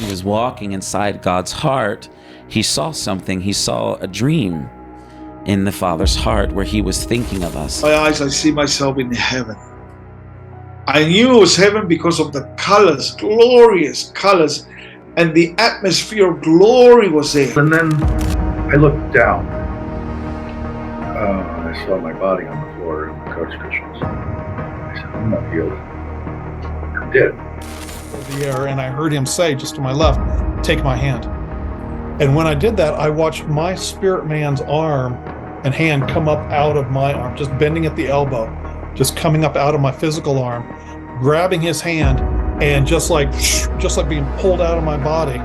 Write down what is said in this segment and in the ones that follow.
he was walking inside God's heart, he saw something. He saw a dream in the Father's heart where he was thinking of us. My eyes, I see myself in heaven. I knew it was heaven because of the colors, glorious colors, and the atmosphere of glory was there. And then I looked down. I saw my body on the floor in the couch cushions. I said, I'm not healed. I'm dead. The air, and I heard him say just to my left, take my hand. And when I did that, I watched my spirit man's arm and hand come up out of my arm, just bending at the elbow, just coming up out of my physical arm, grabbing his hand, and just like being pulled out of my body.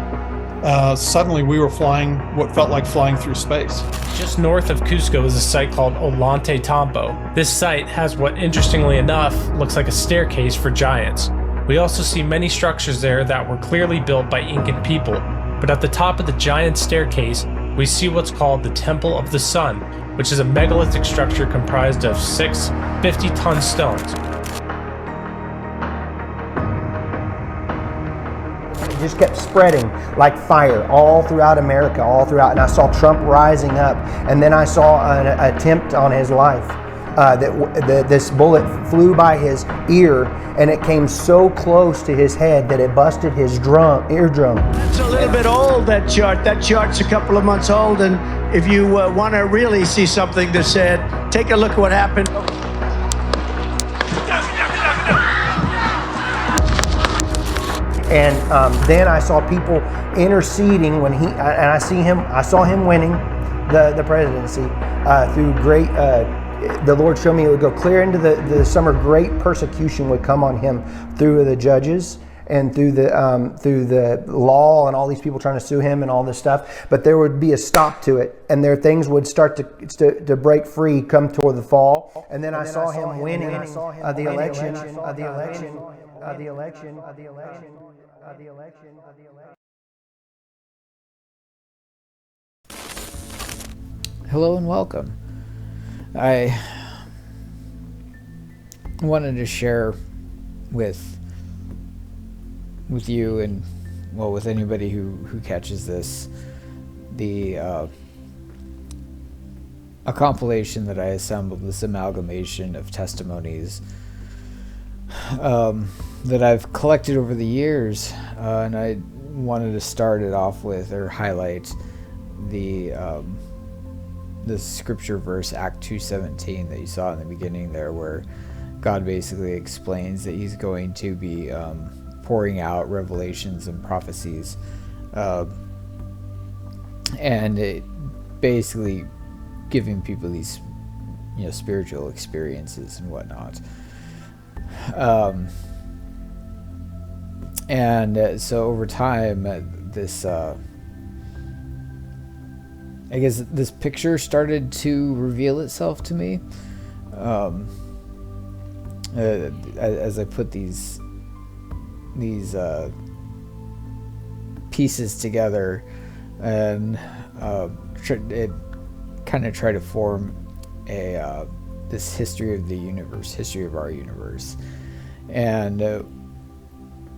Suddenly we were flying, what felt like flying through space. Just north of Cusco is a site called Ollanta Tambo. This site has what, interestingly enough, looks like a staircase for giants. We also see many structures there that were clearly built by Incan people, but at the top of the giant staircase, we see what's called the Temple of the Sun, which is a megalithic structure comprised of 6 50-ton stones. It just kept spreading like fire all throughout America, all throughout, and I saw Trump rising up, and then I saw an attempt on his life. This bullet flew by his ear, and it came so close to his head that it busted his eardrum. It's a little bit old, that chart. That chart's a couple of months old, and if you want to really see something that's said, take a look at what happened. And then I saw people interceding when I saw him winning the presidency through great. The Lord showed me it would go clear into the summer. Great persecution would come on him through the judges and through the law and all these people trying to sue him and all this stuff. But there would be a stop to it, and there things would start to break free, come toward the fall. And then I saw him winning the election. Hello and welcome. I wanted to share with you and with anybody who catches this a compilation that I assembled, this amalgamation of testimonies that I've collected over the years, and I wanted to start it off with or highlight the scripture verse, Act 2:17, that you saw in the beginning there, where God basically explains that he's going to be pouring out revelations and prophecies, and it basically giving people these spiritual experiences and whatnot. And so over time, this I guess this picture started to reveal itself to me as I put these pieces together, and it kind of tried to form this history of the universe, history of our universe, and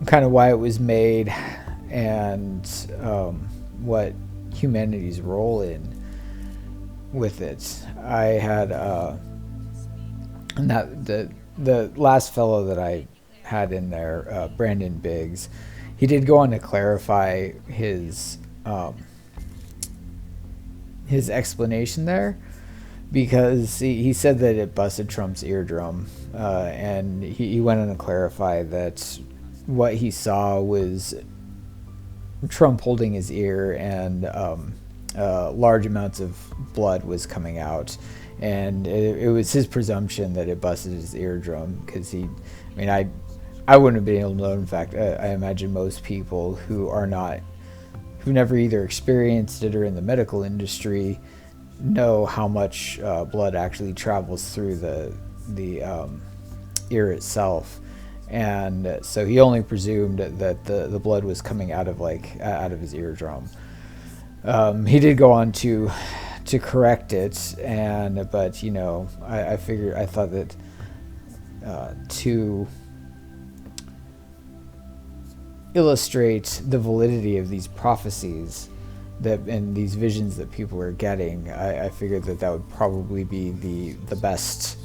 kind of why it was made, and what humanity's role with it. I had and that the last fellow that I had in there, Brandon Biggs, he did go on to clarify his explanation there, because he said that it busted Trump's eardrum, and he went on to clarify that what he saw was Trump holding his ear, and large amounts of blood was coming out, and it was his presumption that it busted his eardrum, because I wouldn't have been able to know. In fact, I imagine most people who've never either experienced it or in the medical industry know how much blood actually travels through the ear itself. And so he only presumed that the blood was coming out of his eardrum. He did go on to correct it, but I thought illustrate the validity of these prophecies that and these visions that people are getting, I figured that would probably be the best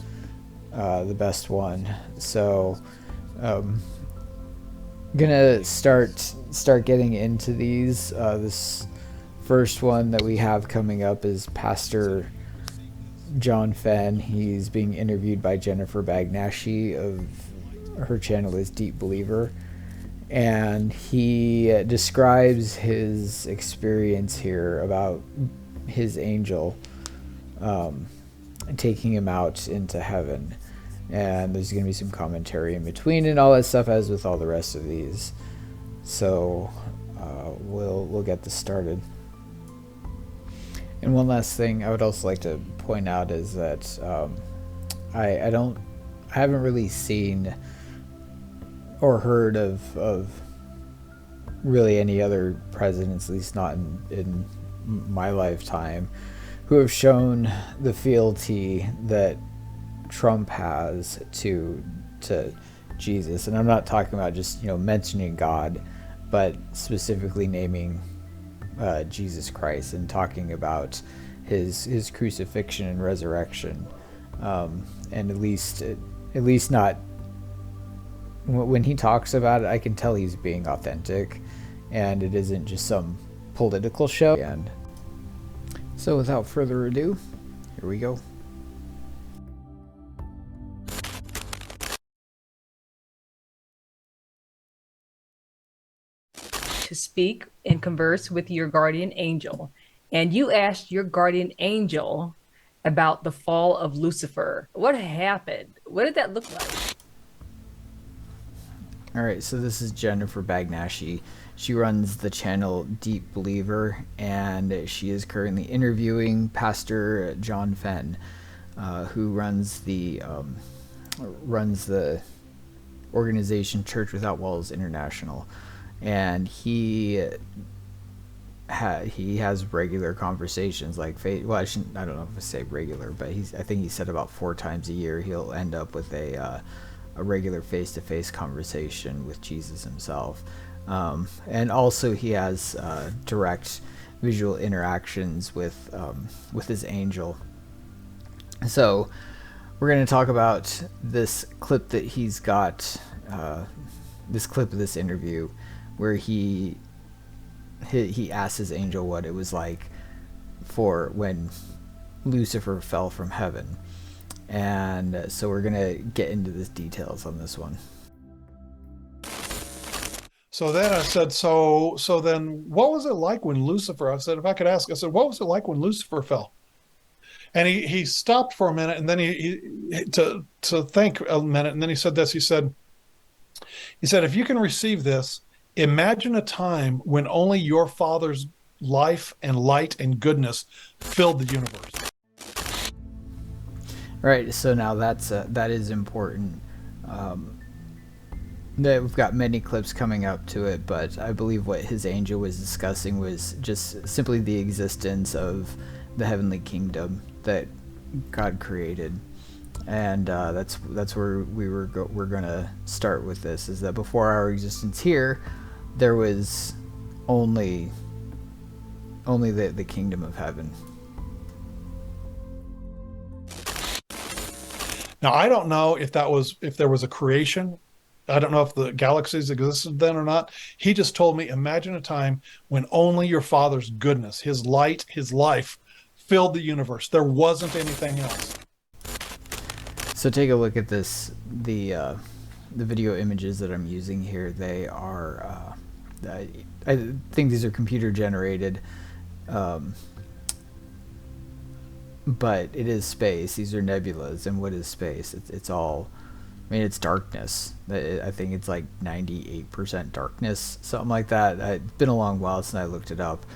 one. So gonna start getting into these. This first one that we have coming up is Pastor John Fenn. He's being interviewed by Jennifer Bagnashi of her channel is Deep Believer, and he describes his experience here about his angel taking him out into heaven. And there's going to be some commentary in between and all that stuff, as with all the rest of these. So we'll get this started. And one last thing I would also like to point out is that I haven't really seen or heard of really any other presidents, at least not in my lifetime, who have shown the fealty that Trump has to Jesus. And I'm not talking about just mentioning God, but specifically naming Jesus Christ and talking about his crucifixion and resurrection. And at least not when he talks about it, I can tell he's being authentic, and it isn't just some political show. And so without further ado, here we go. To speak and converse with your guardian angel, and you asked your guardian angel about the fall of Lucifer. What happened? What did that look like? All right, so this is Jennifer Bagnashi. She runs the channel Deep Believer, and she is currently interviewing Pastor John Fenn, who runs the organization Church Without Walls International. And he has regular conversations, like I don't know if I say regular, but I think he said about 4 times a year he'll end up with a regular face-to-face conversation with Jesus himself. And also he has direct visual interactions with his angel. So we're going to talk about this clip that he's got, this clip of this interview, where he asked his angel what it was like for when Lucifer fell from heaven. And so we're gonna get into the details on this one. So then I said, so then what was it like when Lucifer, I said, if I could ask, I said, what was it like when Lucifer fell? And he stopped for a minute, and then he to think a minute, and then he said this. He said, if you can receive this, imagine a time when only your Father's life and light and goodness filled the universe. Right, so now that is important. We've got many clips coming up to it, but I believe what his angel was discussing was just simply the existence of the heavenly kingdom that God created. And that's where we're gonna start with this, is that before our existence here, there was only the kingdom of heaven. Now, I don't know if there was a creation. I don't know if the galaxies existed then or not. He just told me, imagine a time when only your Father's goodness, his light, his life filled the universe. There wasn't anything else. So take a look at this. The video images that I'm using here, they are I think these are computer generated, but it is space. These are nebulas, and what is space? It's all, I mean, it's darkness. I think it's like 98% darkness, something like that. It's been a long while since I looked it up,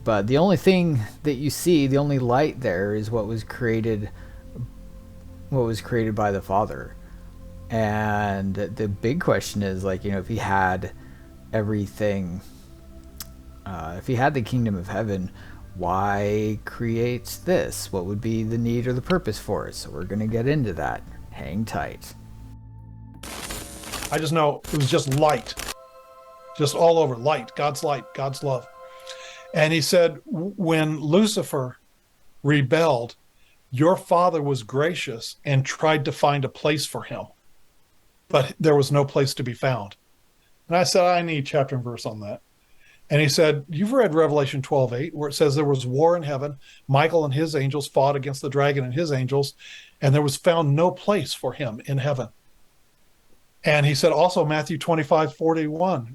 but the only thing that you see, the only light there, is what was created by the Father. And the big question is, like, if he had everything, if he had the kingdom of heaven, why create this? What would be the need or the purpose for it? So we're going to get into that. Hang tight. I just know it was just light. just all over. Light, God's love. And he said, when Lucifer rebelled, your father was gracious and tried to find a place for him, but there was no place to be found. And I said, I need chapter and verse on that. And he said, you've read Revelation 12:8, where it says there was war in heaven. Michael and his angels fought against the dragon and his angels, and there was found no place for him in heaven. And he said also Matthew 25:41,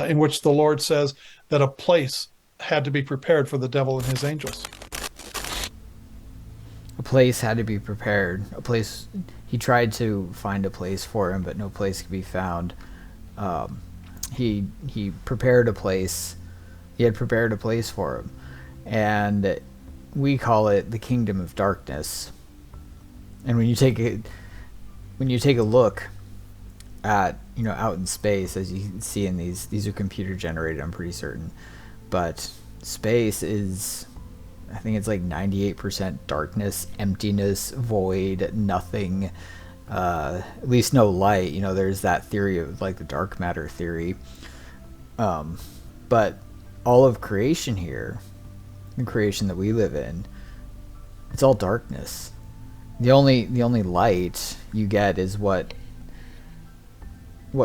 in which the Lord says that a place had to be prepared for the devil and his angels. A place had to be prepared. A place, he tried to find a place for him, but no place could be found. He prepared a place. He had prepared a place for him, and we call it the kingdom of darkness. And when you take a look at, out in space, as you can see in these are computer generated, I'm pretty certain, but space is, I think it's like 98% darkness, emptiness, void, nothing, at least no light. There's that theory of like the dark matter theory, but all of creation here, the creation that we live in, it's all darkness. The only light you get is what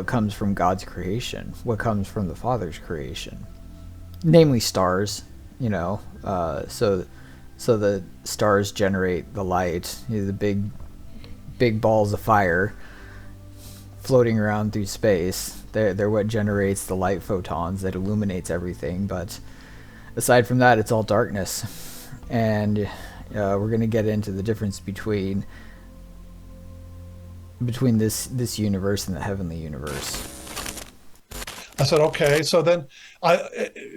comes from God's creation, what comes from the Father's creation, namely stars. So the stars generate the light. The big balls of fire floating around through space. They're what generates the light photons that illuminates everything. But aside from that, it's all darkness. And we're going to get into the difference between this universe and the heavenly universe. I said, okay. So then,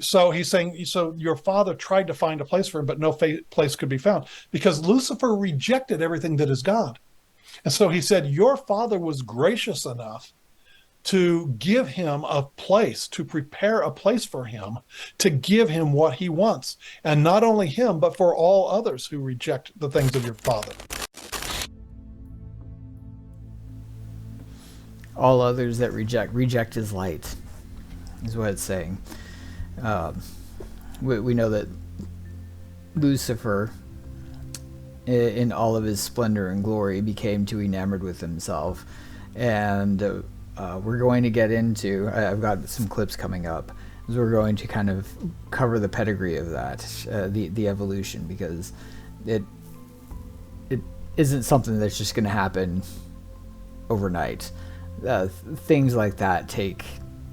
so he's saying, so your father tried to find a place for him, but no place could be found because Lucifer rejected everything that is God. And so he said, your father was gracious enough to give him a place, to prepare a place for him, to give him what he wants. And not only him, but for all others who reject the things of your father. All others that reject his light, is what it's saying. We know that Lucifer, in all of his splendor and glory, became too enamored with himself. And we're going to get into, I've got some clips coming up, as we're going to kind of cover the pedigree of that, the evolution, because it isn't something that's just going to happen overnight. Things like that take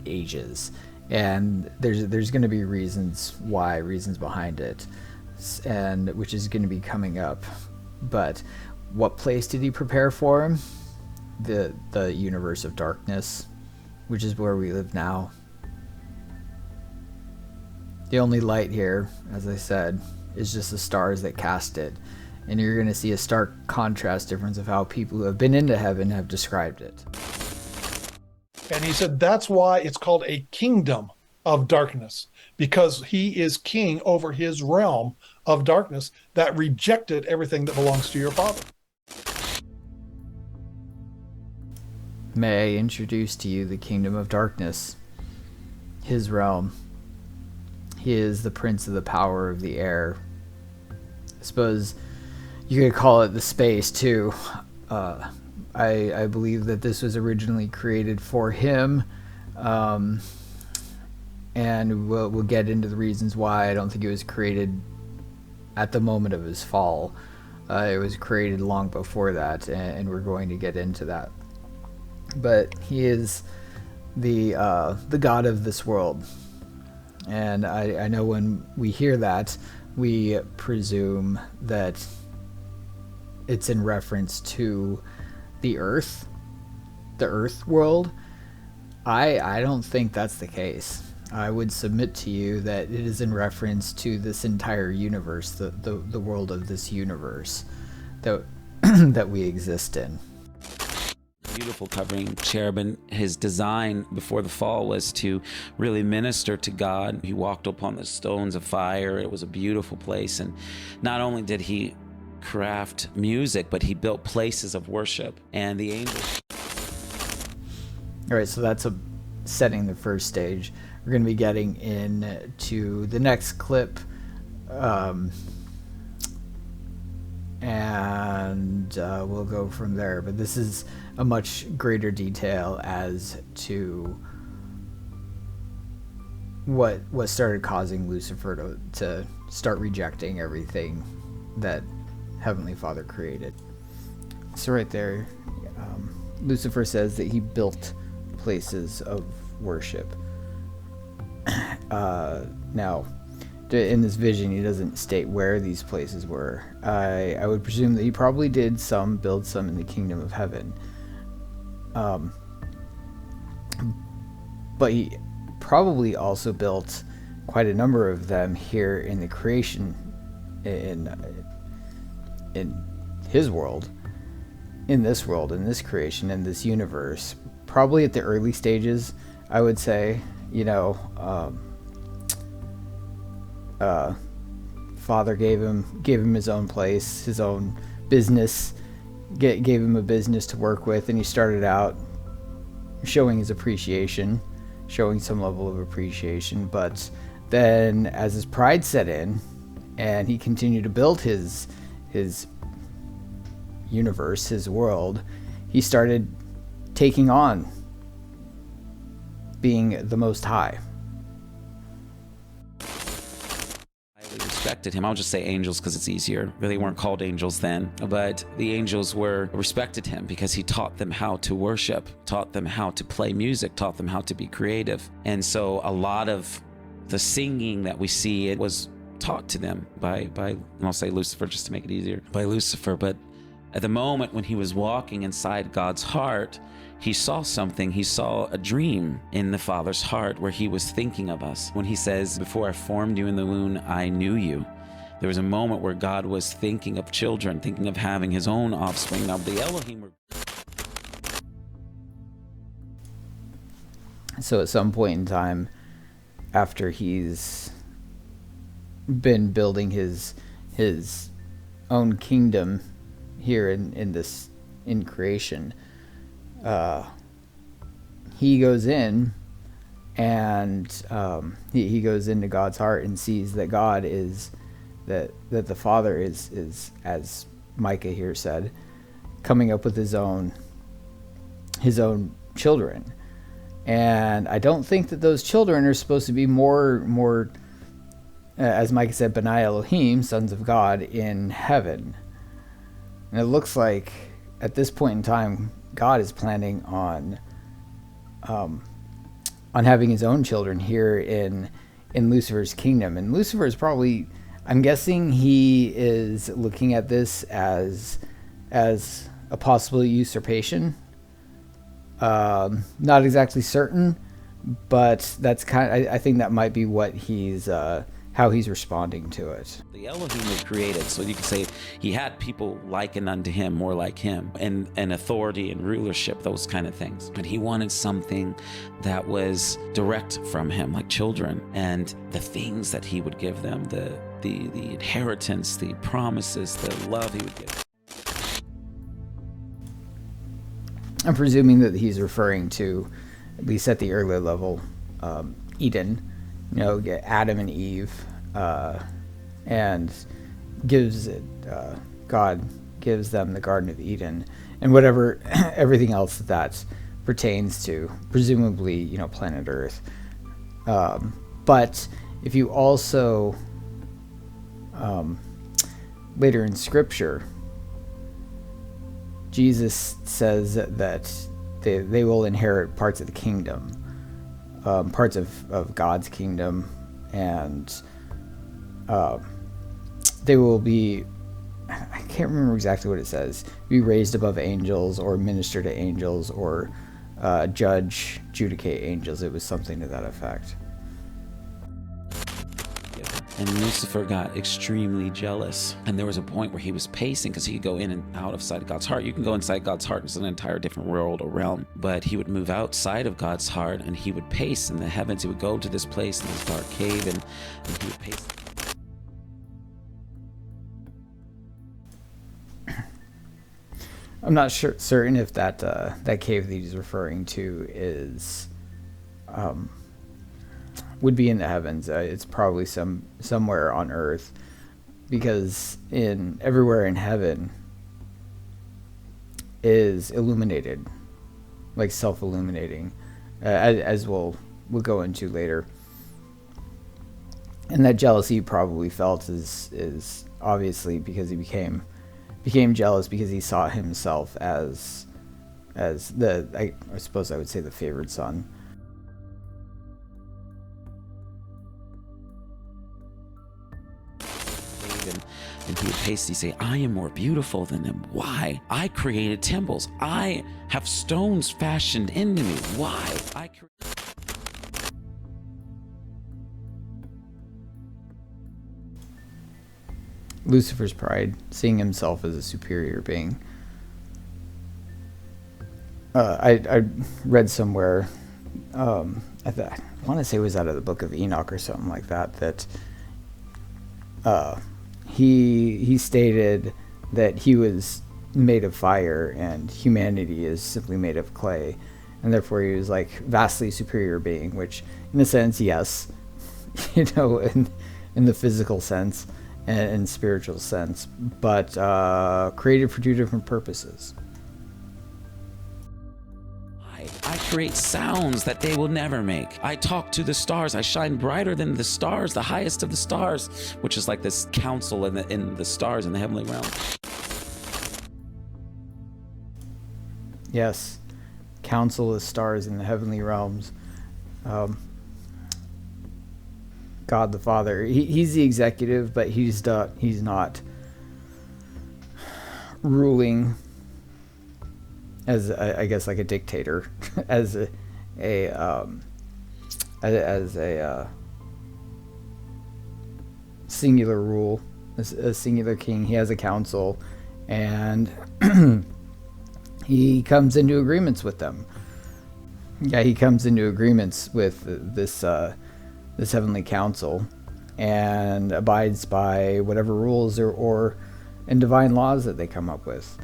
ages, and there's going to be reasons behind it, and which is going to be coming up. But what place did he prepare for him? The universe of darkness, which is where we live now. The only light here, as I said, is just the stars that cast it, and you're going to see a stark contrast difference of how people who have been into heaven have described it. And he said that's why it's called a kingdom of darkness, because he is king over his realm of darkness that rejected everything that belongs to your father. May I introduce to you the kingdom of darkness, his realm. He is the prince of the power of the air. I suppose you could call it the space too. I believe that this was originally created for him, and we'll get into the reasons why. I don't think it was created at the moment of his fall. It was created long before that, and we're going to get into that. But he is the god of this world, and I know when we hear that, we presume that it's in reference to the earth world. I don't think that's the case. I would submit to you that it is in reference to this entire universe, the world of this universe that that we exist in. Beautiful covering cherubim. His design before the fall was to really minister to God. He walked upon the stones of fire. It was a beautiful place, and not only did he craft music, but he built places of worship. And the angels. All right, so that's setting the first stage. We're going to be getting into the next clip, and we'll go from there. But this is a much greater detail as to what started causing Lucifer to start rejecting everything that Heavenly Father created. So right there, Lucifer says that he built places of worship. Now, in this vision, he doesn't state where these places were. I would presume that he probably did build some in the kingdom of heaven. But he probably also built quite a number of them here in the creation, in his world, in this world, in this creation, in this universe. Probably at the early stages, I would say. Father gave him his own place, his own business, gave him a business to work with, and he started out showing his appreciation, showing some level of appreciation. But then as his pride set in and he continued to build his universe, his world, he started taking on being the Most High. Respected him. I'll just say angels because it's easier. Really weren't called angels then, but the angels respected him because he taught them how to worship, taught them how to play music, taught them how to be creative. And so a lot of the singing that we see, it was taught to them by and I'll say Lucifer just to make it easier, by Lucifer. But at the moment when he was walking inside God's heart, he saw something. He saw a dream in the Father's heart where he was thinking of us. When he says, "Before I formed you in the womb, I knew you." There was a moment where God was thinking of children, thinking of having his own offspring. Now, the Elohim were... So at some point in time, after he's been building his own kingdom here in creation, he goes in and he goes into God's heart and sees that God is that the Father is, as Micah here said, coming up with his own children. And I don't think that those children are supposed to be more as Micah said, Benai Elohim, sons of God in heaven. And it looks like at this point in time, God is planning on having his own children here in Lucifer's kingdom. And Lucifer is probably, I'm guessing he is looking at this as a possible usurpation. Not exactly certain, but that's I think that might be what he's how he's responding to it. The Elohim was created, so you could say he had people likened unto him, more like him, and authority and rulership, those kind of things. But he wanted something that was direct from him, like children, and the things that he would give them, the inheritance, the promises, the love he would give. I'm presuming that he's referring to, at least at the earlier level, Eden, Adam and Eve, and God gives them the Garden of Eden and whatever, everything else that pertains to, presumably, planet Earth. But if you also, later in Scripture, Jesus says that they will inherit parts of the kingdom, parts of God's kingdom, and they will be, I can't remember exactly what it says, be raised above angels or minister to angels or judicate angels. It was something to that effect. And Lucifer got extremely jealous. And there was a point where he was pacing, because he could go in and out of sight God's heart. You can go inside God's heart, it's an entire different world or realm. But he would move outside of God's heart, and he would pace in the heavens. He would go to this place in this dark cave, and he would pace. I'm not certain if that cave that he's referring to is would be in the heavens. It's probably somewhere on earth, because everywhere in heaven is illuminated, like self-illuminating, as we'll go into later. And that jealousy he probably felt is obviously because he became jealous because he saw himself as I suppose I would say the favored son. And he would hastily say, I am more beautiful than them. Why? I created temples. I have stones fashioned into me. Why? Lucifer's pride, seeing himself as a superior being. I read somewhere, I want to say it was out of the Book of Enoch or something like that, he stated that he was made of fire and humanity is simply made of clay, and therefore he was like vastly superior being, which in a sense, yes, in the physical sense and spiritual sense, but created for two different purposes. I create sounds that they will never make. I talk to the stars. I shine brighter than the stars, the highest of the stars, which is like this council in the stars in the heavenly realm. Yes, council of stars in the heavenly realms. God the Father, he's the executive, but he's not ruling as I guess like a dictator, as a singular rule, a singular king. He has a council, and he comes into agreements with them. Yeah, he comes into agreements with this heavenly council, and abides by whatever rules or and divine laws that they come up with.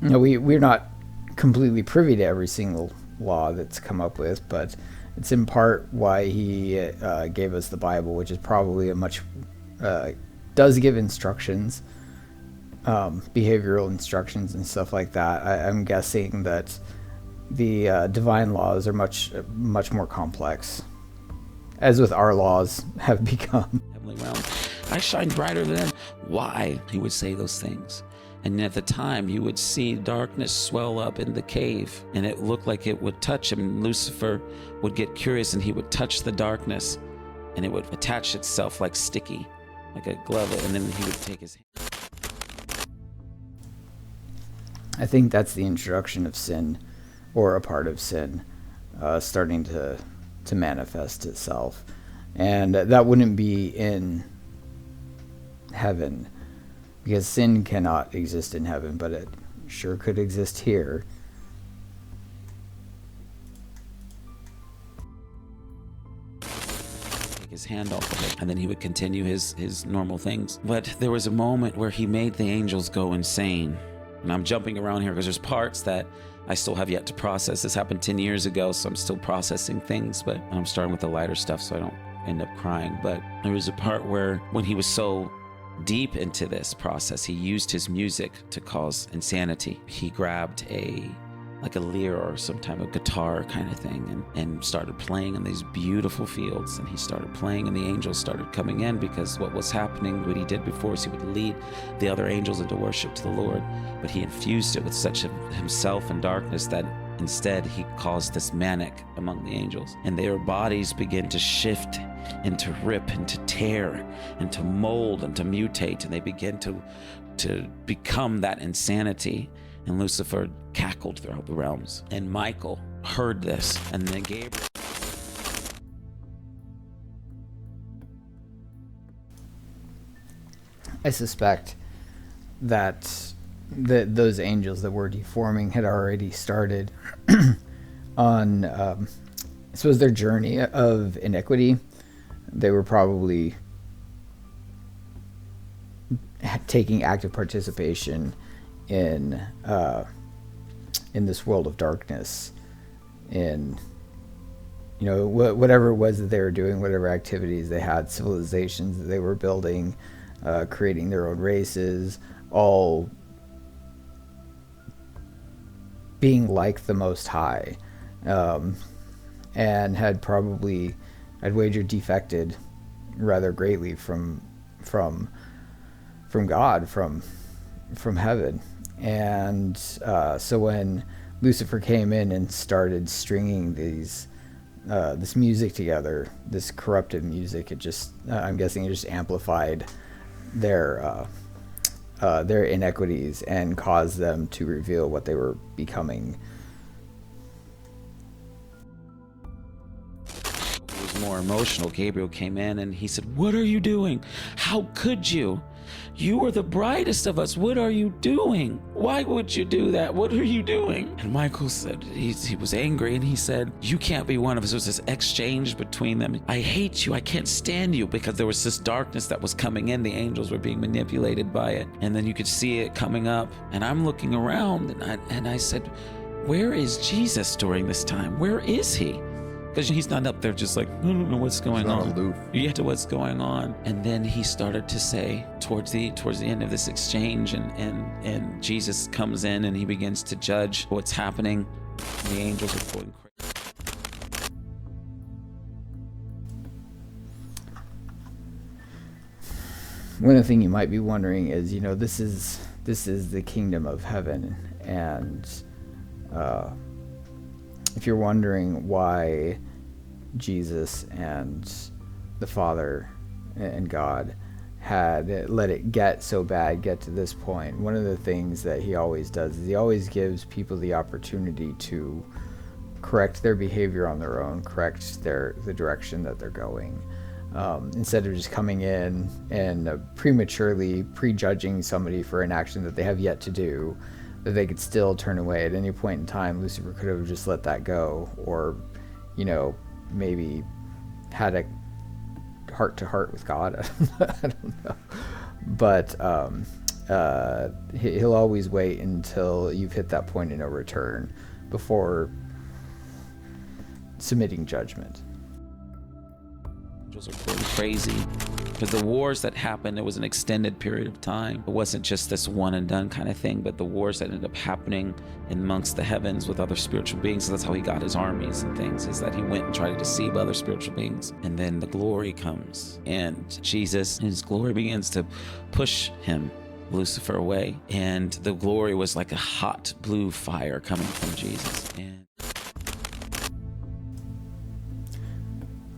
You know, we're not completely privy to every single law that's come up with, but it's in part why he gave us the Bible, which is probably a much does give instructions, behavioral instructions and stuff like that. I'm guessing that the divine laws are much more complex, as with our laws have become. Heavenly realm. I shine brighter than them. Why? He would say those things. And at the time, you would see darkness swell up in the cave, and it looked like it would touch him. Lucifer would get curious, and he would touch the darkness, and it would attach itself like sticky, like a glove, and then he would take his hand. I think that's the introduction of sin, or a part of sin, starting to manifest itself. And that wouldn't be in heaven, because sin cannot exist in heaven, but it sure could exist here. Take his hand off of it, and then he would continue his normal things. But there was a moment where he made the angels go insane. And I'm jumping around here because there's parts that I still have yet to process. This happened 10 years ago, so I'm still processing things, but I'm starting with the lighter stuff so I don't end up crying. But there was a part where when he was so deep into this process, he used his music to cause insanity. He grabbed a lyre or some type of guitar kind of thing and started playing in these beautiful fields, and he started playing, and the angels started coming in, because what was happening, what he did before, is he would lead the other angels into worship to the Lord, but he infused it with such of himself and darkness that instead he caused this manic among the angels, and their bodies began to shift and to rip and to tear and to mold and to mutate, and they began to become that insanity. And Lucifer cackled throughout the realms, and Michael heard this, and then Gabriel. I suspect that those angels that were deforming had already started on, I suppose, their journey of iniquity. They were probably taking active participation in this world of darkness, in whatever it was that they were doing, whatever activities they had, civilizations that they were building, creating their own races, all being like the Most High, and had probably, I'd wager, defected rather greatly from God, from heaven. And so when Lucifer came in and started stringing this music together, this corrupted music, it just, I'm guessing it just amplified their inequities and caused them to reveal what they were becoming. It was more emotional. Gabriel came in and he said, "What are you doing? How could you? You are the brightest of us. What are you doing? Why would you do that? What are you doing?" And Michael said, he was angry, and he said, "You can't be one of us." There was this exchange between them. "I hate you. I can't stand you," because there was this darkness that was coming in. The angels were being manipulated by it. And then you could see it coming up. And I'm looking around, and I said, "Where is Jesus during this time? Where is he?" Because he's not up there just like, "I don't know what's going on." Aloof. Yeah, to what's going on. And then he started to say towards the end of this exchange, and Jesus comes in and he begins to judge what's happening. And the angels are going crazy. One thing you might be wondering is, this is the kingdom of heaven, and if you're wondering why Jesus and the Father and God had let it get so bad, get to this point, one of the things that he always does is he always gives people the opportunity to correct their behavior on their own, correct the direction that they're going, instead of just coming in and prematurely prejudging somebody for an action that they have yet to do, that they could still turn away at any point in time. Lucifer could have just let that go, or maybe had a heart-to-heart with God. I don't know. But he'll always wait until you've hit that point of no return before submitting judgment. Angels are going crazy. Because the wars that happened, it was an extended period of time. It wasn't just this one and done kind of thing, but the wars that ended up happening amongst the heavens with other spiritual beings. So that's how he got his armies and things, is that he went and tried to deceive other spiritual beings. And then the glory comes, and Jesus, his glory begins to push him, Lucifer, away. And the glory was like a hot blue fire coming from Jesus. And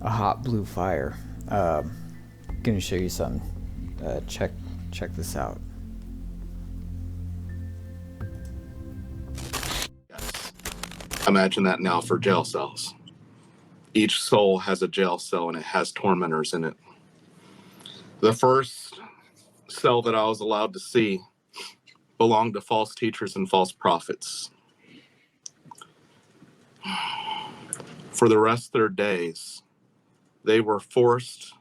A hot blue fire. Gonna show you something. Check this out. Yes. Imagine that now for jail cells. Each soul has a jail cell and it has tormentors in it. The first cell that I was allowed to see belonged to false teachers and false prophets. For the rest of their days, they were forced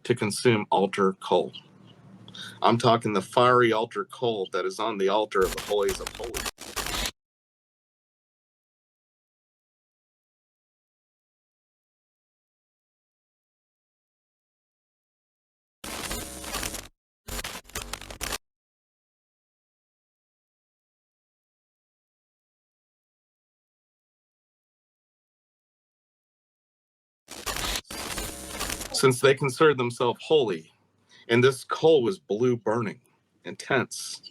to consume altar coal. I'm talking the fiery altar coal that is on the altar of the holies of holies. Since they considered themselves holy, and this coal was blue burning, intense,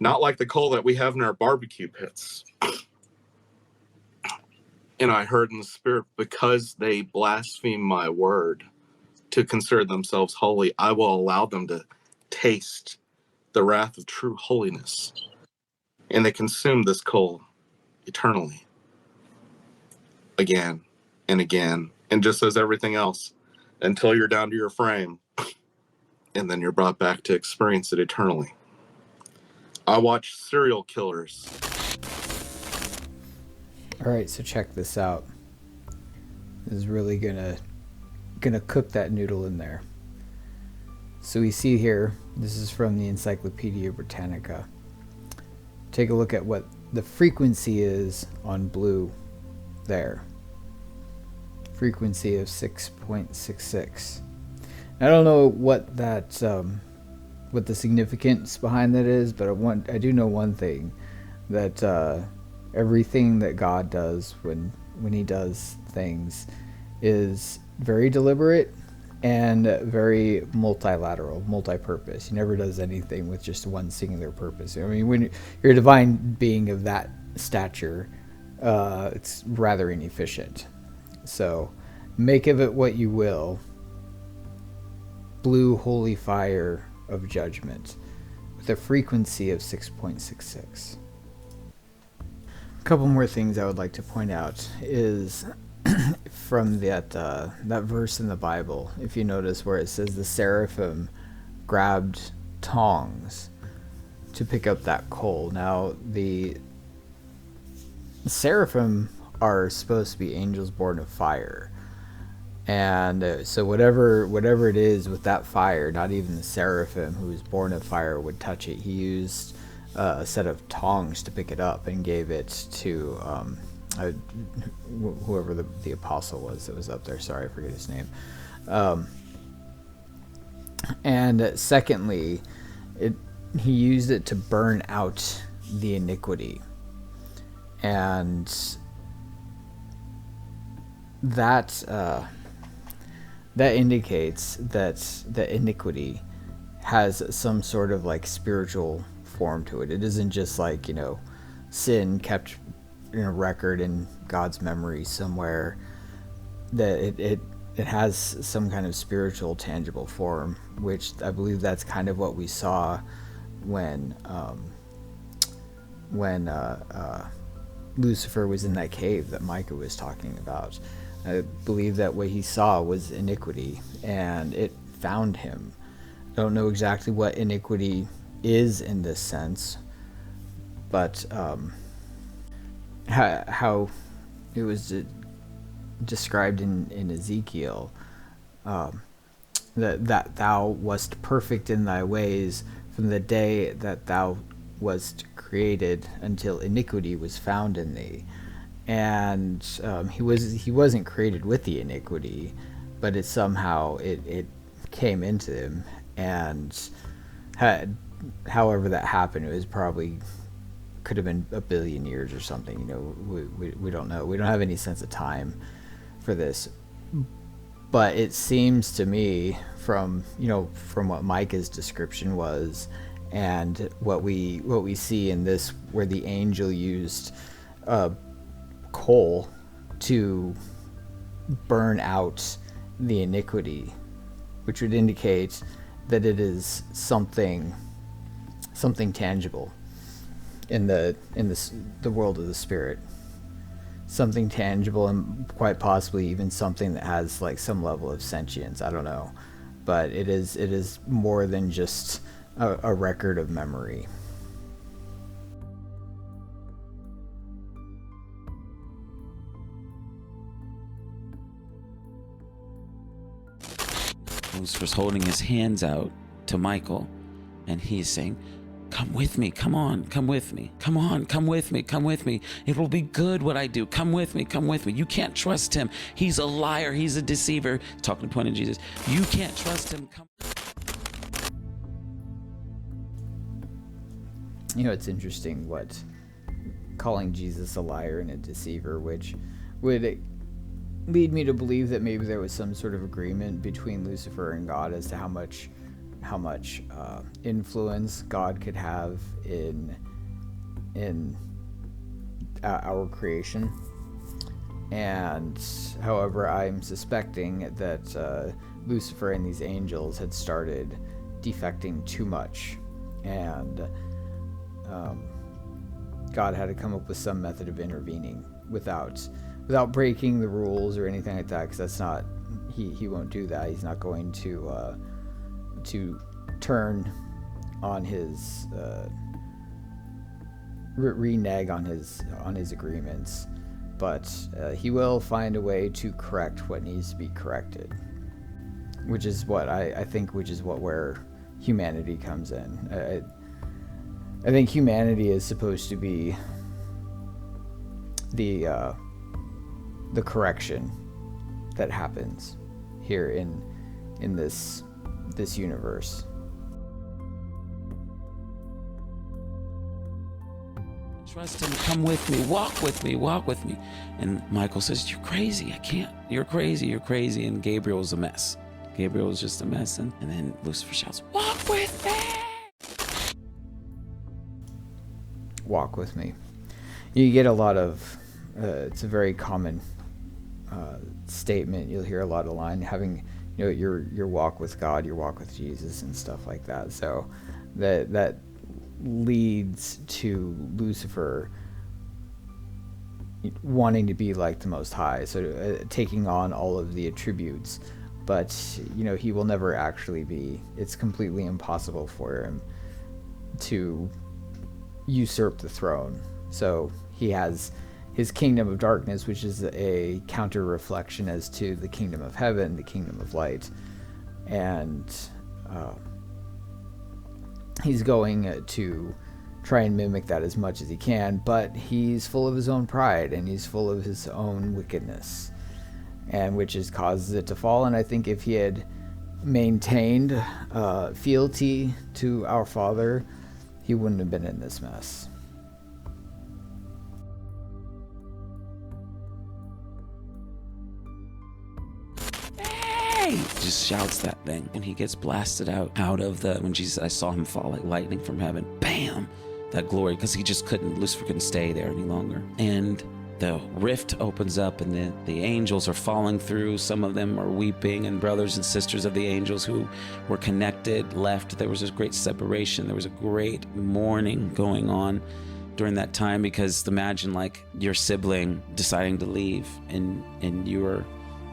not like the coal that we have in our barbecue pits. And I heard in the spirit, because they blaspheme my word to consider themselves holy, I will allow them to taste the wrath of true holiness. And they consume this coal eternally, again and again, and just as everything else, until you're down to your frame, and then you're brought back to experience it eternally. I watch serial killers. All right, so check this out. This is really gonna cook that noodle in there. So we see here, this is from the Encyclopedia Britannica. Take a look at what the frequency is on blue there. frequency of 6.66. I don't know what that what the significance behind that is, but I do know one thing, that everything that God does when he does things is very deliberate and very multilateral, multi-purpose. He never does anything with just one singular purpose. I mean, when you're a divine being of that stature, it's rather inefficient. So make of it what you will. Blue holy fire of judgment with a frequency of 6.66. A couple more things I would like to point out is from that verse in the Bible. If you notice where it says the seraphim grabbed tongs to pick up that coal. Now the seraphim are supposed to be angels born of fire, and so whatever it is with that fire, not even the seraphim who was born of fire would touch it. He used a set of tongs to pick it up and gave it to whoever the apostle was that was up there. Sorry, I forget his name. And secondly, he used it to burn out the iniquity. And that indicates that iniquity has some sort of like spiritual form to it. It isn't just like, sin kept in a record in God's memory somewhere. That it has some kind of spiritual, tangible form, which I believe that's kind of what we saw when Lucifer was in that cave that Micah was talking about. I believe that what he saw was iniquity, and it found him. I don't know exactly what iniquity is in this sense, but how it was described in Ezekiel, that thou wast perfect in thy ways from the day that thou wast created until iniquity was found in thee. And he wasn't created with the iniquity, but it somehow it came into him, and however that happened, it was probably could have been a billion years or something. We don't know. We don't have any sense of time for this, but it seems to me from what Micah's description was, and what we see in this, where the angel used coal to burn out the iniquity, which would indicate that it is something tangible in the world of the spirit, something tangible, and quite possibly even something that has like some level of sentience. I don't know, but it is more than just a record of memory. Lucifer's holding his hands out to Michael, and he's saying, "Come with me, come on, come with me, come on, come with me, come with me. It will be good what I do. Come with me, come with me. You can't trust him. He's a liar, he's a deceiver." Talking to point of Jesus. You can't trust him. Come. It's interesting what calling Jesus a liar and a deceiver, which would lead me to believe that maybe there was some sort of agreement between Lucifer and God as to how much influence God could have in our creation. And however, I'm suspecting that Lucifer and these angels had started defecting too much, and God had to come up with some method of intervening without breaking the rules or anything like that, because that's not, he won't do that. He's not going to turn on his renege on his agreements, but he will find a way to correct what needs to be corrected, which is what I think where humanity comes in. I think humanity is supposed to be the correction that happens here in this universe. Trust him, come with me, walk with me, walk with me. And Michael says, you're crazy, I can't. You're crazy, you're crazy. And Gabriel's a mess. Gabriel was just a mess. And then Lucifer shouts, walk with me! Walk with me. You get a lot of, it's a very common statement. You'll hear a lot of line having, your walk with God, your walk with Jesus and stuff like that. So that leads to Lucifer wanting to be like the Most High, so taking on all of the attributes, but he will never actually be. It's completely impossible for him to usurp the throne. So he has his kingdom of darkness, which is a counter reflection as to the kingdom of heaven, the kingdom of light, and he's going to try and mimic that as much as he can, but he's full of his own pride and he's full of his own wickedness, and which causes it to fall. And I think if he had maintained fealty to our Father, he wouldn't have been in this mess. Just shouts that thing, and he gets blasted out of the, when Jesus, I saw him fall like lightning from heaven, bam, that glory, because Lucifer couldn't stay there any longer. And the rift opens up, and the angels are falling through. Some of them are weeping, and brothers and sisters of the angels who were connected left. There was this great separation. There was a great mourning going on during that time, because imagine like your sibling deciding to leave, and you were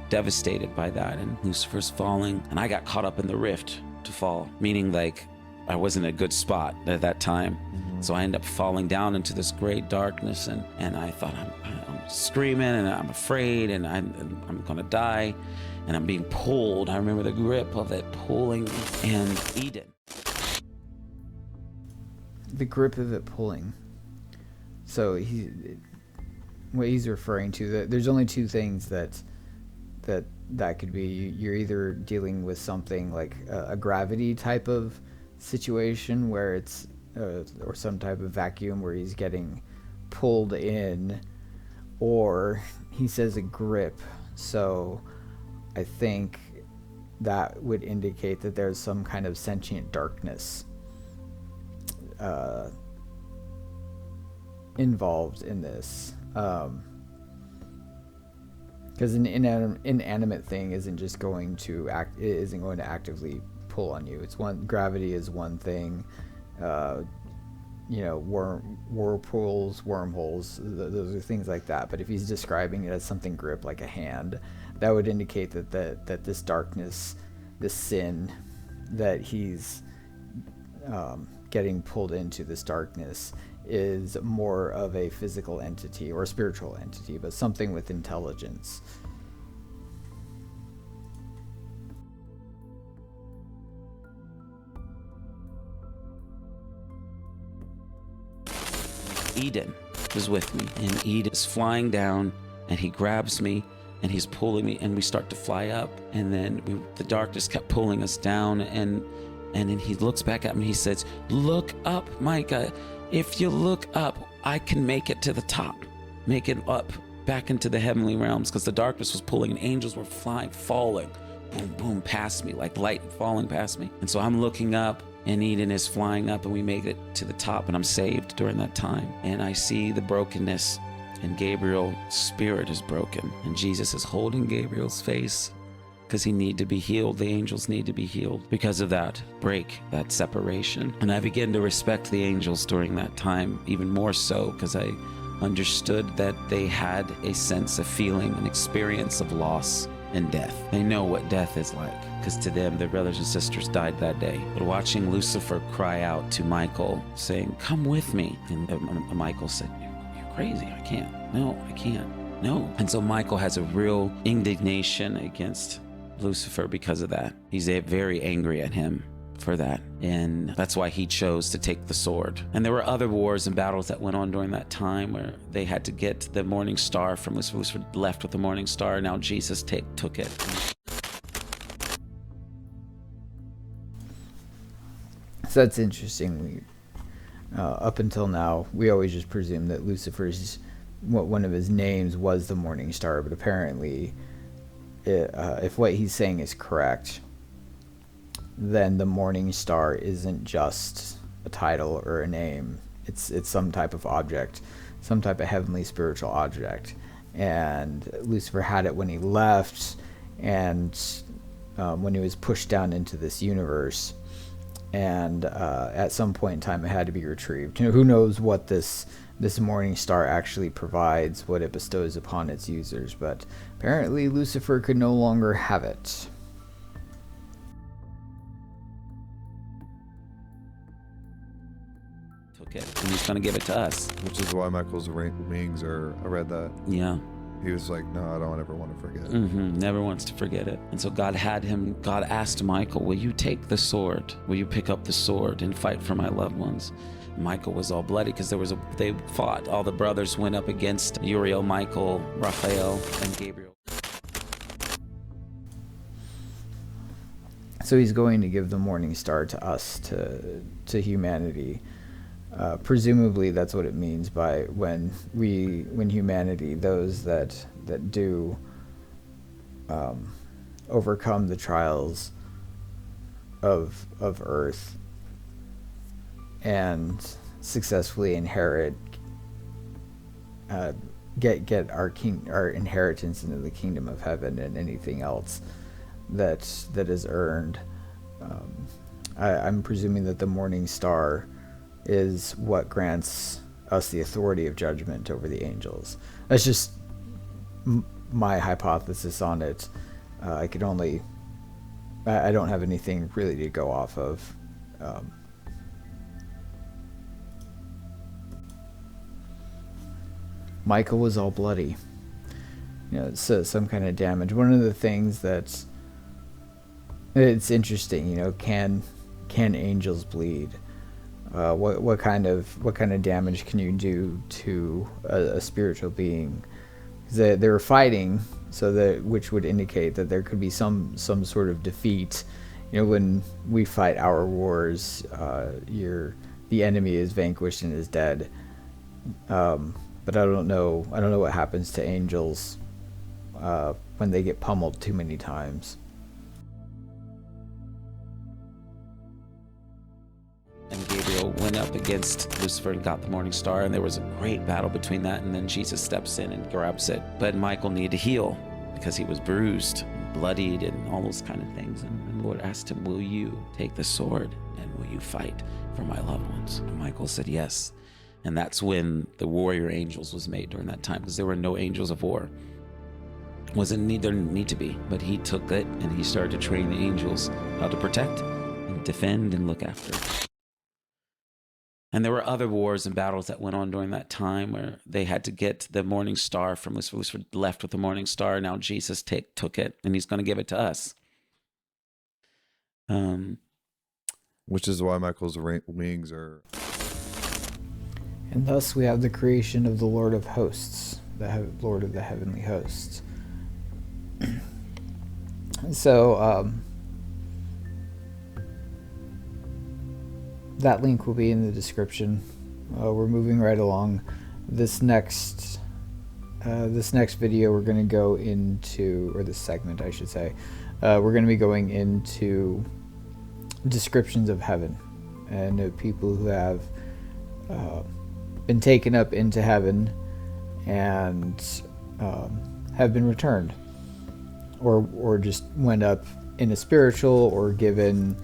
devastated by that, and Lucifer's falling, and I got caught up in the rift to fall, meaning like I wasn't in a good spot at that time. So I end up falling down into this great darkness, and I thought I'm screaming, and I'm afraid, and I'm gonna die, and I'm being pulled. I remember the grip of it pulling me. And Eden, the grip of it pulling. So what he's referring to, that there's only two things that could be. You're either dealing with something like a gravity type of situation where it's or some type of vacuum where he's getting pulled in, or he says a grip. So I think that would indicate that there's some kind of sentient darkness involved in this. Because an inanimate thing isn't going to actively pull on you. Gravity is one thing. Whirlpools, wormholes, those are things like that. But if he's describing it as something grip, like a hand, that would indicate that this darkness, this sin, that he's getting pulled into, this darkness, is more of a physical entity or a spiritual entity, but something with intelligence. Eden is with me, and Eden is flying down, and he grabs me, and he's pulling me, and we start to fly up, and then the darkness kept pulling us down, and then he looks back at me, he says, "Look up, Micah. If you look up, I can make it to the top, make it up back into the heavenly realms," because the darkness was pulling and angels were falling, boom, boom, past me, like light falling past me. And so I'm looking up, and Eden is flying up, and we make it to the top, and I'm saved during that time. And I see the brokenness, and Gabriel's spirit is broken, and Jesus is holding Gabriel's face, because he need to be healed. The angels need to be healed because of that break, that separation. And I began to respect the angels during that time, even more so because I understood that they had a sense of feeling, an experience of loss and death. They know what death is like, because to them, their brothers and sisters died that day. But watching Lucifer cry out to Michael, saying, "Come with me," and Michael said, "You're crazy, I can't. No, I can't. No." And so Michael has a real indignation against Lucifer because of that. He's very angry at him for that. And that's why he chose to take the sword. And there were other wars and battles that went on during that time where they had to get the morning star from Lucifer. Lucifer left with the morning star. Now Jesus took it. So that's interesting. Up until now, we always just presume that Lucifer's, one of his names was the morning star, but apparently if what he's saying is correct, then the morning star isn't just a title or a name. It's some type of object, some type of heavenly spiritual object. And Lucifer had it when he left, and when he was pushed down into this universe. And at some point in time, it had to be retrieved. You know, who knows what this morning star actually provides, what it bestows upon its users, but apparently Lucifer could no longer have it. Took it, and he's going to give it to us. Which is why Michael's wings are, I read that. Yeah. He was like, no, I don't ever want to forget it. Never wants to forget it. And so God asked Michael, will you take the sword? Will you pick up the sword and fight for my loved ones? Michael was all bloody because they fought. All the brothers went up against Uriel, Michael, Raphael, and Gabriel. So he's going to give the morning star to us, to humanity. Presumably that's what it means by when humanity, those that do overcome the trials of earth and successfully inherit, get our inheritance into the kingdom of heaven, and anything else that is earned. I'm presuming that the morning star is what grants us the authority of judgment over the angels. That's just my hypothesis on it. I don't have anything really to go off of. Michael was all bloody. You know, so some kind of damage. One of the things that's it's interesting, you know, can angels bleed? What kind of damage can you do to a spiritual being? They were fighting, which would indicate that there could be some sort of defeat. You know, when we fight our wars, the enemy is vanquished and is dead. But I don't know what happens to angels when they get pummeled too many times. And Gabriel went up against Lucifer and got the morning star, and there was a great battle between that, and then Jesus steps in and grabs it. But Michael needed to heal because he was bruised, and bloodied, and all those kind of things. And the Lord asked him, will you take the sword and will you fight for my loved ones? And Michael said yes. And that's when the warrior angels was made during that time, because there were no angels of war. There didn't need to be, but he took it and he started to train the angels how to protect and defend and look after. And there were other wars and battles that went on during that time where they had to get the morning star from Lucifer. Lucifer left with the morning star. Now Jesus took it, and he's going to give it to us. Which is why Michael's wings are... And thus we have the creation of the Lord of hosts, the Lord of the heavenly hosts. So, that link will be in the description. We're moving right along. This next video we're going to go into, or this segment I should say, we're going to be going into descriptions of heaven and people who have been taken up into heaven and have been returned, or just went up in a spiritual or given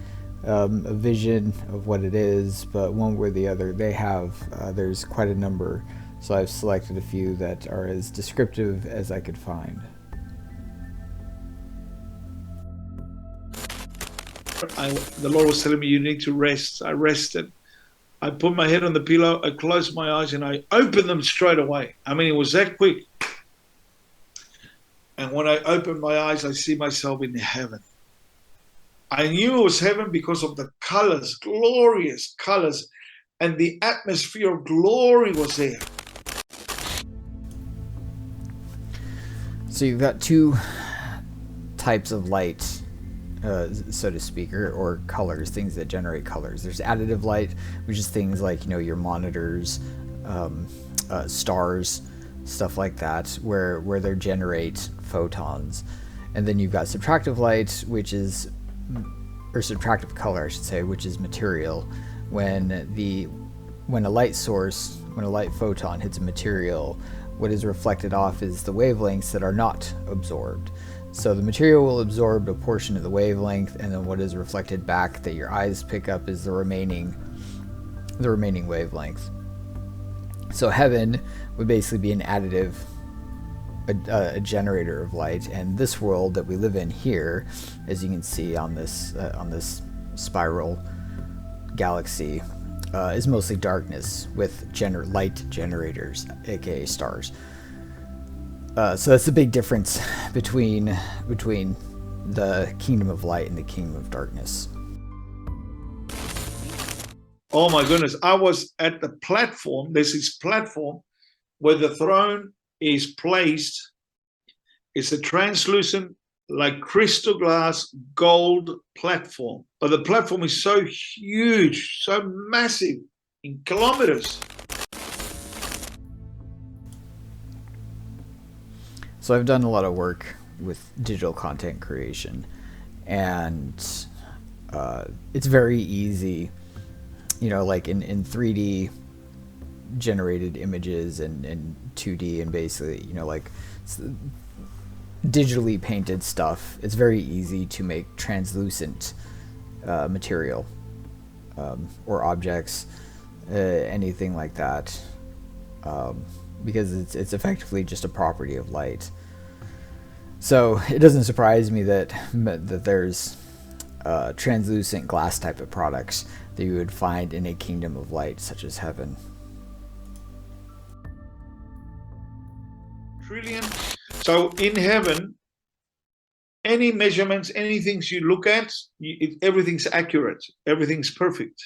a vision of what it is, but one way or the other they have. There's quite a number, so I've selected a few that are as descriptive as I could find. The Lord was telling me you need to rest. I rested. I put my head on the pillow, I closed my eyes, and I opened them straight away. I mean, it was that quick. And when I opened my eyes, I see myself in heaven. I knew it was heaven because of the colors, glorious colors, and the atmosphere of glory was there. So you've got two types of light, so to speak, or colors, things that generate colors. There's additive light, which is things like, your monitors, stars, stuff like that, where they generate photons. And then you've got subtractive light, or subtractive color, I should say, which is material. When a light photon hits a material, what is reflected off is the wavelengths that are not absorbed. So the material will absorb a portion of the wavelength, and then what is reflected back that your eyes pick up is the remaining wavelength. So heaven would basically be an additive, a generator of light, and this world that we live in here, as you can see on this spiral galaxy, is mostly darkness with light generators, aka stars. So that's the big difference between the kingdom of light and the kingdom of darkness. Oh my goodness, I was at the platform. There's this platform where the throne is placed. It's a translucent, like crystal glass, gold platform. But the platform is so huge, so massive, in kilometers. So I've done a lot of work with digital content creation, and it's very easy, like in 3D generated images and 2D, and basically, like digitally painted stuff. It's very easy to make translucent material or objects, anything like that, because it's effectively just a property of light. So it doesn't surprise me that there's translucent glass type of products that you would find in a kingdom of light such as heaven. Trillion. So in heaven, any measurements, anything you look at, everything's accurate, everything's perfect.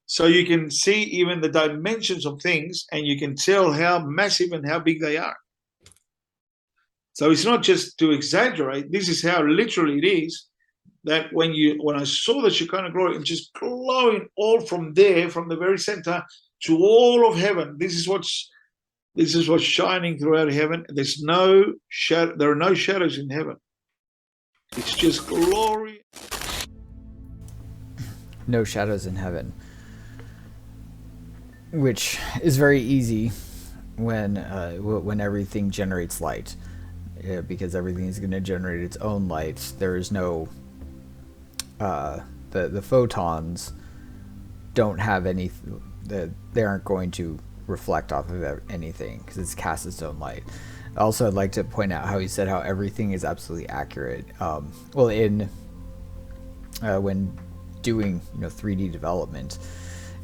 So you can see even the dimensions of things, and you can tell how massive and how big they are. So it's not just to exaggerate. This is how literally it is. That when I saw the Shekinah glory, it's just glowing all from there, from the very center to all of heaven. This is what's shining throughout heaven. There's no shadow. There are no shadows in heaven. It's just glory. No shadows in heaven, which is very easy when everything generates light, because everything is going to generate its own light. There is no the photons don't have any. They aren't going to reflect off of anything because it's cast its own light. Also, I'd like to point out how he said how everything is absolutely accurate. When doing 3D development,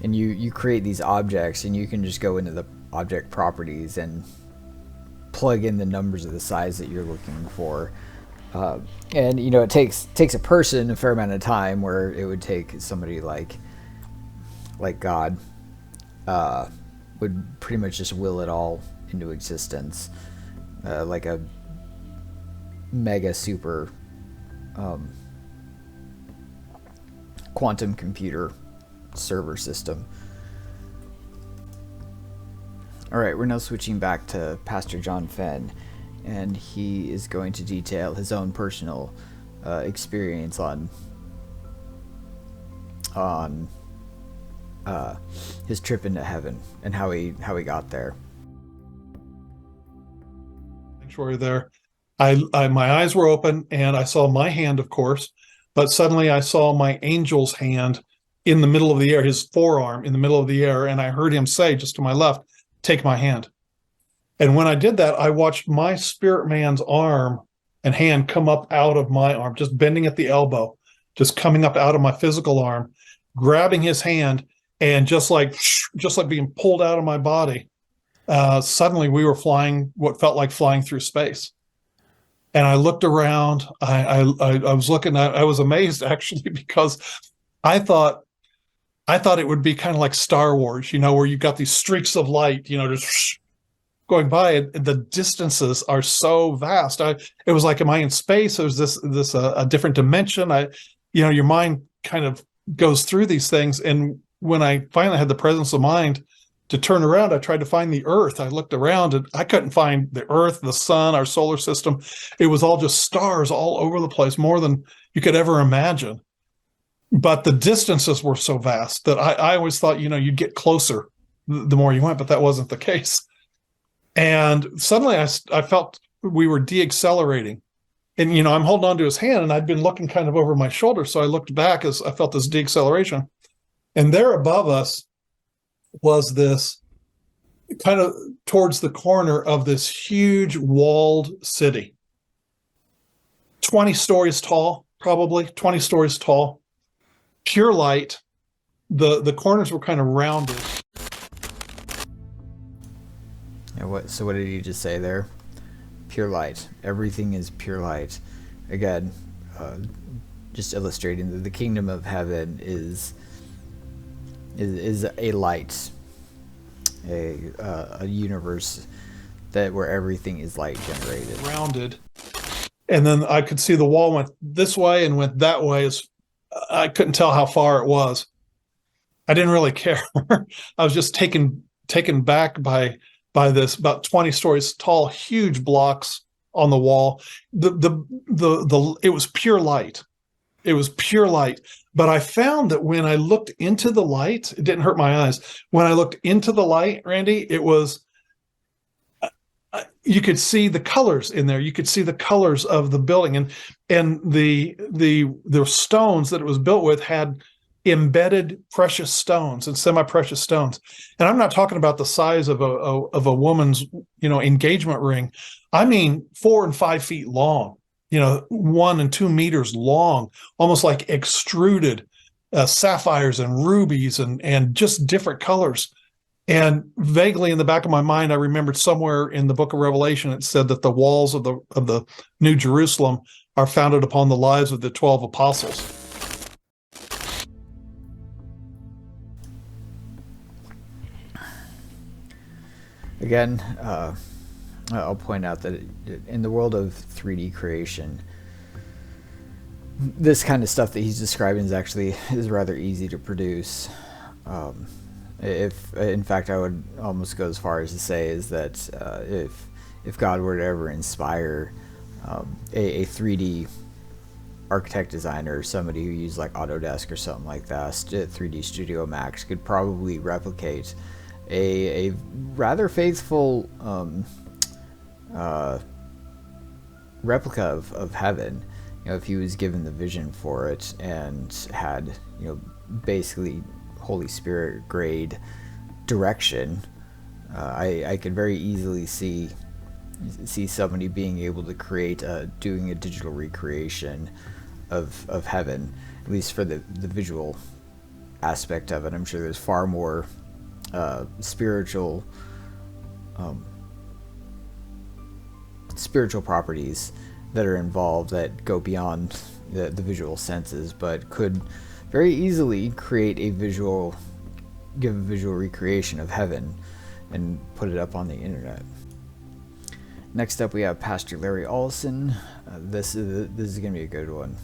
and you create these objects, and you can just go into the object properties and plug in the numbers of the size that you're looking for, and it takes a person a fair amount of time, where it would take somebody like God would pretty much just will it all into existence, like a mega super quantum computer server system. All right, we're now switching back to Pastor John Fenn, and he is going to detail his own personal experience on his trip into heaven and how he got there. Sanctuary there. I my eyes were open, and I saw my hand, of course, but suddenly I saw my angel's hand in the middle of the air, his forearm in the middle of the air, and I heard him say just to my left, "Take my hand." And when I did that, I watched my spirit man's arm and hand come up out of my arm, just bending at the elbow, just coming up out of my physical arm, grabbing his hand, and just like being pulled out of my body. Suddenly we were flying, what felt like flying through space. And I looked around. I was looking. I was amazed actually because I thought it would be kind of like Star Wars, where you've got these streaks of light, just going by, and the distances are so vast. It was like, am I in space? It was this a different dimension. Your mind kind of goes through these things. And when I finally had the presence of mind to turn around, I tried to find the Earth. I looked around and I couldn't find the Earth, the sun, our solar system. It was all just stars all over the place, more than you could ever imagine. But the distances were so vast that I always thought, you'd get closer the more you went, but that wasn't the case. And suddenly I felt we were deaccelerating. And, I'm holding on to his hand, and I'd been looking kind of over my shoulder. So I looked back as I felt this deacceleration. And there above us was this kind of towards the corner of this huge walled city. 20 stories tall, probably 20 stories tall. Pure light. The corners were kind of rounded. So what did he just say there? Pure light. Everything is pure light. Again, just illustrating that the kingdom of heaven is a light, a universe where everything is light generated. Rounded. And then I could see the wall went this way and went that way. I couldn't tell how far it was. I didn't really care. I was just taken back by this about 20 stories tall, huge blocks on the wall. It was pure light. It was pure light. But I found that when I looked into the light, it didn't hurt my eyes. When I looked into the light, Randy, it was, you could see the colors in there. You could see the colors of the building, and the stones that it was built with had embedded precious stones and semi-precious stones. And I'm not talking about the size of a woman's, engagement ring. I mean, 4 and 5 feet long, 1 and 2 meters long, almost like extruded sapphires and rubies and just different colors. And vaguely in the back of my mind, I remembered somewhere in the book of Revelation, it said that the walls of the New Jerusalem are founded upon the lives of the 12 apostles. Again, I'll point out that in the world of 3D creation, this kind of stuff that he's describing is rather easy to produce. If in fact, I would almost go as far as to say is that if God were to ever inspire a 3D architect designer, somebody who used like Autodesk or something like that, 3D Studio Max could probably replicate a rather faithful replica of heaven, if he was given the vision for it and had, basically Holy Spirit grade direction. I could very easily see somebody being able to create doing a digital recreation of heaven, at least for the visual aspect of it. I'm sure there's far more spiritual properties that are involved that go beyond the visual senses, but could very easily create give a visual recreation of heaven and put it up on the internet. Next up, we have Pastor Larry Olson. This is going to be a good one.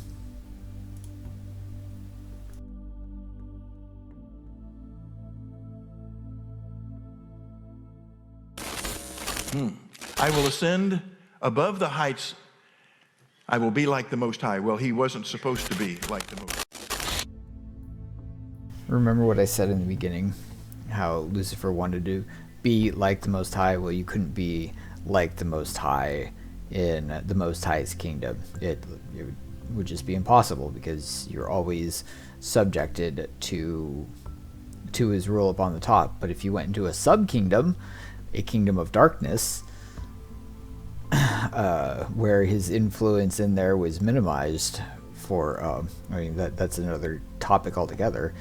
I will ascend above the heights. I will be like the Most High. Well, he wasn't supposed to be like the Most High. Remember what I said in the beginning, how Lucifer wanted to be like the Most High? Well, you couldn't be like the Most High in the Most High's kingdom. It would just be impossible, because you're always subjected to his rule upon the top. But if you went into a sub-kingdom, a kingdom of darkness, where his influence in there was minimized for, that's another topic altogether.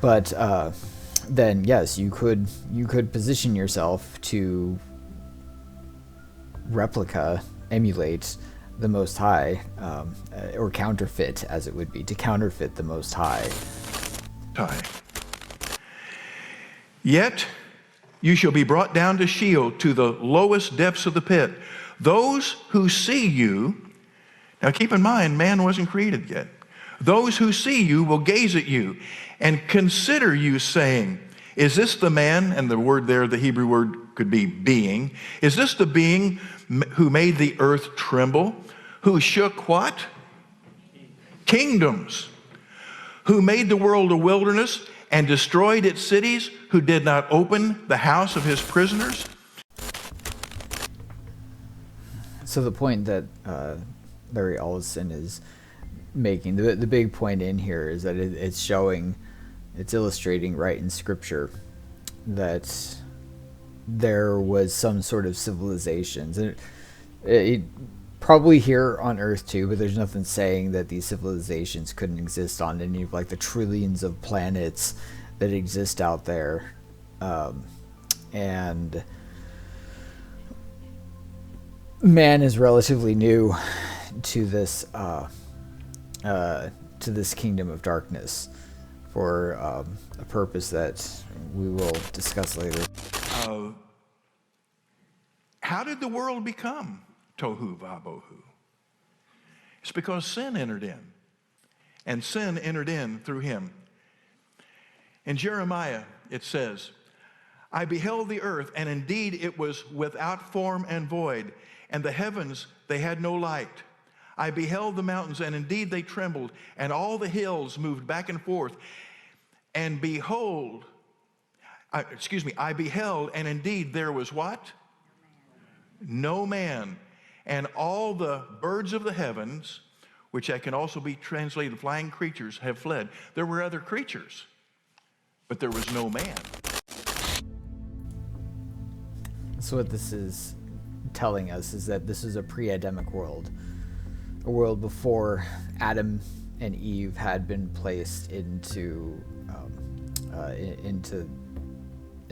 But then yes, you could position yourself to replica, emulate the Most High, or counterfeit, as it would be, to counterfeit the Most High. Yet you shall be brought down to Sheol, to the lowest depths of the pit. Those who see you, now keep in mind, man wasn't created yet. Those who see you will gaze at you and consider you, saying, is this the man, and the word there, the Hebrew word could be being, is this the being who made the earth tremble, who shook what? Kingdoms, who made the world a wilderness and destroyed its cities, who did not open the house of his prisoners? So the point that Larry Ellison is making, the big point in here is that it's showing, it's illustrating right in Scripture that there was some sort of civilizations, and it probably here on Earth too, but there's nothing saying that these civilizations couldn't exist on any of like the trillions of planets that exist out there. And man is relatively new to this kingdom of darkness for a purpose that we will discuss later. How did the world become tohu vabohu? It's because sin entered in, and sin entered in through him. In Jeremiah, it says, I beheld the earth, and indeed it was without form and void, and the heavens, they had no light. I beheld the mountains, and indeed they trembled, and all the hills moved back and forth. And behold, I beheld, and indeed there was what? No man. And all the birds of the heavens, which can also be translated flying creatures, have fled. There were other creatures, but there was no man. So what this is telling us is that this is a pre-Adamic world, a world before Adam and Eve had been placed into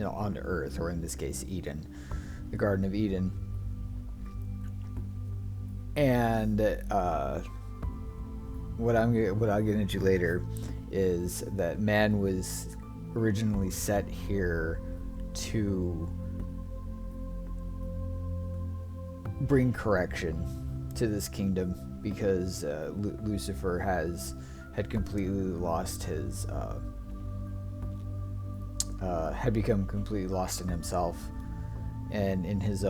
onto Earth, or in this case Eden, the Garden of Eden. And what I'll get into later is that man was originally set here to bring correction to this kingdom, because Lucifer had completely lost his had become completely lost in himself and in his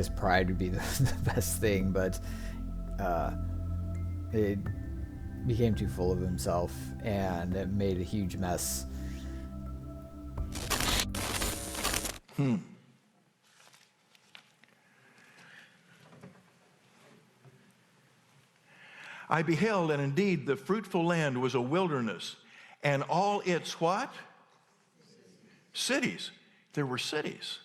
pride would be the best thing, but it became too full of himself, and it made a huge mess. I beheld, and indeed the fruitful land was a wilderness, and all its what? Cities. There were cities.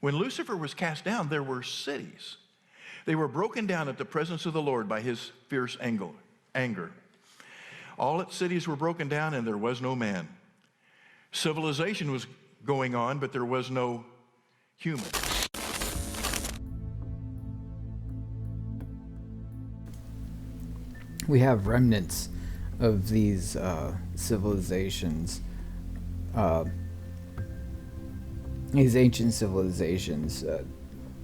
When Lucifer was cast down, there were cities. They were broken down at the presence of the Lord by his fierce anger. All its cities were broken down, and there was no man. Civilization was going on, but there was no human. We have remnants of these civilizations, these ancient civilizations,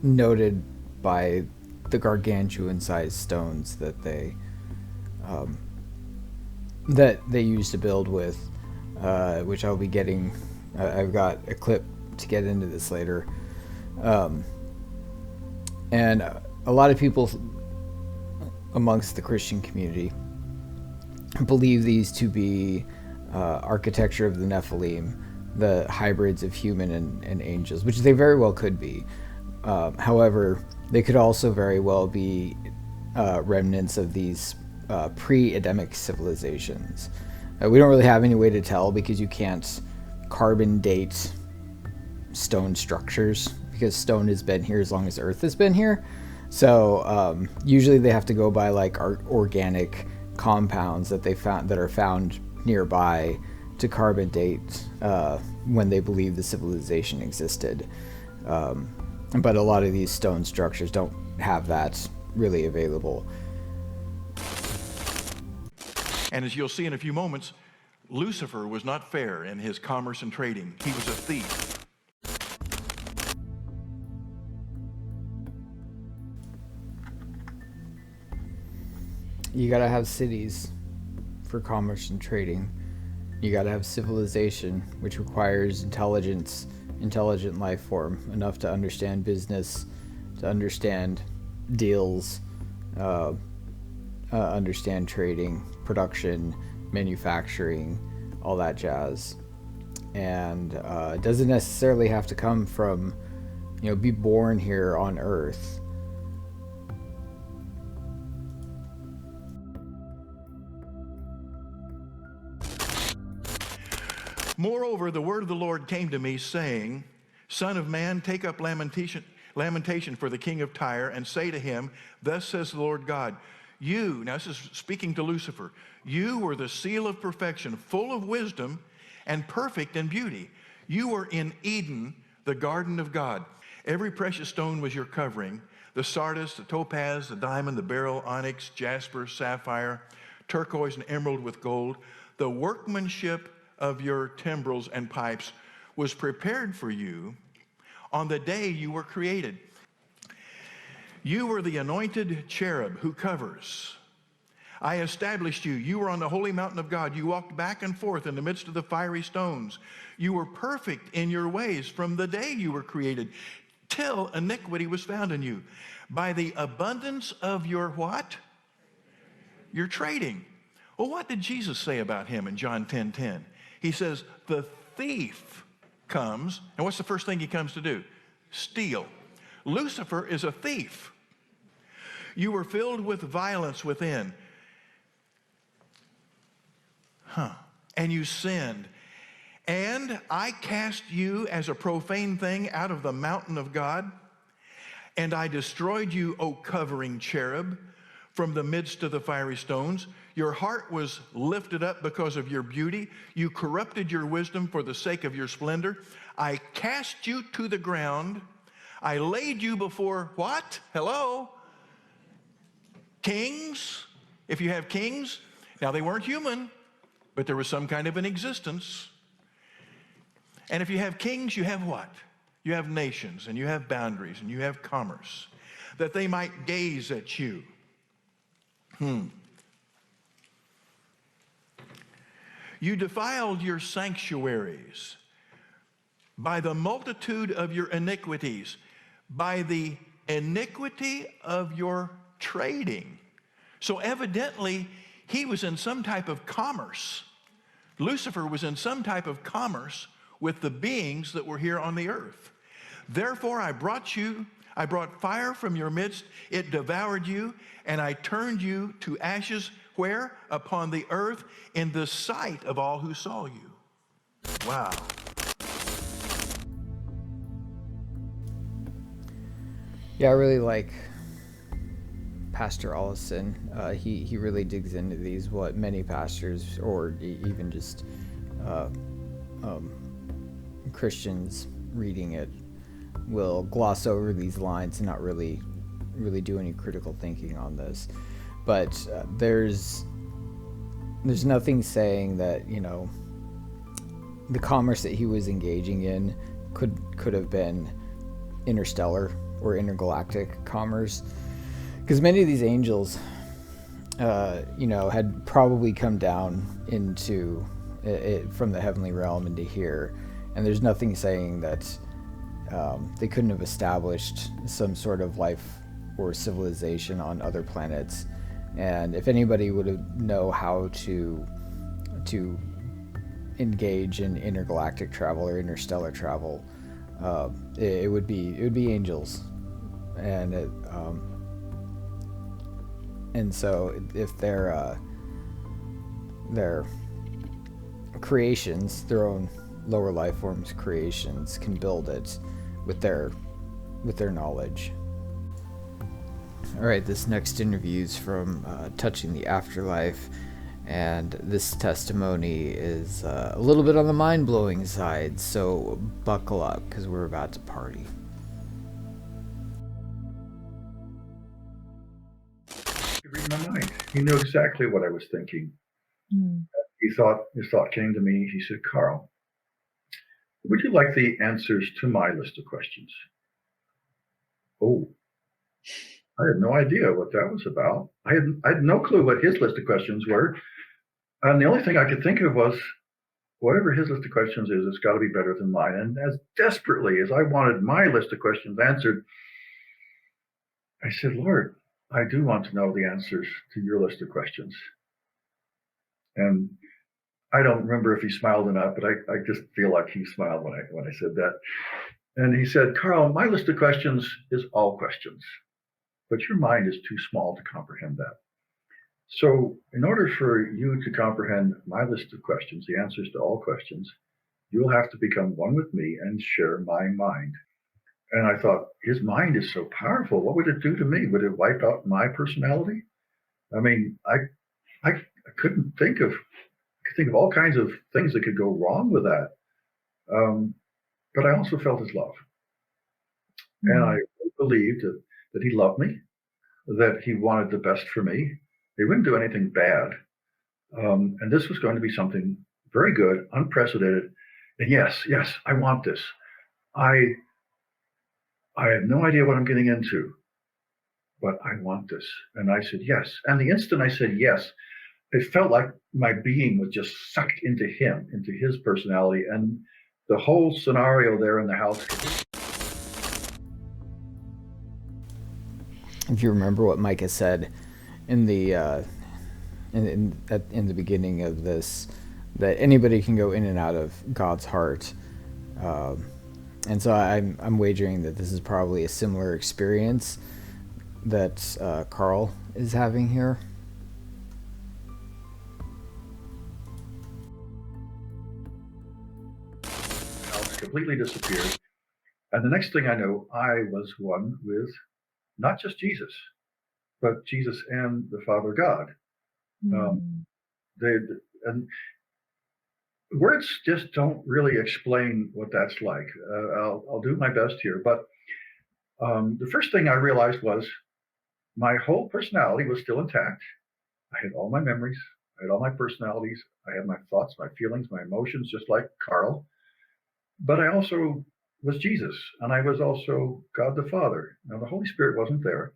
noted by the gargantuan-sized stones that they used to build with, which I'll be getting. I've got a clip to get into this later, and a lot of people amongst the Christian community believe these to be architecture of the Nephilim, the hybrids of human and angels, which they very well could be. However, they could also very well be remnants of these pre-Adamic civilizations. We don't really have any way to tell, because you can't carbon date stone structures, because stone has been here as long as Earth has been here. So usually they have to go by like organic compounds that they found, that are found nearby, carbon date when they believe the civilization existed. But a lot of these stone structures don't have that really available. And as you'll see in a few moments, Lucifer was not fair in his commerce and trading. He was a thief. You gotta have cities for commerce and trading. You gotta have civilization, which requires intelligent life form, enough to understand business, to understand deals, understand trading, production, manufacturing, all that jazz. And it doesn't necessarily have to come from, be born here on Earth. Moreover, the word of the Lord came to me, saying, Son of man, take up lamentation for the king of Tyre, and say to him, Thus says the Lord God, you, now this is speaking to Lucifer, you were the seal of perfection, full of wisdom and perfect in beauty. You were in Eden, the garden of God. Every precious stone was your covering, the sardius, the topaz, the diamond, the beryl, onyx, jasper, sapphire, turquoise, and emerald with gold. The workmanship of your timbrels and pipes was prepared for you on the day you were created. You were the anointed cherub who covers. I established you. You were on the holy mountain of God. You walked back and forth in the midst of the fiery stones. You were perfect in your ways from the day you were created till iniquity was found in you. By the abundance of your what? Your trading. Well, what did Jesus say about him in John 10:10? He says, the thief comes, and what's the first thing he comes to do? Steal. Lucifer is a thief. You were filled with violence within. And you sinned. And I cast you as a profane thing out of the mountain of God, and I destroyed you, O covering cherub, from the midst of the fiery stones. Your heart was lifted up because of your beauty. You corrupted your wisdom for the sake of your splendor. I cast you to the ground. I laid you before what? Hello? Kings. If you have kings, now they weren't human, but there was some kind of an existence. And if you have kings, you have what? You have nations, and you have boundaries, and you have commerce, that they might gaze at you. You defiled your sanctuaries by the multitude of your iniquities, by the iniquity of your trading. So evidently, he was in some type of commerce. Lucifer was in some type of commerce with the beings that were here on the earth. Therefore, I brought fire from your midst, it devoured you, and I turned you to ashes, where? Upon the earth, in the sight of all who saw you. Wow. Yeah, I really like Pastor Allison. He really digs into these, what many pastors, or even just Christians reading it, will gloss over these lines and not really do any critical thinking on this. But there's nothing saying that, the commerce that he was engaging in could have been interstellar or intergalactic commerce, because many of these angels had probably come down into it from the heavenly realm into here, and there's nothing saying that they couldn't have established some sort of life or civilization on other planets. And if anybody would know how to engage in intergalactic travel or interstellar travel, it would be angels. And so if their creations, their own lower life forms creations, can build it with their knowledge. All right, this next interview is from Touching the Afterlife, And this testimony is a little bit on the mind-blowing side, so buckle up because we're about to party. He read my mind. He knew exactly what I was thinking. His thought came to me. He said, Carl, would you like the answers to my list of questions? Oh, I had no idea what that was about. I had no clue what his list of questions were. And the only thing I could think of was, whatever his list of questions is, it's got to be better than mine. And as desperately as I wanted my list of questions answered, I said, Lord, I do want to know the answers to your list of questions. And I don't remember if he smiled or not, but I just feel like he smiled when I said that. And he said, Carl, my list of questions is all questions, but your mind is too small to comprehend that. So in order for you to comprehend my list of questions, the answers to all questions, you'll have to become one with me and share my mind. And I thought, his mind is so powerful. What would it do to me? Would it wipe out my personality? I mean, I couldn't think of all kinds of things that could go wrong with that. But I also felt his love. And I believed that he loved me, that he wanted the best for me. He wouldn't do anything bad. And this was going to be something very good, unprecedented. And yes, I want this. I have no idea what I'm getting into, but I want this. And I said yes. And the instant I said yes, it felt like my being was just sucked into him, into his personality. And the whole scenario there in the house. If you remember what Micah said in the in the beginning of this, that anybody can go in and out of God's heart, and so I'm wagering that this is probably a similar experience that Carl is having here. Completely disappeared. And the next thing I know, I was one with not just Jesus, but Jesus and the Father God. And words just don't really explain what that's like. I'll do my best here. But the first thing I realized was my whole personality was still intact. I had all my memories. I had all my personalities. I had my thoughts, my feelings, my emotions, just like Carl. But I also was Jesus, and I was also God the Father. Now, the Holy Spirit wasn't there.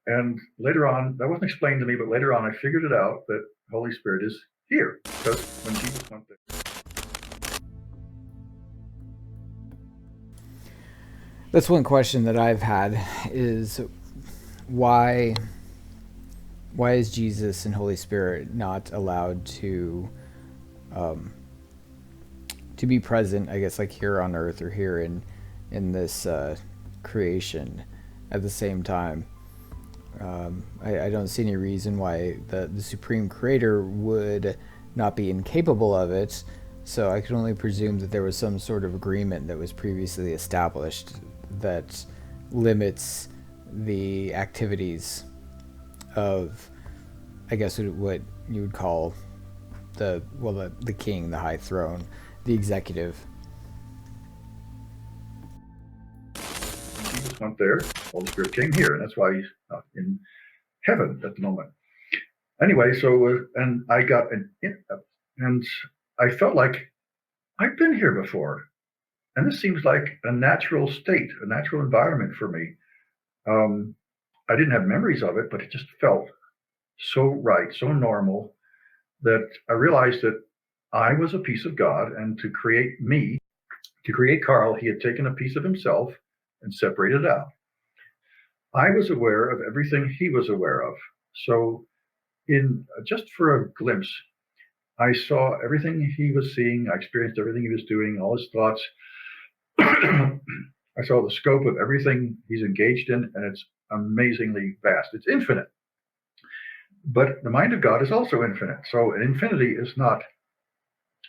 And later on, that wasn't explained to me, but later on I figured it out that the Holy Spirit is here, because when Jesus went there. That's one question that I've had is why is Jesus and Holy Spirit not allowed to be present, I guess, like here on earth or here in this creation at the same time? I don't see any reason why the Supreme Creator would not be incapable of it, so I can only presume that there was some sort of agreement that was previously established that limits the activities of, I guess, what you would call the king, the high throne, the executive. Jesus went there, Holy Spirit came here, and that's why he's not in heaven at the moment. Anyway, so and I got and I felt like I've been here before, and this seems like a natural state, a natural environment for me. I didn't have memories of it, but it just felt so right, so normal, that I realized that I was a piece of God, and to create me, to create Carl, he had taken a piece of himself and separated it out. I was aware of everything he was aware of. So in just for a glimpse, I saw everything he was seeing. I experienced everything he was doing, all his thoughts. I saw the scope of everything he's engaged in, and it's amazingly vast. It's infinite. But the mind of God is also infinite. So an infinity is not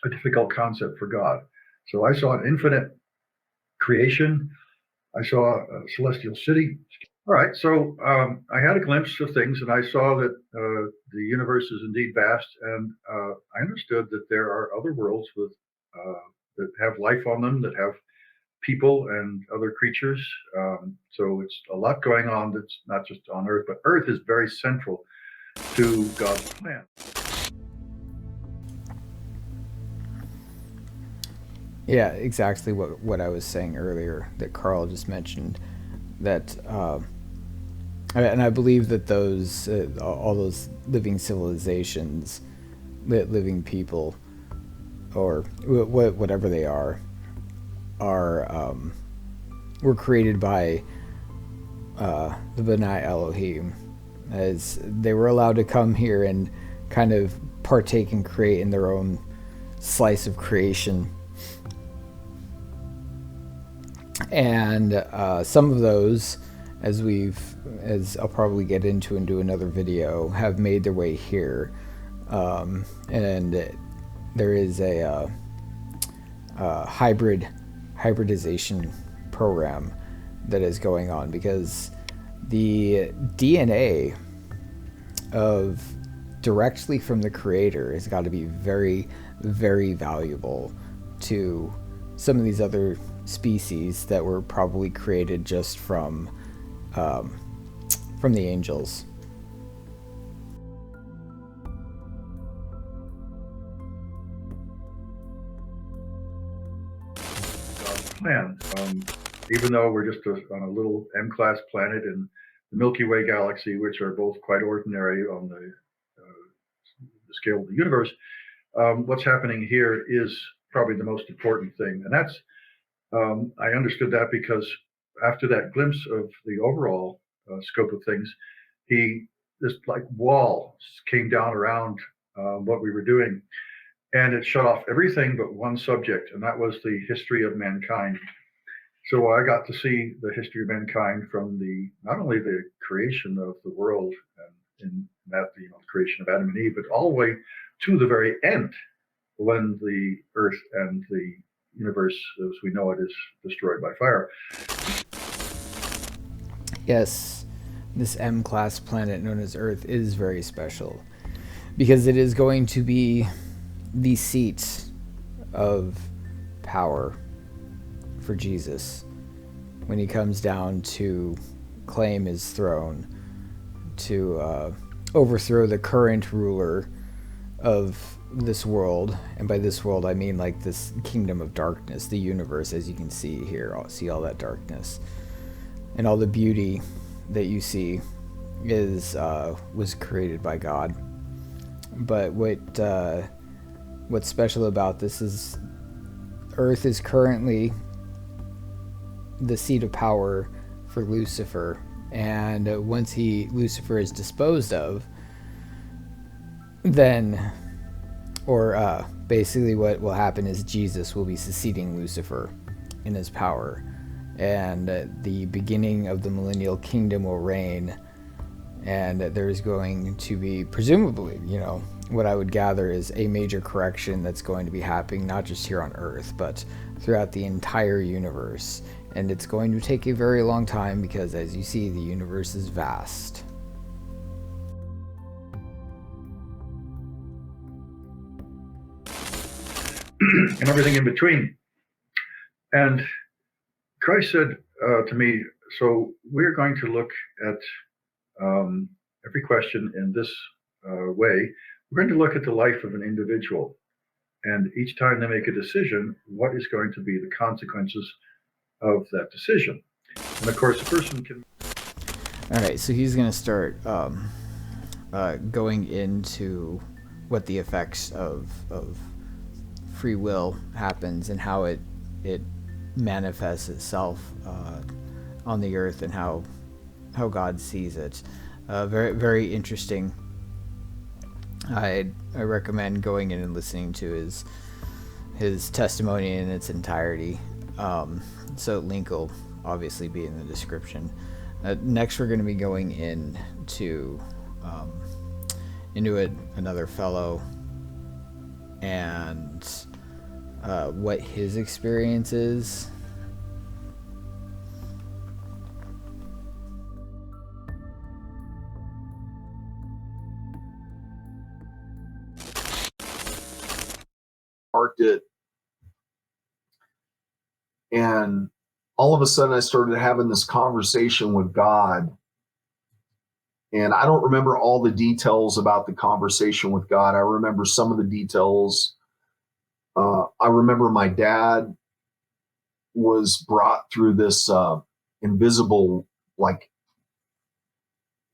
a difficult concept for God. So I saw an infinite creation. I saw a celestial city. All right, so I had a glimpse of things, and I saw that the universe is indeed vast, and I understood that there are other worlds with that have life on them, that have people and other creatures. So it's a lot going on that's not just on Earth, but Earth is very central to God's plan. Yeah, exactly what I was saying earlier that Carl just mentioned. That and I believe that those all those living civilizations, living people, or whatever they are were created by the B'nai Elohim, as they were allowed to come here and kind of partake and create in their own slice of creation. And some of those, as I'll probably get into and do another video, have made their way here, and there is a hybridization program that is going on, because the DNA of directly from the creator has got to be very, very valuable to some of these other species that were probably created just from the angels. God's plan. Even though we're just on a little M-class planet in the Milky Way galaxy, which are both quite ordinary on the scale of the universe, what's happening here is probably the most important thing. And that's, I understood that because after that glimpse of the overall scope of things, this like wall came down around what we were doing, and it shut off everything but one subject, and that was the history of mankind. So I got to see the history of mankind from not only the creation of the world and in that the creation of Adam and Eve, but all the way to the very end, when the earth and the universe as we know it is destroyed by fire. Yes, this M-class planet known as Earth is very special, because it is going to be the seat of power for Jesus when he comes down to claim his throne, to overthrow the current ruler of this world. And by this world I mean like this kingdom of darkness, the universe, as you can see here. See all that darkness and all the beauty that you see was created by God. But what's special about this is Earth is currently the seat of power for Lucifer, and once Lucifer is disposed of, then basically what will happen is Jesus will be succeeding Lucifer in his power, and the beginning of the millennial kingdom will reign, and there's going to be, presumably, what I would gather is a major correction that's going to be happening not just here on Earth but throughout the entire universe. And it's going to take a very long time because, as you see, the universe is vast. And everything in between. And Christ said to me, so we're going to look at every question in this way. We're going to look at the life of an individual. And each time they make a decision, what is going to be the consequences of that decision? And of course, the person can... All right, so he's going to start going into what the effects of free will happens and how it manifests itself on the earth and how God sees it. Very, very interesting. I recommend going in and listening to his testimony in its entirety. So link will obviously be in the description. Next, we're going to be going into another fellow and what his experience is. parked it, and all of a sudden I started having this conversation with God. And I don't remember all the details about the conversation with God. I remember some of the details. I remember my dad was brought through this invisible, like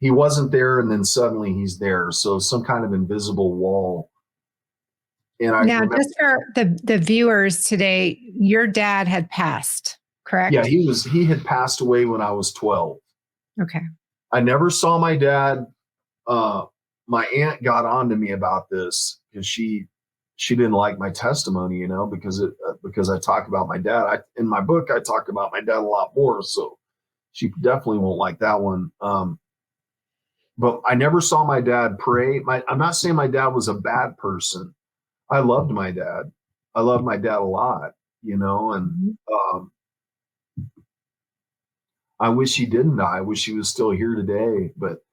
he wasn't there and then suddenly he's there. So some kind of invisible wall. And I now, just for the viewers today, your dad had passed, correct? Yeah, he had passed away when I was 12. Okay. I never saw my dad. My aunt got on to me about this because she didn't like my testimony, because I talk about my dad. In my book, I talk about my dad a lot more, so she definitely won't like that one. But I never saw my dad pray. I'm not saying my dad was a bad person. I loved my dad. I loved my dad a lot, and I wish he didn't die. I wish he was still here today, but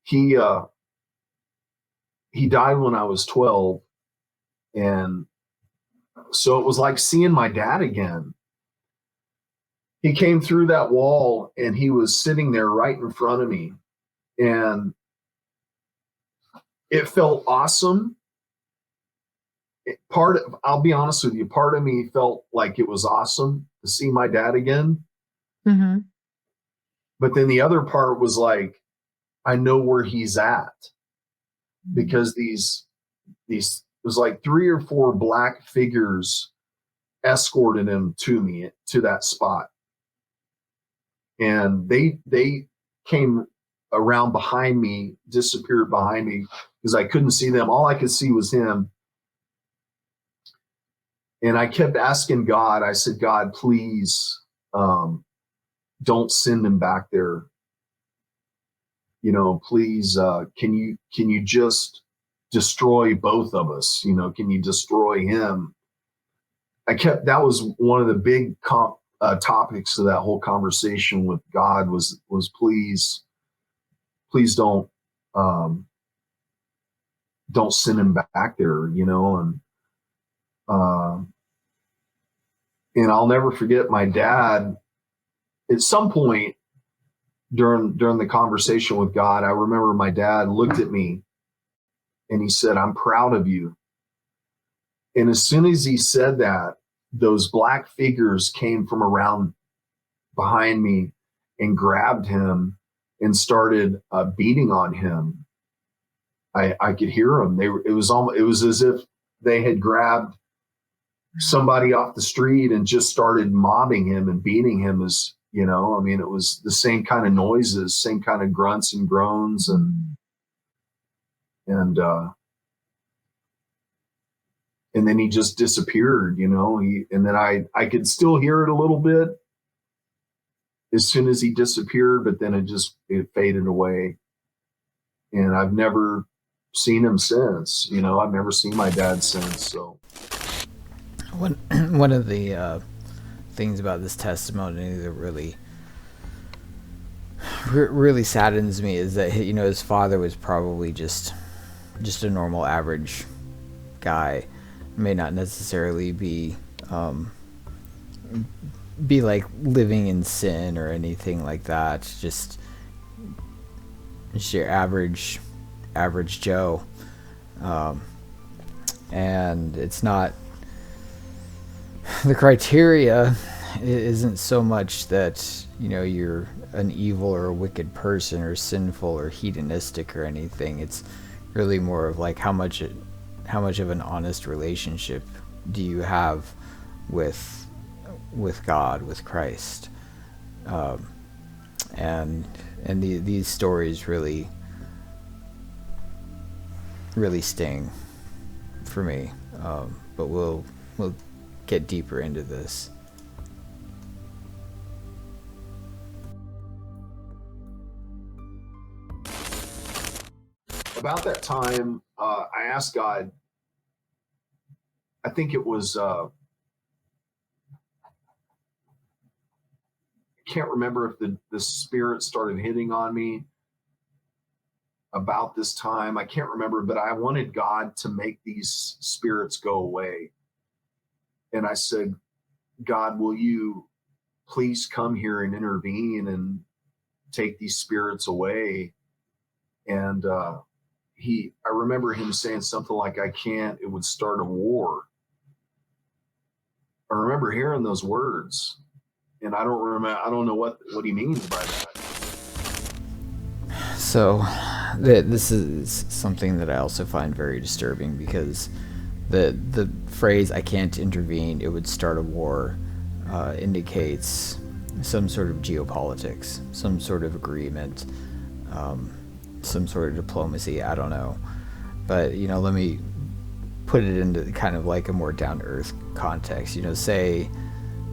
he died when I was 12. And so it was like seeing my dad again. He came through that wall and he was sitting there right in front of me. And it felt awesome. I'll be honest with you, part of me felt like it was awesome to see my dad again. Mm-hmm. But then the other part was like, I know where he's at, because these it was like 3 or 4 black figures escorted him to that spot. And they came around behind me, disappeared behind me because I couldn't see them. All I could see was him. And I kept asking God, I said, God, please, don't send him back there. Please, can you just destroy both of us? Can you destroy him? That was one of the big topics of that whole conversation with God was please don't send him back there, and I'll never forget my dad. At some point during the conversation with God, I remember my dad looked at me and he said, I'm proud of you. And as soon as he said that, those black figures came from around behind me and grabbed him and started beating on him. I could hear them. It was as if they had grabbed somebody off the street and just started mobbing him and beating him. It was the same kind of noises, same kind of grunts and groans, and then he just disappeared, and then I could still hear it a little bit as soon as he disappeared, but then it faded away. And I've never seen him since, I've never seen my dad since. So one of the things about this testimony that really saddens me is that his father was probably just a normal average guy. May not necessarily be like living in sin or anything like that. Just your average Joe, and it's not, the criteria isn't so much that you're an evil or a wicked person or sinful or hedonistic or anything. It's really more of like how much of an honest relationship do you have with God, with Christ, and these stories really sting for me, but we'll get deeper into this. About that time, I asked God, I think it was, I can't remember if the spirit started hitting on me, about this time. I can't remember, but I wanted God to make these spirits go away. And I said, God, will you please come here and intervene and take these spirits away? And I remember him saying something like, I can't, it would start a war. I remember hearing those words, and I don't know what he means by that. So this is something that I also find very disturbing, because the phrase "I can't intervene, it would start a war" indicates some sort of geopolitics, some sort of agreement, some sort of diplomacy. I don't know, but let me put it into kind of like a more down-to-earth context. Say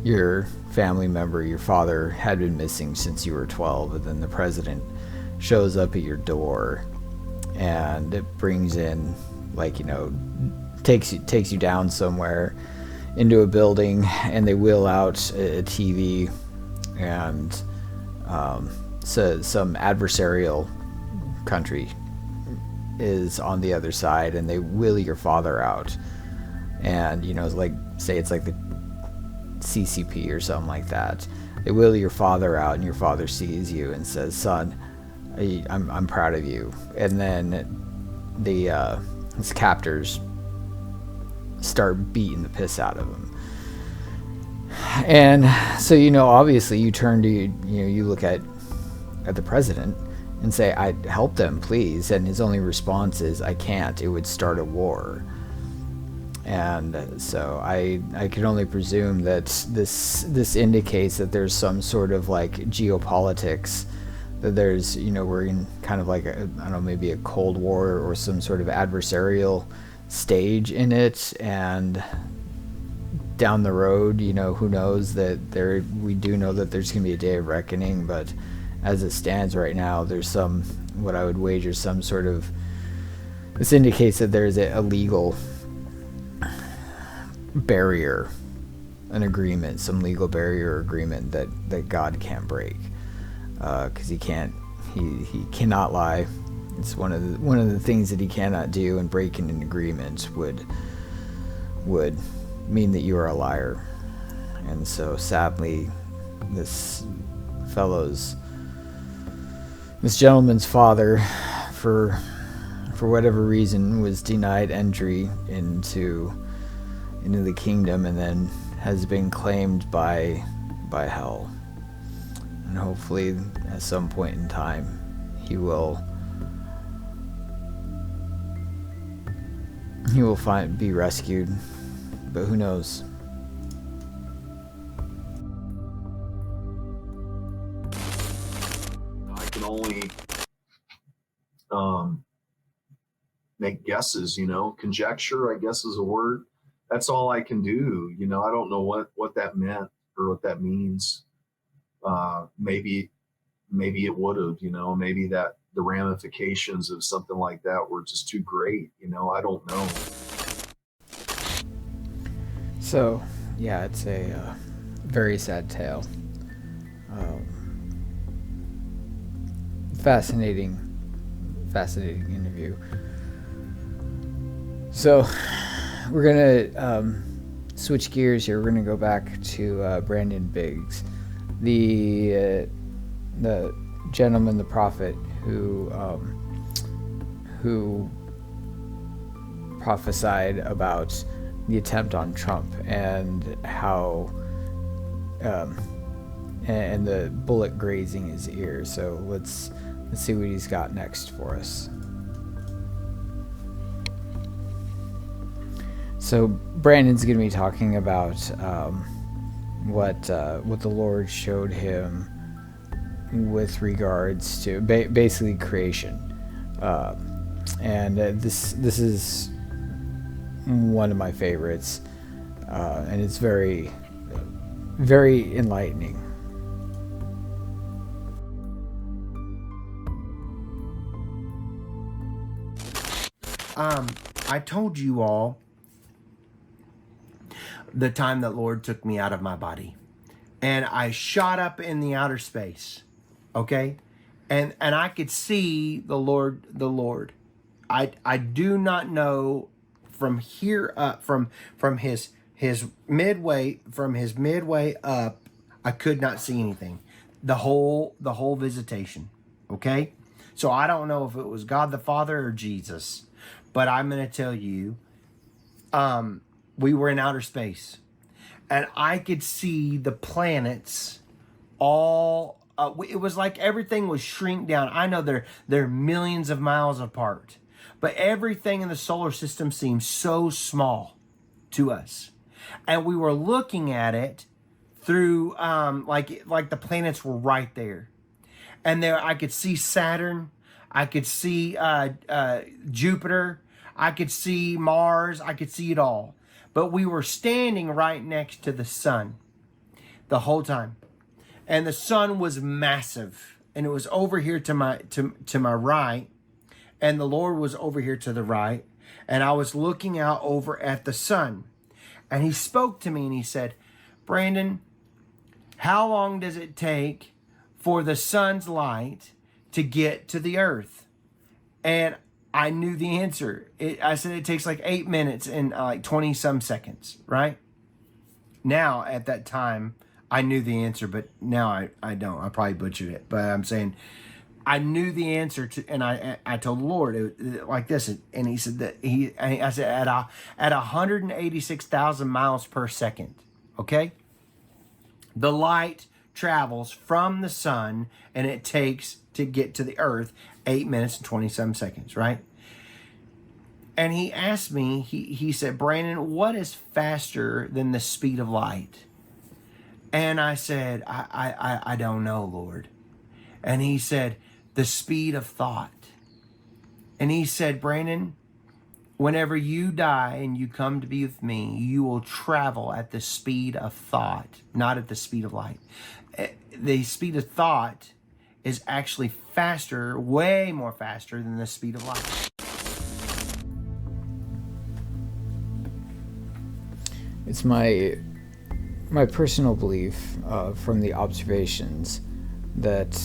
your family member, your father, had been missing since you were 12, and then the president shows up at your door, and it brings in, takes you down somewhere into a building, and they wheel out a TV, and so some adversarial country is on the other side, and they wheel your father out, and say it's like the CCP or something like that. They wheel your father out, and your father sees you and says, "Son, I'm proud of you." And then his captors start beating the piss out of him. And so obviously you turn to you look at the president and say, "I help them, please." And his only response is, "I can't. It would start a war." And so I can only presume that this indicates that there's some sort of geopolitics, that there's we're in kind of maybe a Cold War or some sort of adversarial stage in it, and down the road, who knows, that we do know that there's going to be a day of reckoning, but as it stands right now, there's what I would wager some sort of, this indicates that there's a legal barrier, an agreement, some legal barrier agreement that God can't break, because he cannot lie. It's one of the things that he cannot do, and breaking an agreement would mean that you are a liar. And so sadly, this gentleman's father, for whatever reason, was denied entry into the kingdom, and then has been claimed by hell. And hopefully at some point in time he will be rescued, but who knows. I can only make guesses, conjecture, I guess is a word. That's all I can do. I don't know what that meant or what that means. Maybe it would have, maybe that the ramifications of something like that were just too great. I don't know. So, yeah, it's a very sad tale. Fascinating interview. So, we're gonna switch gears here. We're gonna go back to Brandon Biggs, the gentleman, the prophet who prophesied about the attempt on Trump, and how and the bullet grazing his ear. So let's see what he's got next for us. So Brandon's going to be talking about what the Lord showed him with regards to basically creation, and this is one of my favorites, and it's very, very enlightening. I told you all the time that Lord took me out of my body, and I shot up in the outer space, okay? and I could see the Lord. I do not know from here up, from his midway, from his midway up, I could not see anything. The whole visitation. Okay? So I don't know if it was God the Father or Jesus, but I'm going to tell you, we were in outer space, and I could see the planets all. It was like everything was shrink down. I know they're millions of miles apart, but everything in the solar system seems so small to us, and we were looking at it through like the planets were right there. And there I could see Saturn, I could see Jupiter, I could see Mars, I could see it all. But we were standing right next to the sun the whole time. And the sun was massive. And it was over here to my right. And the Lord was over here to the right. And I was looking out over at the sun. And he spoke to me and he said, Brandon, how long does it take for the sun's light to get to the earth? And I knew the answer. I said it takes like 8 minutes and like 20 some seconds, right? Now, at that time, I knew the answer, but now I don't. I probably butchered it. But I'm saying I knew the answer to, and I told the Lord like this, and he said that I said at 186,000 miles per second, okay? The light travels from the sun, and it takes to get to the earth 8 minutes and 27 seconds, right? And he asked me, he said, Brandon, what is faster than the speed of light? And I said, I don't know, Lord. And he said, the speed of thought. And he said, Brandon, whenever you die and you come to be with me, you will travel at the speed of thought, not at the speed of light. The speed of thought is actually faster, way more faster than the speed of light. It's my personal belief from the observations that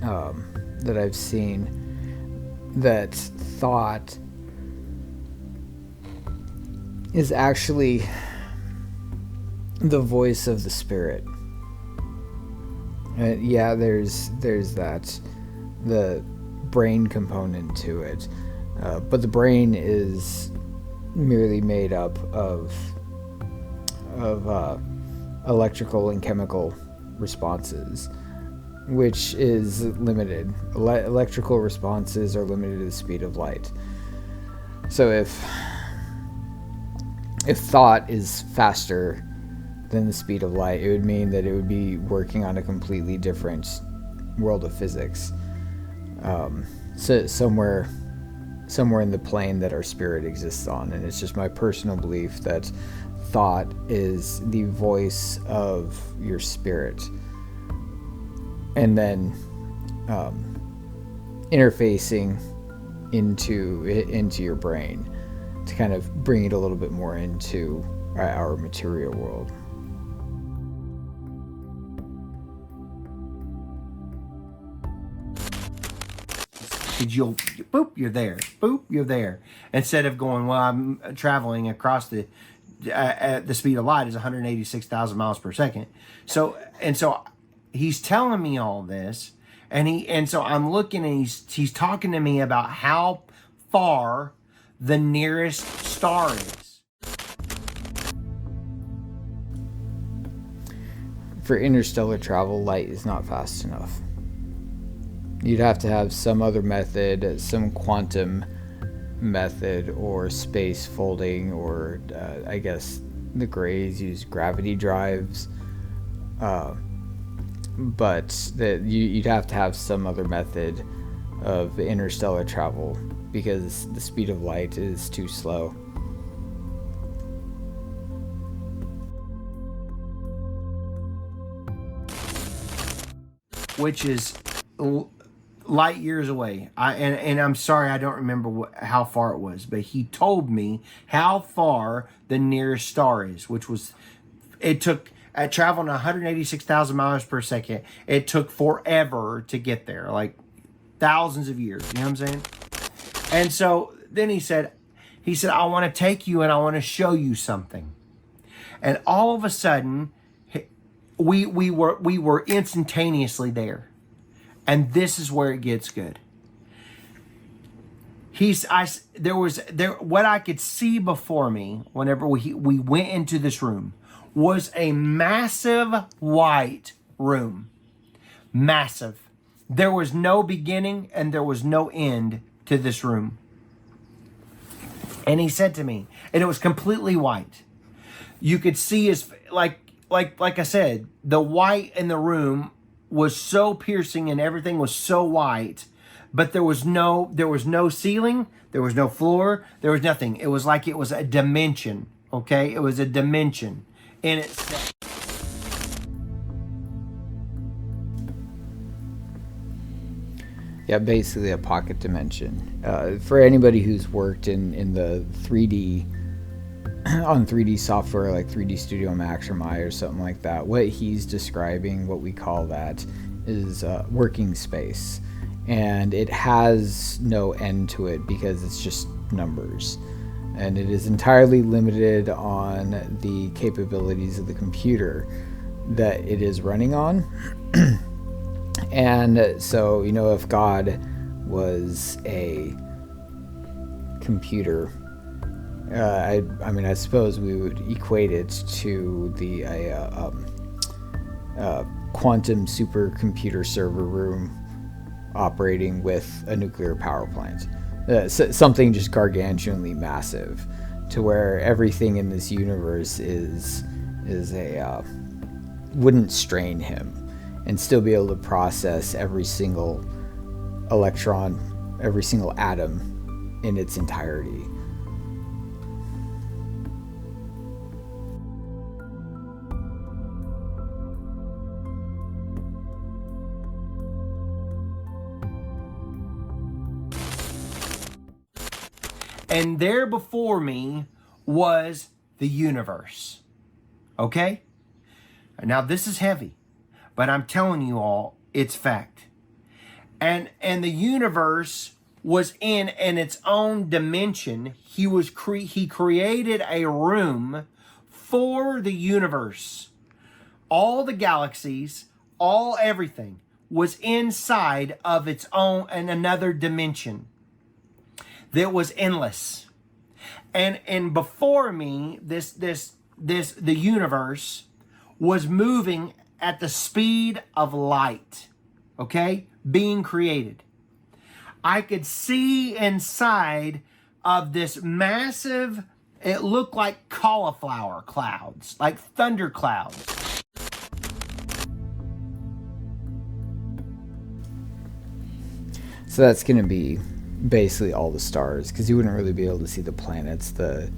I've seen that thought is actually the voice of the spirit. Yeah, there's that, the brain component to it, but the brain is merely made up of electrical and chemical responses, which is limited. Electrical responses are limited to the speed of light. So if thought is faster than the speed of light, it would mean that it would be working on a completely different world of physics. So somewhere in the plane that our spirit exists on. And it's just my personal belief that thought is the voice of your spirit, and then interfacing into your brain to kind of bring it a little bit more into our material world. You'll boop, you're there. Boop, you're there. Instead of going, well, I'm traveling across at the speed of light is 186,000 miles per second. So he's telling me all this, and so I'm looking, and he's talking to me about how far the nearest star is. For interstellar travel, light is not fast enough. You'd have to have some other method, some quantum method, or space folding, or I guess the Greys use gravity drives, but that you'd have to have some other method of interstellar travel because the speed of light is too slow. Which is light years away. And I'm sorry, I don't remember how far it was, but he told me how far the nearest star is, which was, it took, at traveling 186,000 miles per second, it took forever to get there. Like, thousands of years. You know what I'm saying? And so then he said, I want to take you and I want to show you something. And all of a sudden, we were instantaneously there. And this is where it gets good. What I could see before me whenever we went into this room was a massive white room. Massive. There was no beginning and there was no end to this room. And he said to me, and it was completely white. You could see his, like I said, the white in the room was so piercing and everything was so white, but there was no ceiling, there was no floor, there was nothing. It was like it was a dimension, okay? It was a dimension in itself. Yeah, basically a pocket dimension. For anybody who's worked in the 3D, on 3D software like 3D Studio Max or Maya or something like that, what he's describing, what we call that, is working space. And it has no end to it because it's just numbers. And it is entirely limited on the capabilities of the computer that it is running on. And so, you know, if God was a computer, I mean, I suppose we would equate it to the quantum supercomputer server room operating with a nuclear power plant. Something just gargantuanly massive, to where everything in this universe is wouldn't strain him, and still be able to process every single electron, every single atom in its entirety. And there before me was the universe. Okay? Now this is heavy, but I'm telling you all, it's fact. And the universe was in its own dimension. He created a room for the universe. All the galaxies, everything was inside of its own and another dimension that was endless. And before me, the universe was moving at the speed of light, okay, being created. I could see inside of this massive, it looked like cauliflower clouds, like thunder clouds. So that's going to be basically all the stars, because you wouldn't really be able to see the planets. The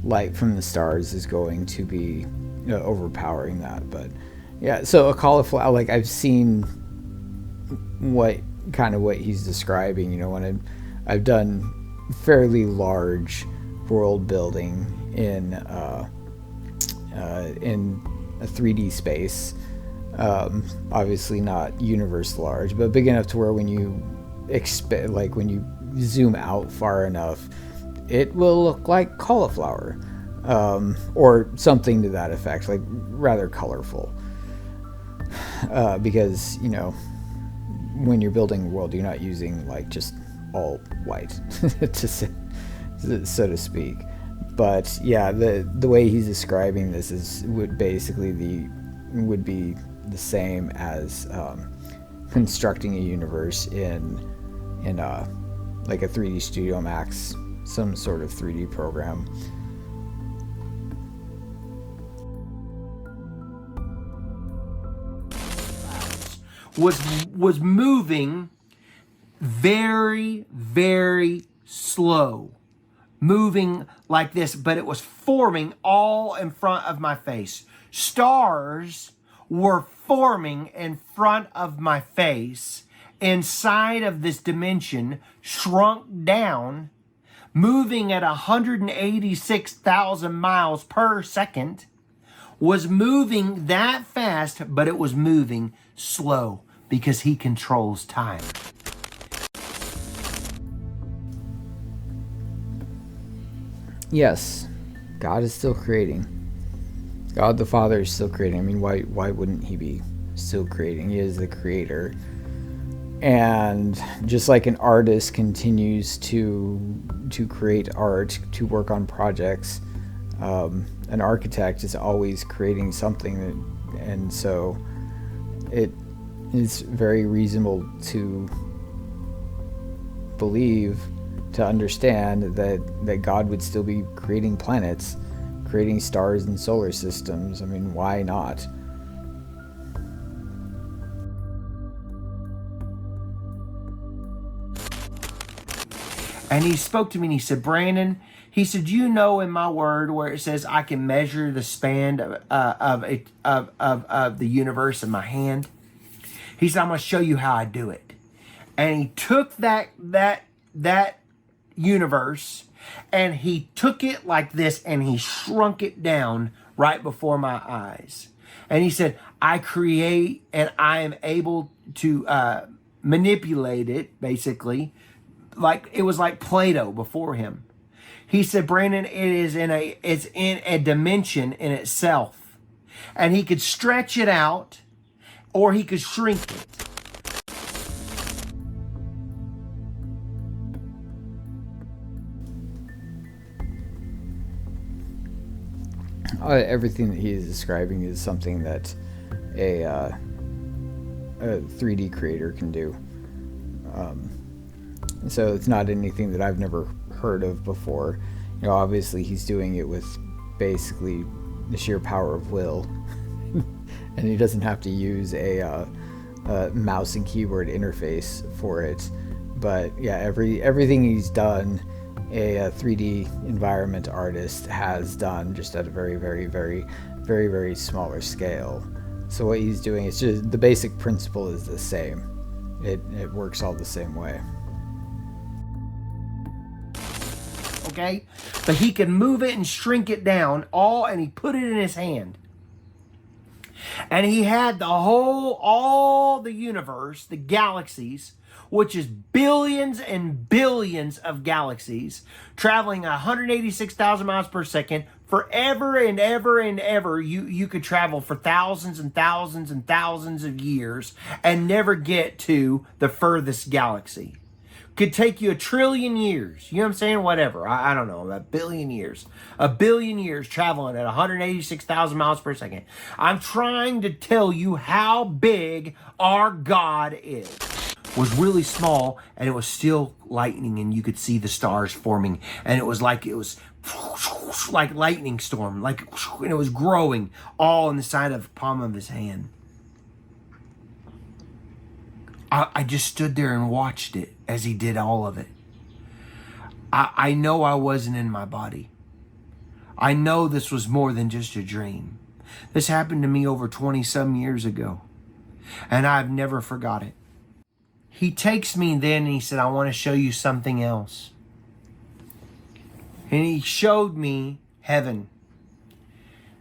light from the stars is going to be overpowering that. But yeah, so a cauliflower, like I've seen what he's describing, you know, when I've done fairly large world building in a 3D space, obviously not universe large, but big enough to where when you when you zoom out far enough, it will look like cauliflower, or something to that effect, like rather colorful, because, you know, when you're building a world, you're not using like just all white so to speak. But yeah, the way he's describing this would be the same as constructing a universe in like a 3D Studio Max, some sort of 3D program. Was moving very, very slow, moving like this, but it was forming all in front of my face. Stars were forming in front of my face inside of this dimension, shrunk down, moving at 186,000 miles per second, was moving that fast, but it was moving slow because he controls time. Yes, God is still creating. God the Father is still creating. I mean, why wouldn't he be still creating? He is the creator. And just like an artist continues to create art, to work on projects, an architect is always creating something. And so it is very reasonable to believe, to understand that God would still be creating planets, creating stars and solar systems. I mean, why not? And he spoke to me and he said, Brandon, he said, you know, in my word where it says I can measure the span of the universe in my hand. He said, I'm going to show you how I do it. And he took that universe and he took it like this and he shrunk it down right before my eyes. And he said, I create and I am able to manipulate it, basically. Like it was like Play-Doh before him. He said, Brandon, it's in a dimension in itself. And he could stretch it out or he could shrink it. Everything that he is describing is something that a 3D creator can do. So it's not anything that I've never heard of before. You know, obviously he's doing it with basically the sheer power of will, and he doesn't have to use a mouse and keyboard interface for it. But yeah, everything he's done, a 3D environment artist has done, just at a very, very, very, very, very smaller scale. So what he's doing is just the basic principle is the same. It works all the same way. Okay, but he could move it and shrink it down and he put it in his hand. And he had all the universe, the galaxies, which is billions and billions of galaxies, traveling 186,000 miles per second forever and ever and ever. You could travel for thousands and thousands and thousands of years and never get to the furthest galaxy. Could take you 1 trillion years. You know what I'm saying? Whatever. I don't know. A billion years. 1 billion years traveling at 186,000 miles per second. I'm trying to tell you how big our God is. Was really small, and it was still lightning, and you could see the stars forming, and it was like lightning storm, and it was growing all in the side of the palm of his hand. I just stood there and watched it as he did all of it. I know I wasn't in my body. I know this was more than just a dream. This happened to me over 20 some years ago, and I've never forgot it. He takes me then and he said, I want to show you something else. And he showed me heaven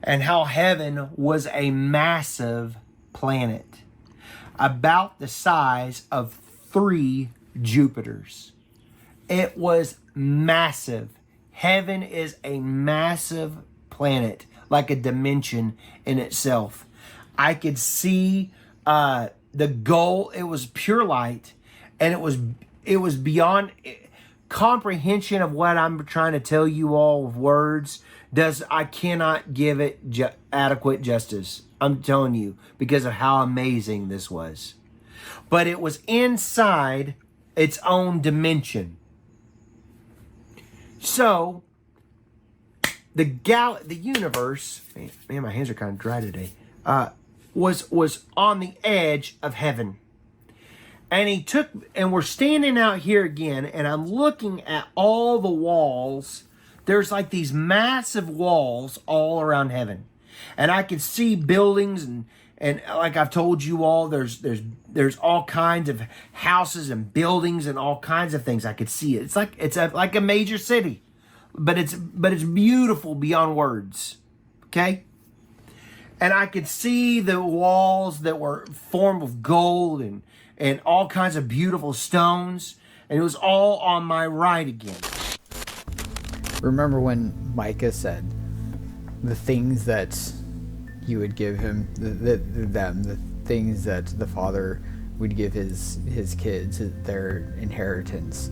and how heaven was a massive planet about the size of 3 Jupiters. It was massive. Heaven is a massive planet, like a dimension in itself. I could see the goal. It was pure light, and it was beyond comprehension of what I'm trying to tell you all with words. I cannot give it adequate justice. I'm telling you, because of how amazing this was. But it was inside its own dimension. So the universe, man, my hands are kind of dry today. Was on the edge of heaven. And we're standing out here again, and I'm looking at all the walls. There's like these massive walls all around heaven. And I can see buildings and like I've told you all, there's all kinds of houses and buildings and all kinds of things. I could see it. It's like a major city, but it's beautiful beyond words. Okay. And I could see the walls that were formed of gold and all kinds of beautiful stones. And it was all on my right again. remember when Micah said the things that you would give him, the things that the father would give his kids, their inheritance,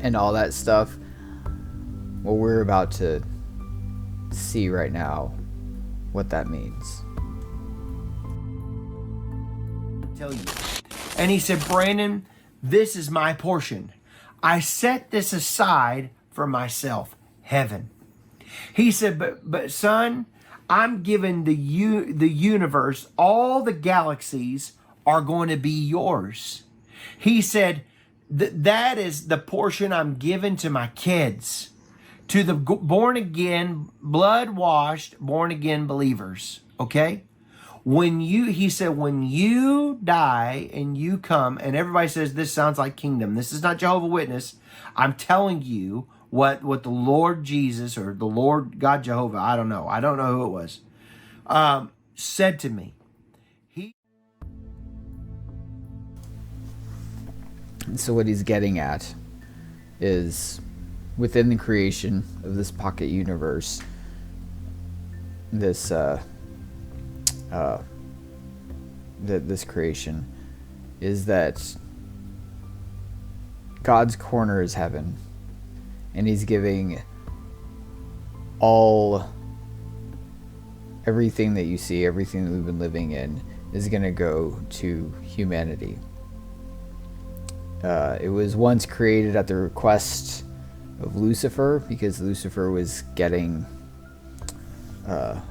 and all that stuff. Well, we're about to see right now what that means. Tell you. And he said, Brandon, this is my portion. I set this aside for myself, heaven. He said, but son, I'm giving the universe, all the galaxies are going to be yours. He said, that is the portion I'm giving to my kids, to the born again, blood washed, born again believers. Okay? He said, when you die and you come, and everybody says this sounds like kingdom. This is not Jehovah's Witness. I'm telling you what the Lord Jesus or the Lord God Jehovah, I don't know who it was, said to me. So what he's getting at is within the creation of this pocket universe, this this creation is that God's corner is heaven, and he's giving everything that you see, everything that we've been living in is going to go to humanity. It was once created at the request of Lucifer, because Lucifer was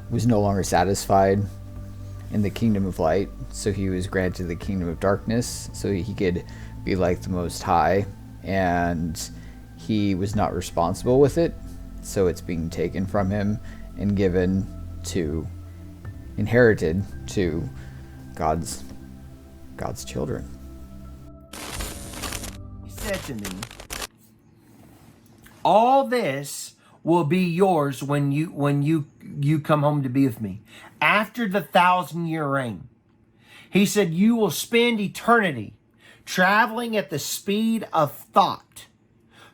was no longer satisfied in the kingdom of light, so he was granted the kingdom of darkness so he could be like the Most High, and he was not responsible with it, so it's being taken from him and inherited to God's children. He said to me, all this will be yours when you come home to be with me after the 1,000-year reign. He said, you will spend eternity traveling at the speed of thought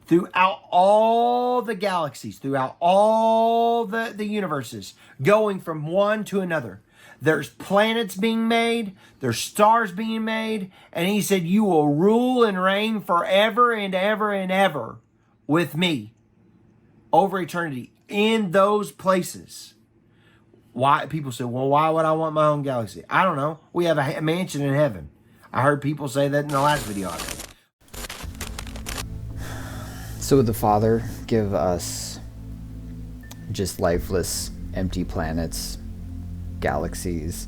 throughout all the galaxies, throughout all the universes, going from one to another. There's planets being made, there's stars being made, and he said, you will rule and reign forever and ever and ever with me over eternity in those places. Why? People say, well, why would I want my own galaxy? I don't know. We have a mansion in heaven. I heard people say that in the last video I made. So would the Father give us just lifeless, empty planets, galaxies,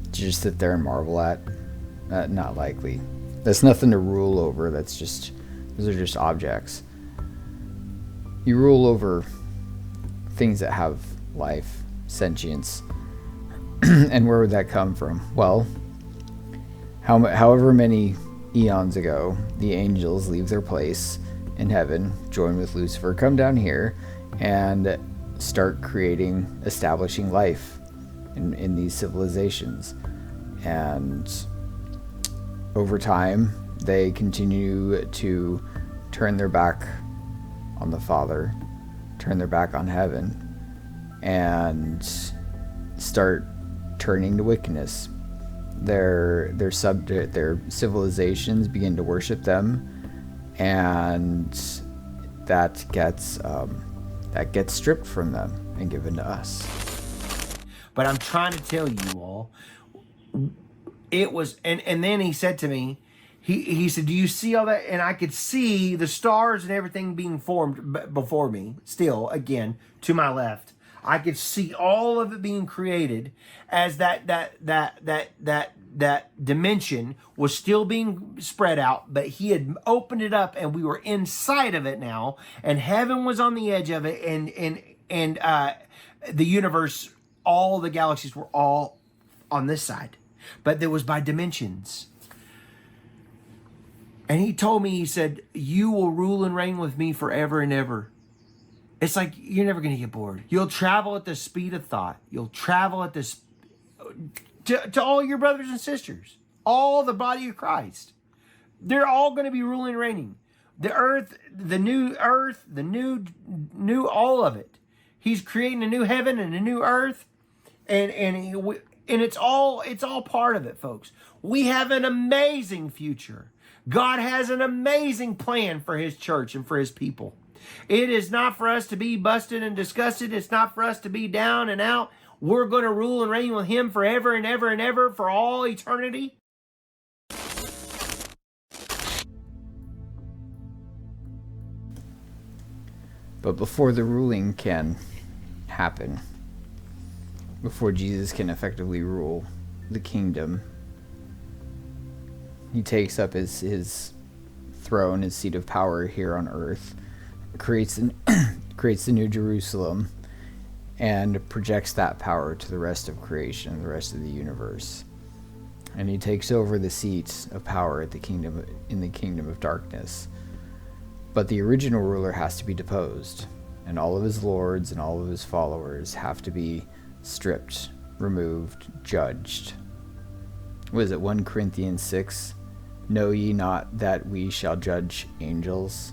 to just sit there and marvel at? Not likely. There's nothing to rule over. Those are just objects. You rule over things that have life, sentience. And where would that come from? Well, however many eons ago, the angels leave their place in heaven, join with Lucifer, come down here, and start establishing life in these civilizations. And over time, they continue to turn their back on the Father, turn their back on heaven, and start turning to wickedness. Their civilizations begin to worship them, and that gets stripped from them and given to us. But I'm trying to tell you all, it was, and then he said to me, he said, do you see all that? And I could see the stars and everything being formed before me, still, again, to my left. I could see all of it being created as that dimension was still being spread out, but he had opened it up and we were inside of it now, and heaven was on the edge of it, and the universe, all the galaxies were all on this side, but there was by dimensions. And he told me, he said, you will rule and reign with me forever and ever. It's like, you're never going to get bored. You'll travel at the speed of thought. You'll travel at this to all your brothers and sisters, all the body of Christ. They're all going to be ruling and reigning The earth, the new all of it. He's creating a new heaven and a new earth, and it's all part of it, folks. We have an amazing future. God has an amazing plan for his church and for his people. It is not for us to be busted and disgusted. It's not for us to be down and out. We're going to rule and reign with him forever and ever and ever for all eternity. But before the ruling can happen, before Jesus can effectively rule the kingdom, he takes up his throne, his seat of power here on earth, creates the New Jerusalem, and projects that power to the rest of creation, the rest of the universe. And he takes over the seat of power in the kingdom of darkness. But the original ruler has to be deposed, and all of his lords and all of his followers have to be stripped, removed, judged. Was it 1 Corinthians 6? Know ye not that we shall judge angels?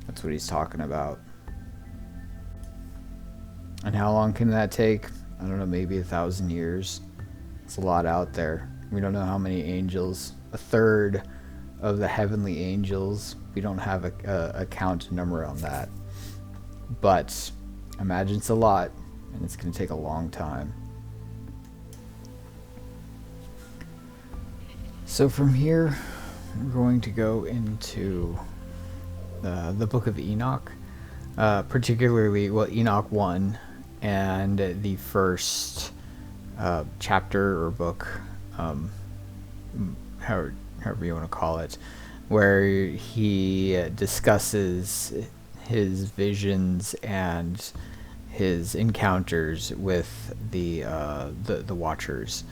That's what he's talking about. And how long can that take? I don't know, maybe 1,000 years. It's a lot out there. We don't know how many angels. A third of the heavenly angels. We don't have a count number on that. But imagine it's a lot, and it's going to take a long time. So from here, we're going to go into the Book of Enoch, particularly Enoch 1 and the first chapter or book, however you want to call it, where he discusses his visions and his encounters with the Watchers,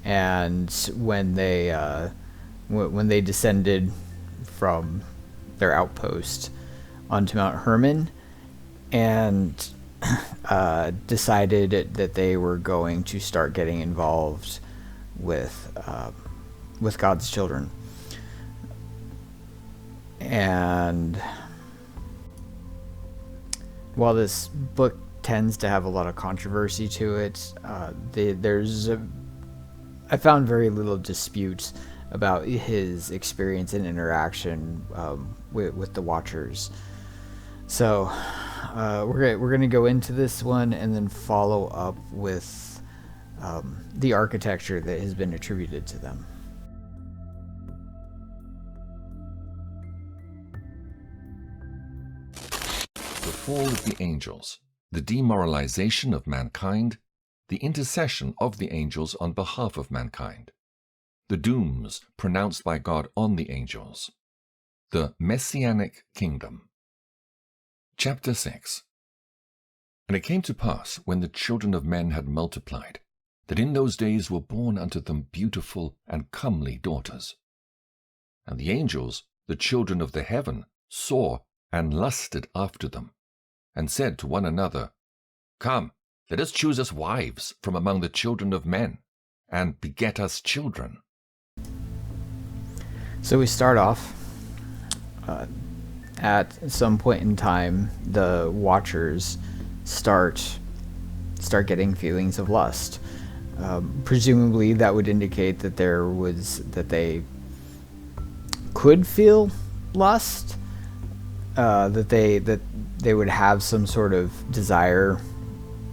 and when they descended from their outpost onto Mount Hermon, and decided that they were going to start getting involved with God's children. And while this book tends to have a lot of controversy to it, I found very little dispute about his experience and interaction with the Watchers. So we're going to go into this one and then follow up with the architecture that has been attributed to them. The fall of the angels, the demoralization of mankind, the intercession of the angels on behalf of mankind, the dooms pronounced by God on the angels, the Messianic kingdom. Chapter 6. And it came to pass, when the children of men had multiplied, that in those days were born unto them beautiful and comely daughters. And the angels, the children of the heaven, saw and lusted after them, and said to one another, Come, let us choose us wives from among the children of men, and beget us children. So we start off at some point in time, the Watchers start getting feelings of lust. Presumably, that would indicate that that they could feel lust, that they would have some sort of desire,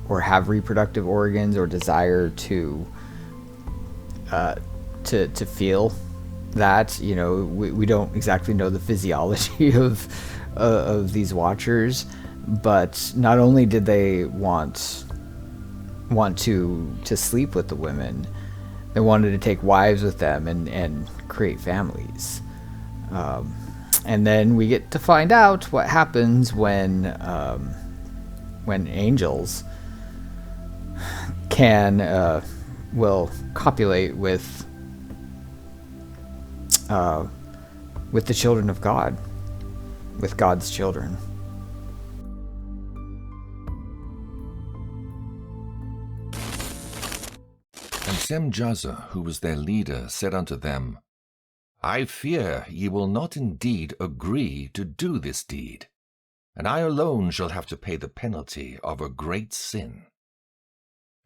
or have reproductive organs, or desire to feel that. You know, we don't exactly know the physiology of these Watchers, but not only did they want to sleep with the women, they wanted to take wives with them and create families. And then we get to find out what happens when angels will copulate with the children of God, with God's children. And Semjaza, who was their leader, said unto them, I fear ye will not indeed agree to do this deed, and I alone shall have to pay the penalty of a great sin.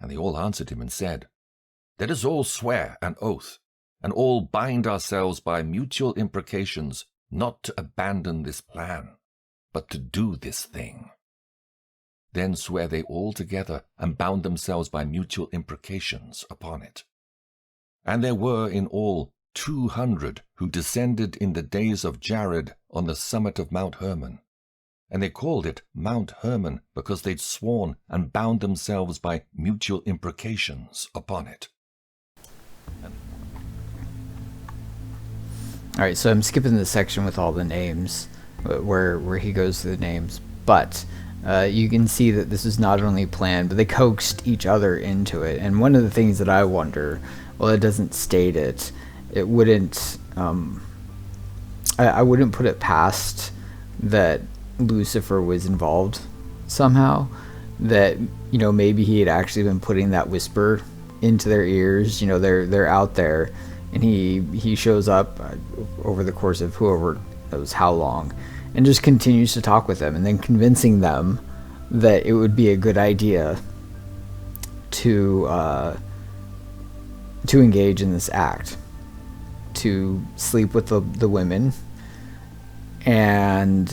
And they all answered him and said, Let us all swear an oath, and all bind ourselves by mutual imprecations, not to abandon this plan, but to do this thing. Then swear they all together, and bound themselves by mutual imprecations upon it. And there were in all 200 who descended in the days of Jared on the summit of Mount Hermon. And they called it Mount Hermon because they'd sworn and bound themselves by mutual imprecations upon it. All right, so I'm skipping the section with all the names, where he goes through the names, but you can see that this is not only planned, but they coaxed each other into it. And one of the things that I wonder, well, it doesn't state it, it wouldn't, I wouldn't put it past that Lucifer was involved somehow, that, you know, maybe he had actually been putting that whisper into their ears. You know, they're out there, and he shows up over the course of whoever knows how long, and just continues to talk with them, and then convincing them that it would be a good idea to engage in this act, to sleep with the women, and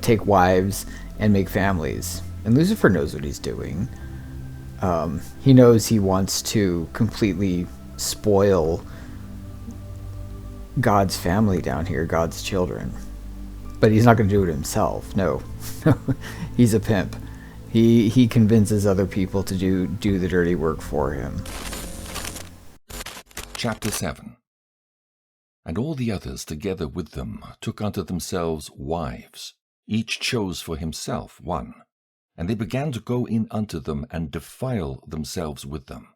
take wives and make families. And Lucifer knows what he's doing. He knows he wants to completely spoil God's family down here, God's children. But he's not going to do it himself. No. He's a pimp. He convinces other people to do the dirty work for him. Chapter 7. And all the others together with them took unto themselves wives. Each chose for himself one. And they began to go in unto them and defile themselves with them.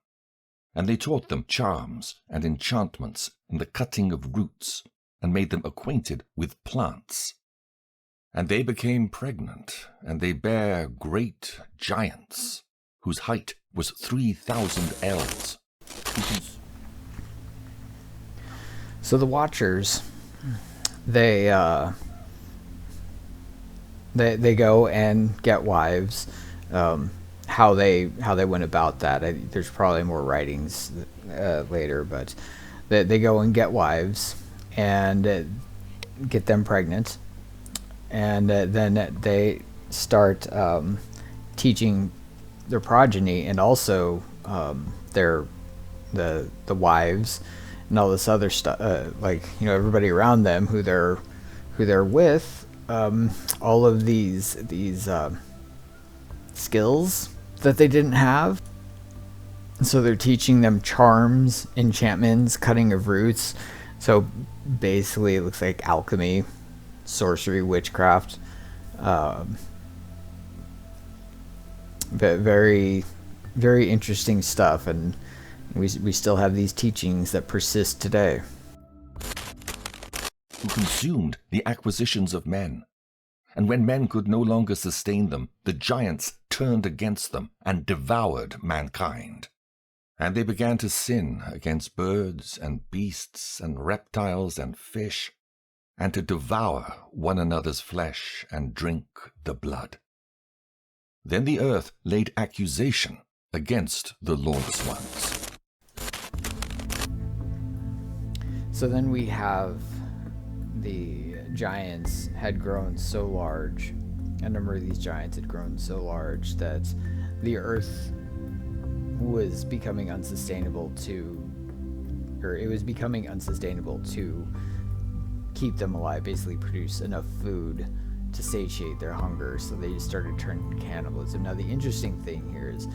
And they taught them charms and enchantments and the cutting of roots, and made them acquainted with plants. And they became pregnant, and they bare great giants, whose height was 3,000 ells. So the Watchers, they go and get wives. How they went about that, there's probably more writings later, but they go and get wives and get them pregnant, and then they start teaching their progeny, and also the wives and all this other stuff, like, you know, everybody around them who they're with, all of these skills that they didn't have. So they're teaching them charms, enchantments, cutting of roots. So basically it looks like alchemy, sorcery, witchcraft. Very, very interesting stuff, and we still have these teachings that persist today. Who consumed the acquisitions of men. And when men could no longer sustain them, the giants turned against them and devoured mankind. And they began to sin against birds and beasts and reptiles and fish, and to devour one another's flesh and drink the blood. Then the earth laid accusation against the lawless ones. So then we have the giants had grown so large, a number of these giants had grown so large that the earth was becoming unsustainable to keep them alive, basically produce enough food to satiate their hunger. So they just started turning to cannibalism. Now the interesting thing here is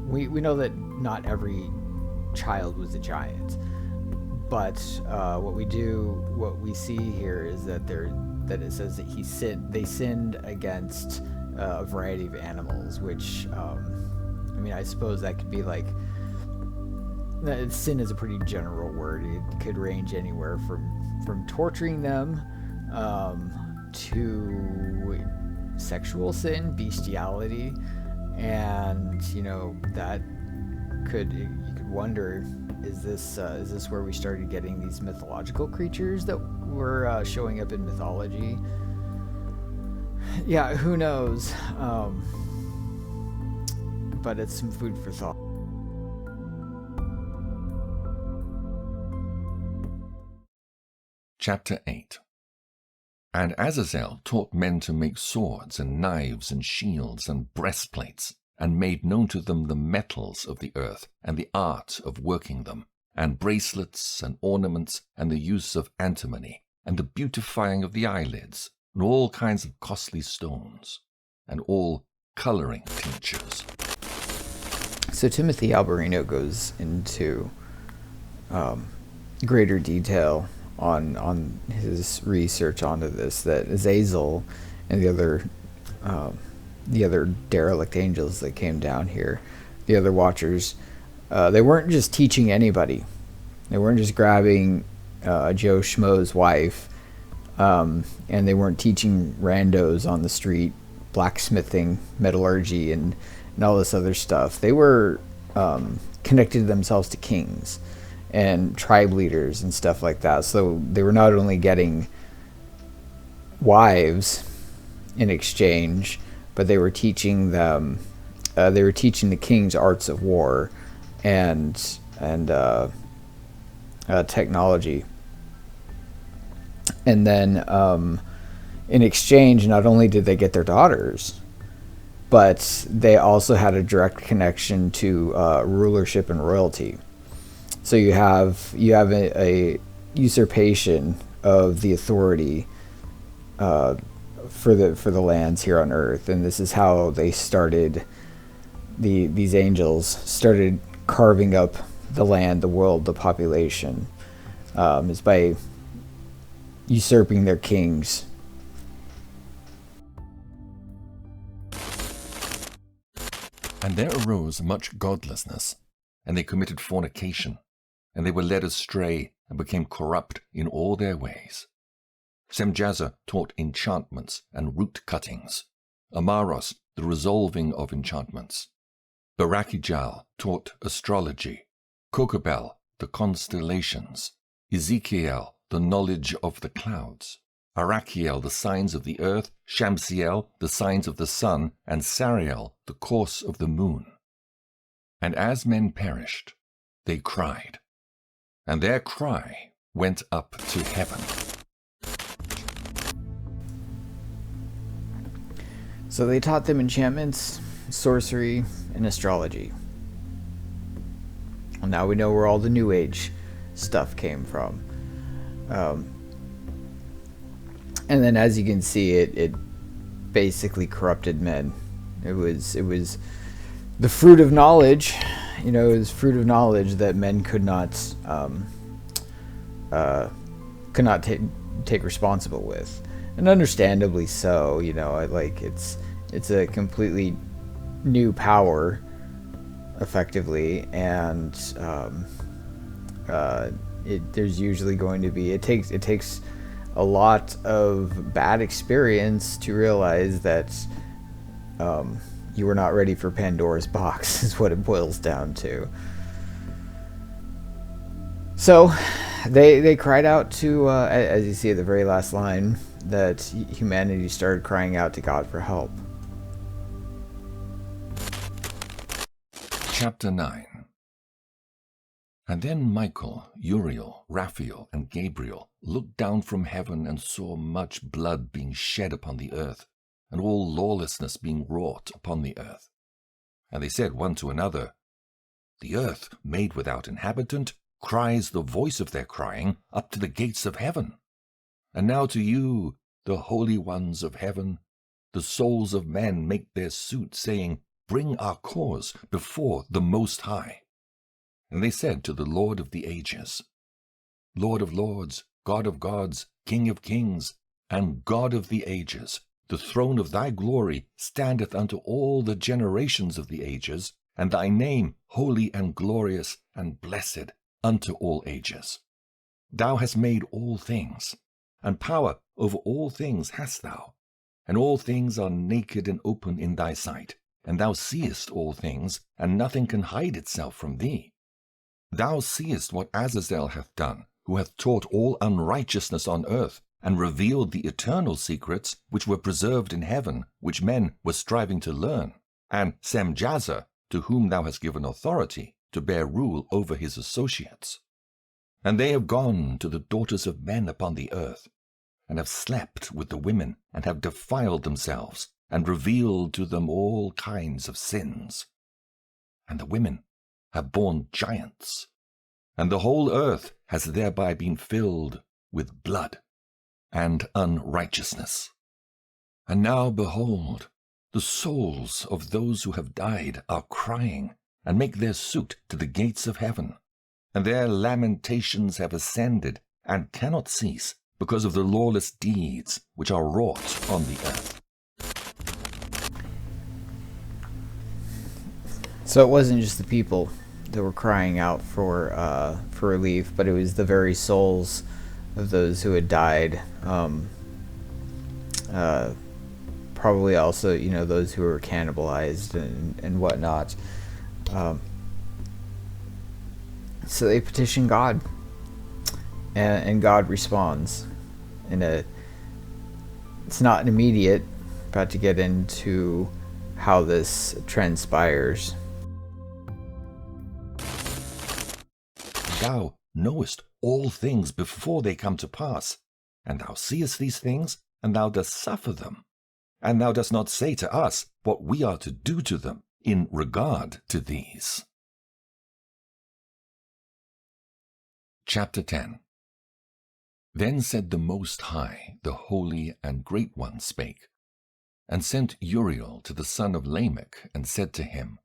we know that not every child was a giant, but what we see here is that it says that they sinned against a variety of animals, which I mean, I suppose that could be like, sin is a pretty general word. It could range anywhere from torturing them to sexual sin, bestiality, and you know, that you could wonder Is this where we started getting these mythological creatures that were showing up in mythology? Yeah, who knows? But it's some food for thought. Chapter 8. And Azazel taught men to make swords and knives and shields and breastplates, and made known to them the metals of the earth and the art of working them, and bracelets and ornaments and the use of antimony, and the beautifying of the eyelids, and all kinds of costly stones, and all coloring tinctures. So Timothy Alberino goes into greater detail on his research onto this, that Azazel and the other derelict angels that came down here, the other watchers, they weren't just teaching anybody. They weren't just grabbing Joe Schmo's wife, and they weren't teaching randos on the street blacksmithing, metallurgy, and all this other stuff. They were connected themselves to kings and tribe leaders and stuff like that. So they were not only getting wives in exchange, but they were teaching them. They were teaching the kings arts of war and technology. And then in exchange, not only did they get their daughters, but they also had a direct connection to rulership and royalty. So you have a usurpation of the authority for the lands here on Earth, and this is how they started. These angels started carving up the land, the world, the population, is by usurping their kings. And there arose much godlessness, and they committed fornication, and they were led astray, and became corrupt in all their ways. Semjaza taught enchantments and root cuttings, Amaros the resolving of enchantments. Barakijal taught astrology, Kokabel the constellations, Ezekiel the knowledge of the clouds, Arachiel the signs of the earth, Shamsiel the signs of the sun, and Sariel the course of the moon. And as men perished, they cried, and their cry went up to heaven. So they taught them enchantments, sorcery, and astrology. Well, now we know where all the New Age stuff came from. And then, as you can see, it basically corrupted men. It was the fruit of knowledge. It was fruit of knowledge that men could not take responsible with, and understandably so. It's a completely new power, effectively, and there's usually going to be it takes a lot of bad experience to realize that you were not ready for Pandora's box, is what it boils down to. So they cried out to, as you see at the very last line, that humanity started crying out to God for help. Chapter 9. And then Michael, Uriel, Raphael, and Gabriel looked down from heaven and saw much blood being shed upon the earth, and all lawlessness being wrought upon the earth. And they said one to another, The earth, made without inhabitant, cries the voice of their crying up to the gates of heaven. And now to you, the holy ones of heaven, the souls of men make their suit, saying, Bring our cause before the Most High. And they said to the Lord of the ages, Lord of lords, God of gods, King of kings, and God of the ages, the throne of thy glory standeth unto all the generations of the ages, and thy name holy and glorious and blessed unto all ages. Thou hast made all things, and power over all things hast thou, and all things are naked and open in thy sight, and thou seest all things, and nothing can hide itself from thee. Thou seest what Azazel hath done, who hath taught all unrighteousness on earth, and revealed the eternal secrets which were preserved in heaven, which men were striving to learn, and Semjazer, to whom thou hast given authority to bear rule over his associates. And they have gone to the daughters of men upon the earth, and have slept with the women, and have defiled themselves, and revealed to them all kinds of sins. And the women have borne giants, and the whole earth has thereby been filled with blood and unrighteousness. And now, behold, the souls of those who have died are crying, and make their suit to the gates of heaven, and their lamentations have ascended, and cannot cease, because of the lawless deeds which are wrought on the earth. So it wasn't just the people that were crying out for relief, but it was the very souls of those who had died. Probably also, those who were cannibalized and whatnot. So they petition God, and God responds. It's not an immediate. About to get into how this transpires. Thou knowest all things before they come to pass, and thou seest these things, and thou dost suffer them, and thou dost not say to us what we are to do to them in regard to these. Chapter 10. Then said the Most High, the Holy and Great One spake, and sent Uriel to the son of Lamech, and said to him,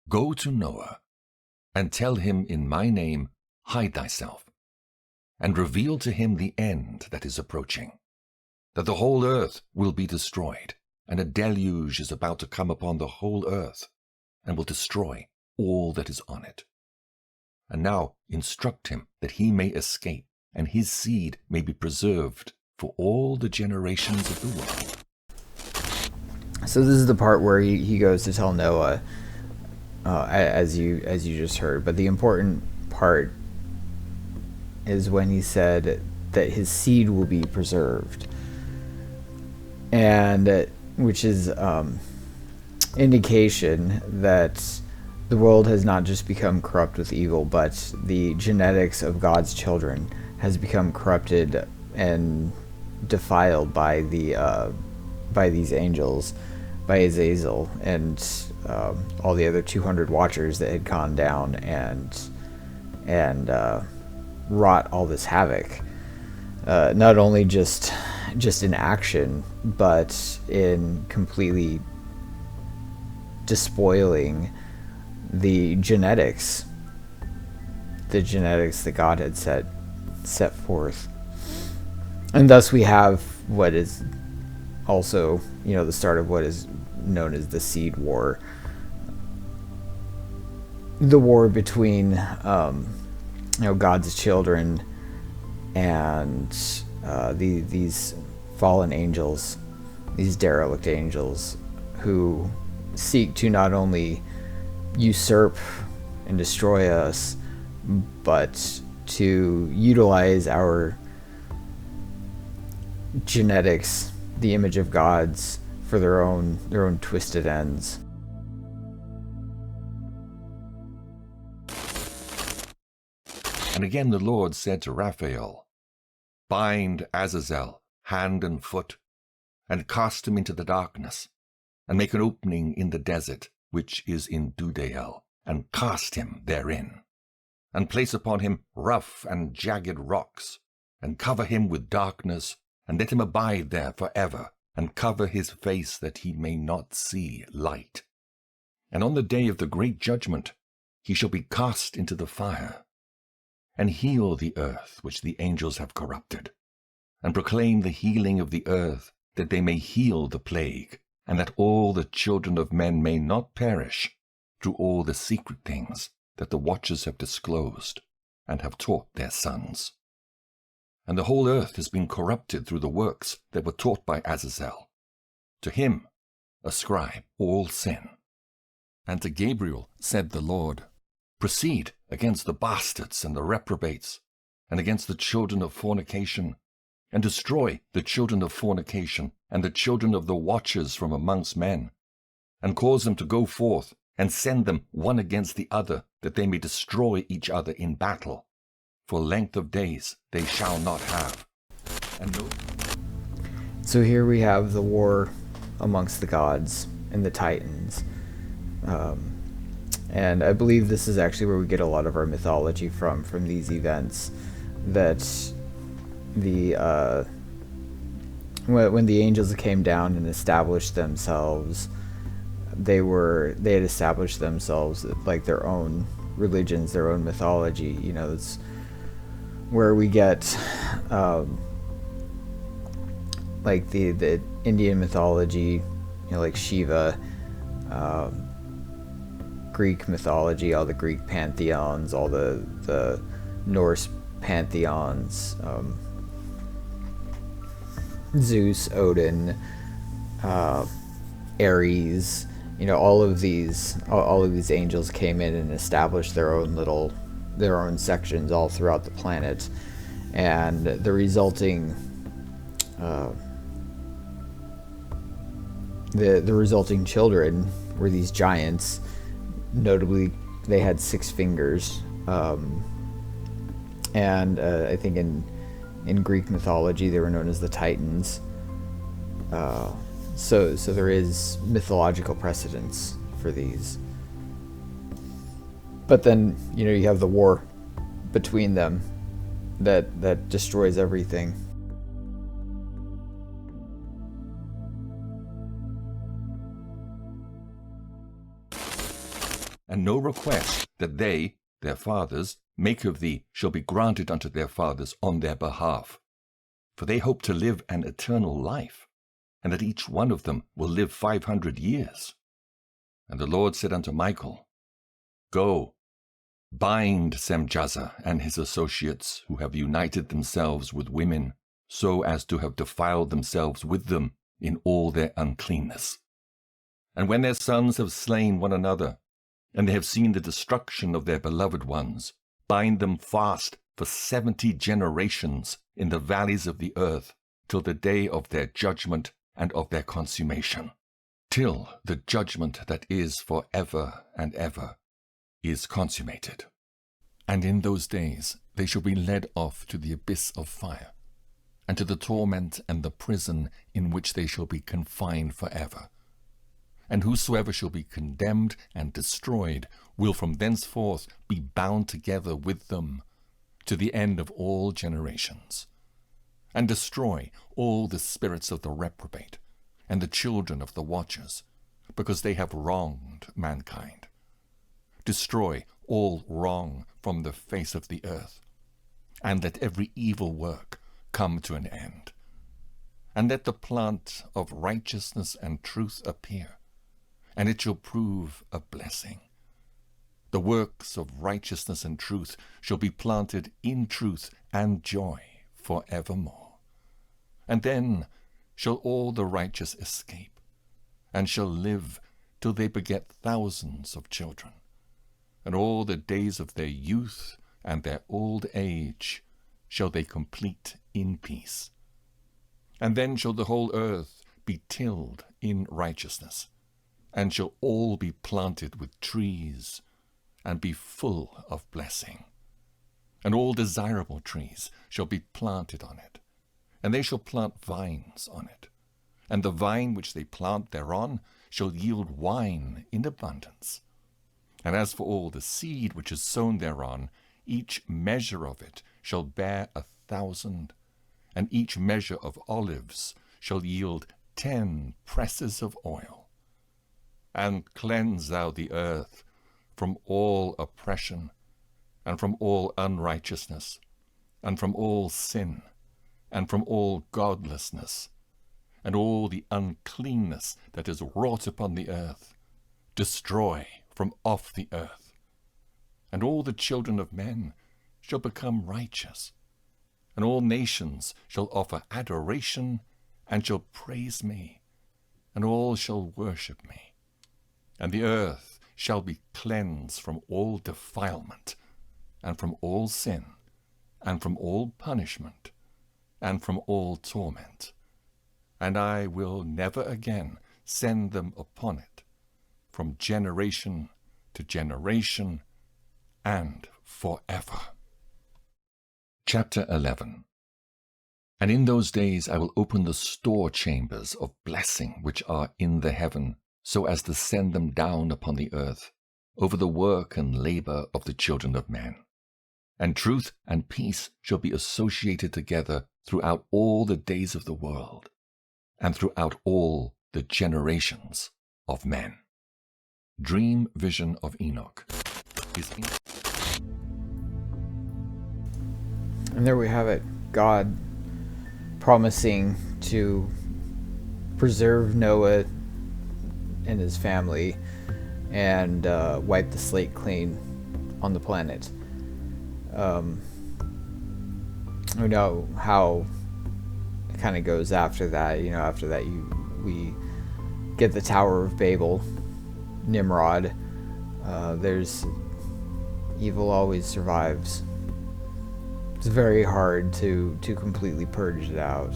Go to Noah, and tell him in my name, hide thyself, and reveal to him the end that is approaching, that the whole earth will be destroyed, and a deluge is about to come upon the whole earth, and will destroy all that is on it. And now instruct him that he may escape, and his seed may be preserved for all the generations of the world. So this is the part where he goes to tell Noah, as you just heard. But the important part is when he said that his seed will be preserved, and which is indication that the world has not just become corrupt with evil, but the genetics of God's children has become corrupted and defiled by these angels, by Azazel and all the other 200 watchers that had gone down and wrought all this havoc. Not only just in action, but in completely despoiling the genetics that God had set forth. And thus we have what is also, the start of what is known as the Seed War. The war between, God's children and these fallen angels, these derelict angels, who seek to not only usurp and destroy us, but to utilize our genetics, the image of God's, for their own twisted ends. And again the Lord said to Raphael, Bind Azazel hand and foot, and cast him into the darkness, and make an opening in the desert, which is in Dudael, and cast him therein, and place upon him rough and jagged rocks, and cover him with darkness, and let him abide there forever, and cover his face that he may not see light. And on the day of the great judgment he shall be cast into the fire, and heal the earth which the angels have corrupted, and proclaim the healing of the earth, that they may heal the plague, and that all the children of men may not perish through all the secret things that the watchers have disclosed and have taught their sons. And the whole earth has been corrupted through the works that were taught by Azazel. To him ascribe all sin. And to Gabriel said the Lord, Proceed against the bastards and the reprobates, and against the children of fornication, and destroy the children of fornication, and the children of the watchers from amongst men, and cause them to go forth, and send them one against the other, that they may destroy each other in battle. For length of days they shall not have. And no. So here we have the war amongst the gods and the Titans. And I believe this is actually where we get a lot of our mythology from these events. That when the angels came down and established themselves, they had established themselves like their own religions, their own mythology. You know, it's where we get like the Indian mythology, you know, like Shiva, Greek mythology, all the Greek pantheons, all the Norse pantheons, Zeus, Odin, Ares, you know, all of these angels came in and established their own sections all throughout the planet, and the resulting the resulting children were these giants. Notably, they had 6 fingers, and I think in Greek mythology they were known as the Titans. So there is mythological precedence for these. But then, you know, you have the war between them that destroys everything. And no request that they, their fathers, make of thee shall be granted unto their fathers on their behalf. For they hope to live an eternal life, and that each one of them will live 500 years. And the Lord said unto Michael, Go, bind Semjaza and his associates, who have united themselves with women, so as to have defiled themselves with them in all their uncleanness. And when their sons have slain one another, and they have seen the destruction of their beloved ones, bind them fast for 70 generations in the valleys of the earth, till the day of their judgment and of their consummation, till the judgment that is for ever and ever is consummated. And in those days they shall be led off to the abyss of fire, and to the torment and the prison in which they shall be confined forever. And whosoever shall be condemned and destroyed will from thenceforth be bound together with them to the end of all generations, and destroy all the spirits of the reprobate and the children of the watchers, because they have wronged mankind. Destroy all wrong from the face of the earth, and let every evil work come to an end. And let the plant of righteousness and truth appear, and it shall prove a blessing. The works of righteousness and truth shall be planted in truth and joy for evermore. And then shall all the righteous escape, and shall live till they beget thousands of children. And all the days of their youth and their old age shall they complete in peace. And then shall the whole earth be tilled in righteousness, and shall all be planted with trees, and be full of blessing. And all desirable trees shall be planted on it, and they shall plant vines on it. And the vine which they plant thereon shall yield wine in abundance. And as for all the seed which is sown thereon, each measure of it shall bear 1,000, and each measure of olives shall yield 10 presses of oil. And cleanse thou the earth from all oppression, and from all unrighteousness, and from all sin, and from all godlessness, and all the uncleanness that is wrought upon the earth. Destroy from off the earth. And all the children of men shall become righteous, and all nations shall offer adoration, and shall praise me, and all shall worship me. And the earth shall be cleansed from all defilement, and from all sin, and from all punishment, and from all torment. And I will never again send them upon it, from generation to generation, and forever. Chapter 11. And in those days I will open the store chambers of blessing which are in the heaven, so as to send them down upon the earth, over the work and labor of the children of men. And truth and peace shall be associated together throughout all the days of the world, and throughout all the generations of men. Dream vision of Enoch. And there we have it. God promising to preserve Noah and his family and wipe the slate clean on the planet. We know how it kind of goes after that. You know, after that we get the Tower of Babel, Nimrod. There's evil always survives. It's very hard to completely purge it out.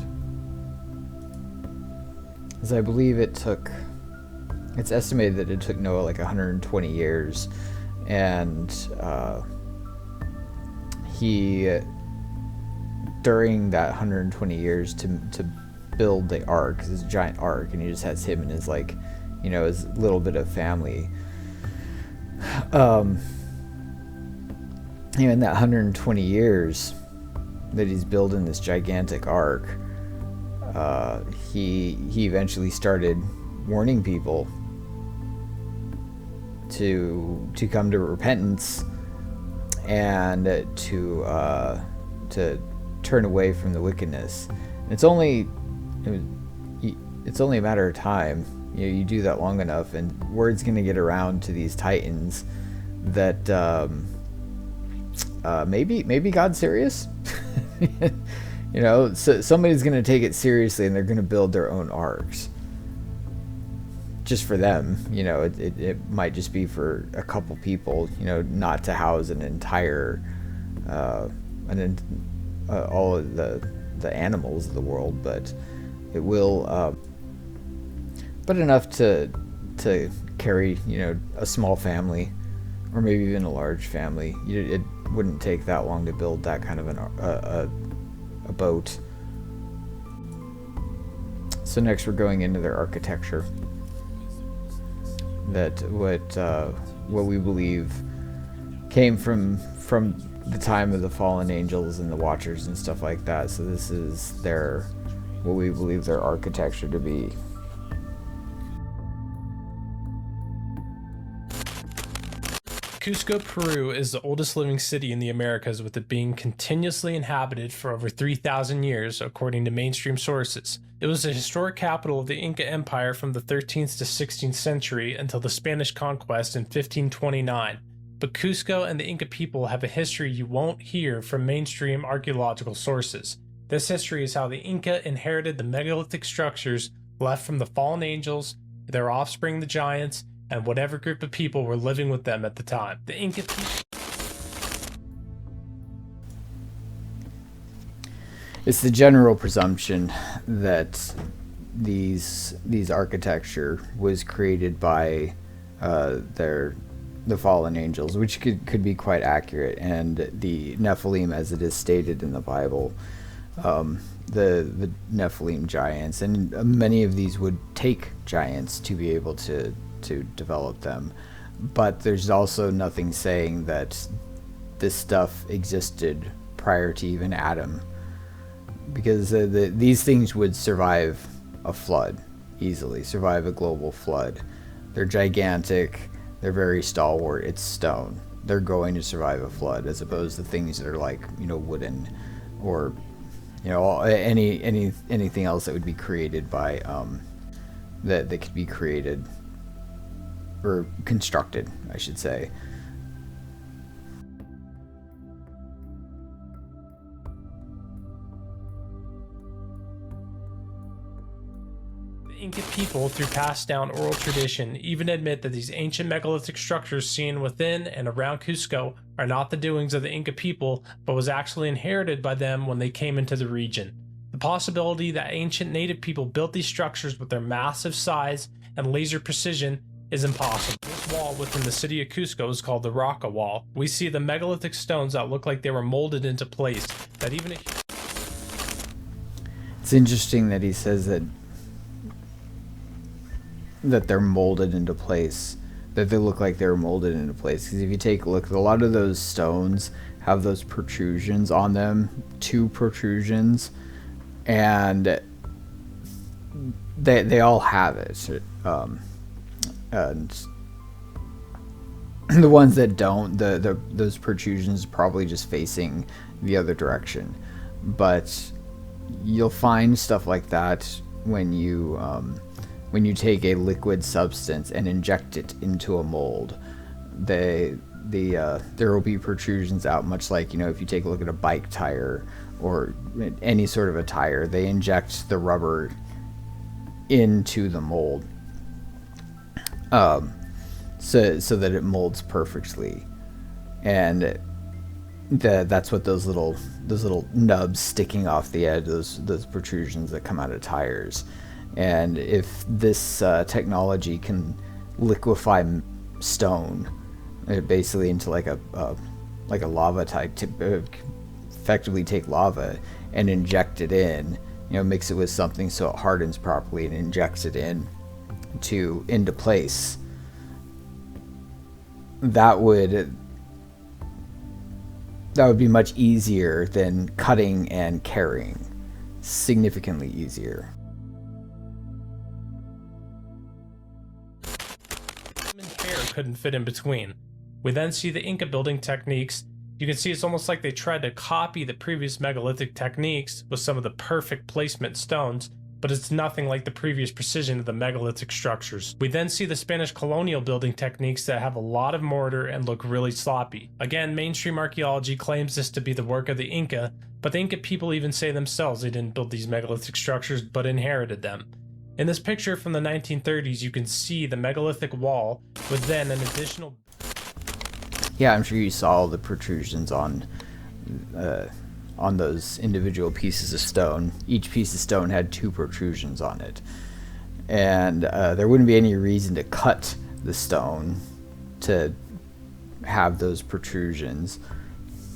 As I believe it's estimated that it took Noah like 120 years, and he, during that 120 years to build the ark, this giant ark, and he just has him and his his little bit of family. In that 120 years that he's building this gigantic ark, he eventually started warning people to come to repentance and to turn away from the wickedness. And it's only a matter of time. You do that long enough, and word's going to get around to these titans that maybe God's serious. So somebody's going to take it seriously, and they're going to build their own arks just for them. It might just be for a couple people, not to house an entire all of the animals of the world, but it will but enough to carry a small family, or maybe even a large family. It wouldn't take that long to build that kind of a boat. So next we're going into their architecture. That what we believe came from the time of the fallen angels and the Watchers and stuff like that. So this is what we believe their architecture to be. Cusco, Peru is the oldest living city in the Americas, with it being continuously inhabited for over 3,000 years, according to mainstream sources. It was the historic capital of the Inca Empire from the 13th to 16th century until the Spanish conquest in 1529. But Cusco and the Inca people have a history you won't hear from mainstream archaeological sources. This history is how the Inca inherited the megalithic structures left from the fallen angels, their offspring the giants, and whatever group of people were living with them at the time. The Inca people... It's the general presumption that these architecture was created by the fallen angels, which could be quite accurate, and the Nephilim, as it is stated in the Bible, the Nephilim giants, and many of these would take giants to be able to develop them. But there's also nothing saying that this stuff existed prior to even Adam, because these things would survive a flood easily, survive a global flood. They're gigantic, they're very stalwart, it's stone. They're going to survive a flood, as opposed to things that are like wooden, or anything else that would be created by that could be created or constructed, I should say. The Inca people, through passed down oral tradition, even admit that these ancient megalithic structures seen within and around Cusco are not the doings of the Inca people, but was actually inherited by them when they came into the region. The possibility that ancient native people built these structures with their massive size and laser precision is impossible. This wall within the city of Cusco is called the Roca Wall. We see the megalithic stones that look like they were molded into place, that even a... It's interesting that he says that they're molded into place, that they look like they're molded into place. Because if you take a look, a lot of those stones have those protrusions on them, 2 protrusions, and they all have it. And the ones that don't, those protrusions are probably just facing the other direction. But you'll find stuff like that when you take a liquid substance and inject it into a mold. There will be protrusions out, much like, if you take a look at a bike tire or any sort of a tire, they inject the rubber into the mold, so that it molds perfectly. And that's what those little nubs sticking off the edge, those protrusions that come out of tires. And if this technology can liquefy stone, basically into like a lava type, effectively take lava and inject it in, mix it with something so it hardens properly and injects it into place, that would be much easier than cutting and carrying. Significantly easier. Couldn't fit in between. We then see the Inca building techniques. You can see it's almost like they tried to copy the previous megalithic techniques with some of the perfect placement stones, but it's nothing like the previous precision of the megalithic structures. We then see the Spanish colonial building techniques that have a lot of mortar and look really sloppy. Again, mainstream archaeology claims this to be the work of the Inca, but the Inca people even say themselves they didn't build these megalithic structures but inherited them. In this picture from the 1930s, you can see the megalithic wall with then an additional... Yeah, I'm sure you saw all the protrusions on those individual pieces of stone. Each piece of stone had 2 protrusions on it. And there wouldn't be any reason to cut the stone to have those protrusions.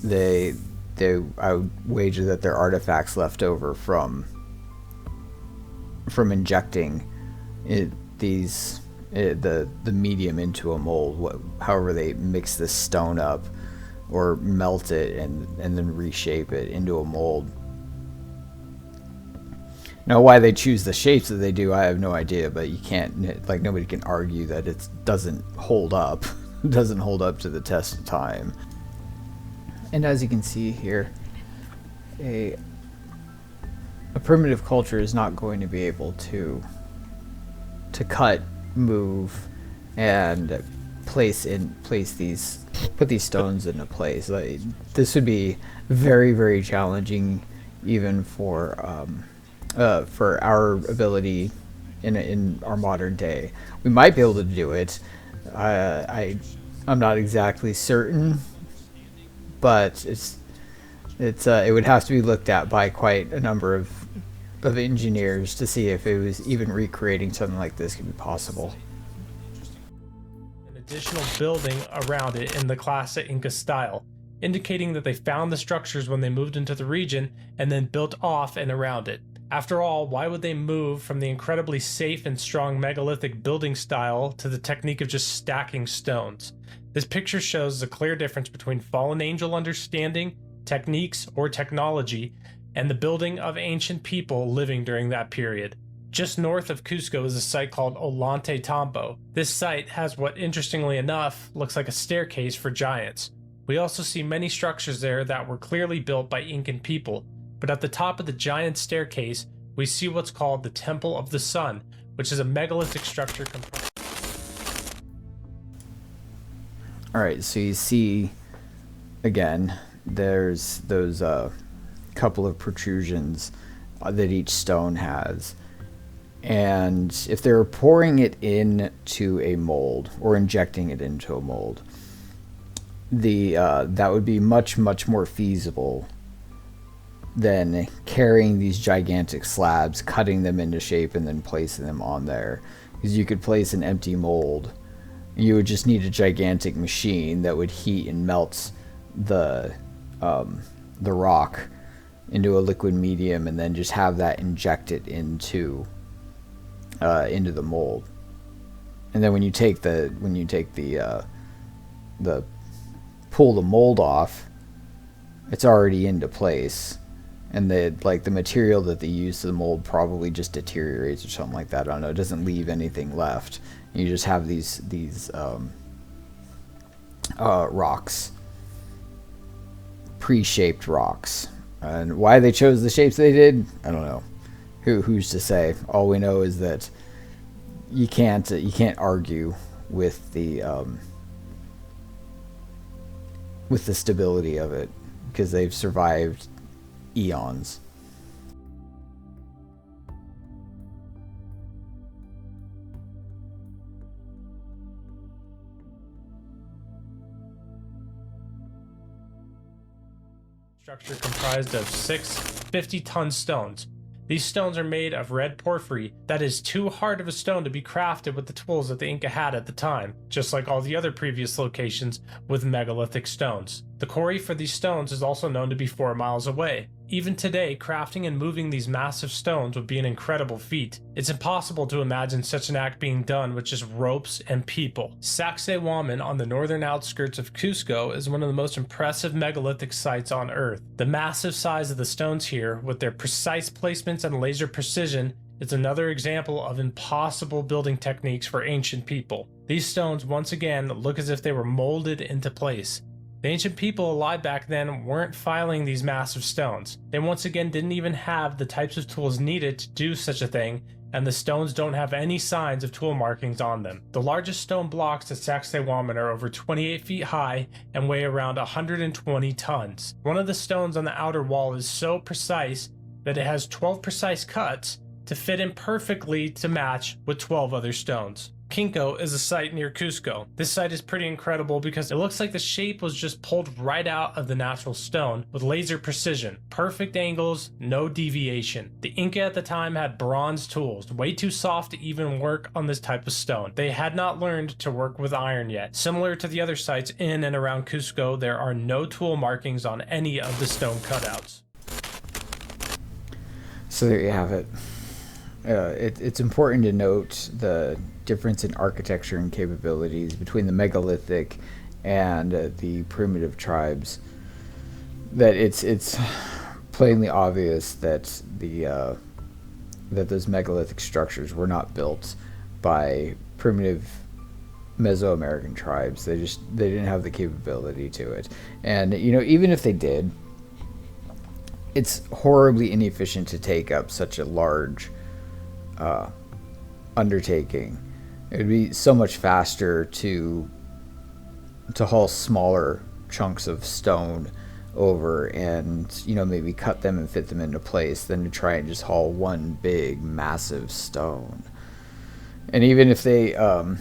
I would wager that they're artifacts left over from injecting the medium into a mold, however they mix this stone up or melt it and then reshape it into a mold. Now, why they choose the shapes that they do, I have no idea, but you can't, nobody can argue that it doesn't hold up. It doesn't hold up to the test of time. And as you can see here, a primitive culture is not going to be able to cut, move, and put these stones into place. This would be very, very challenging, even for our ability in our modern day. We might be able to do it. I'm not exactly certain, but it would have to be looked at by quite a number of engineers to see if it was even recreating something like this could be possible. An additional building around it in the classic Inca style, indicating that they found the structures when they moved into the region and then built off and around it. After all, why would they move from the incredibly safe and strong megalithic building style to the technique of just stacking stones? This picture shows a clear difference between fallen angel understanding, techniques, or technology, and the building of ancient people living during that period. Just north of Cusco is a site called Ollantay Tambo. This site has what, interestingly enough, looks like a staircase for giants. We also see many structures there that were clearly built by Incan people, but at the top of the giant staircase, we see what's called the Temple of the Sun, which is a megalithic structure comprised. Alright, so you see, again, there's those couple of protrusions that each stone has. And if they're pouring it into a mold or injecting it into a mold, that would be much more feasible than carrying these gigantic slabs, cutting them into shape, and then placing them on there. Because you could place an empty mold. You would just need a gigantic machine that would heat and melt the rock into a liquid medium, and then just have that injected into the mold. And then when you take the pull the mold off, it's already into place, and the material that they use to the mold probably just deteriorates or something like that. I don't know. It doesn't leave anything left. You just have these rocks, pre-shaped rocks, and why they chose the shapes they did, I don't know. Who's to say? All we know is that you can't argue with the stability of it, because they've survived eons. Structure comprised of 6 50-ton stones. These stones are made of red porphyry that is too hard of a stone to be crafted with the tools that the Inca had at the time, just like all the other previous locations with megalithic stones. The quarry for these stones is also known to be 4 miles away. Even today, crafting and moving these massive stones would be an incredible feat. It's impossible to imagine such an act being done with just ropes and people. Sacsayhuaman on the northern outskirts of Cusco is one of the most impressive megalithic sites on Earth. The massive size of the stones here, with their precise placements and laser precision, is another example of impossible building techniques for ancient people. These stones once again look as if they were molded into place. The ancient people alive back then weren't filing these massive stones. They once again didn't even have the types of tools needed to do such a thing, and the stones don't have any signs of tool markings on them. The largest stone blocks at Sacsayhuaman are over 28 feet high and weigh around 120 tons. One of the stones on the outer wall is so precise that it has 12 precise cuts to fit in perfectly to match with 12 other stones. Quinco is a site near Cusco. This site is pretty incredible because it looks like the shape was just pulled right out of the natural stone with laser precision. Perfect angles, no deviation. The Inca at the time had bronze tools, way too soft to even work on this type of stone. They had not learned to work with iron yet. Similar to the other sites in and around Cusco, there are no tool markings on any of the stone cutouts. So there you have it. It's important to note the difference in architecture and capabilities between the megalithic and the primitive tribes. That it's plainly obvious that that those megalithic structures were not built by primitive Mesoamerican tribes. They didn't have the capability to it. And even if they did, it's horribly inefficient to take up such a large undertaking. It would be so much faster to haul smaller chunks of stone over and maybe cut them and fit them into place than to try and just haul one big massive stone. And even if they I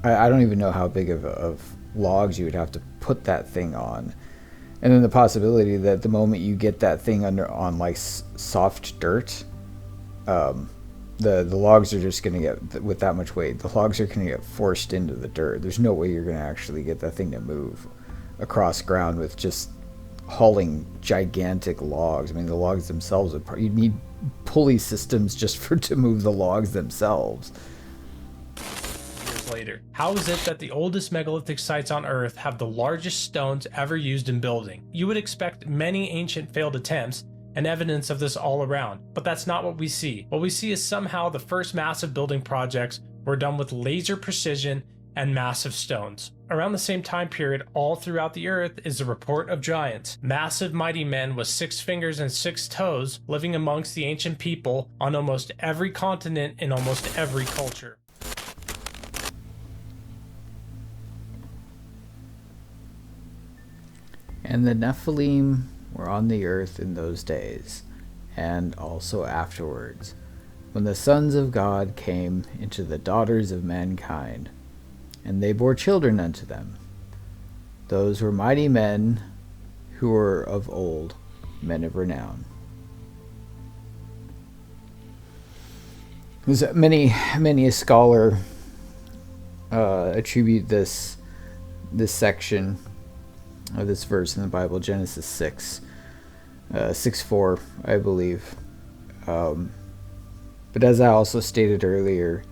don't even know how big of logs you would have to put that thing on. And then the possibility that the moment you get that thing on like soft dirt, the logs are just going to get, with that much weight, the logs are going to get forced into the dirt. There's no way you're going to actually get that thing to move across ground with just hauling gigantic logs. I mean, the logs themselves, you'd need pulley systems just to move the logs themselves. Later. How is it that the oldest megalithic sites on Earth have the largest stones ever used in building? You would expect many ancient failed attempts and evidence of this all around, but that's not what we see. What we see is somehow the first massive building projects were done with laser precision and massive stones. Around the same time period, all throughout the Earth is the report of giants, massive mighty men with 6 fingers and 6 toes living amongst the ancient people on almost every continent in almost every culture. And the Nephilim were on the earth in those days, and also afterwards. when the sons of God came into the daughters of mankind, and they bore children unto them. Those were mighty men who were of old, men of renown. There's many a scholar attribute this section of this verse in the Bible, Genesis 6:4, I believe. But as I also stated earlier,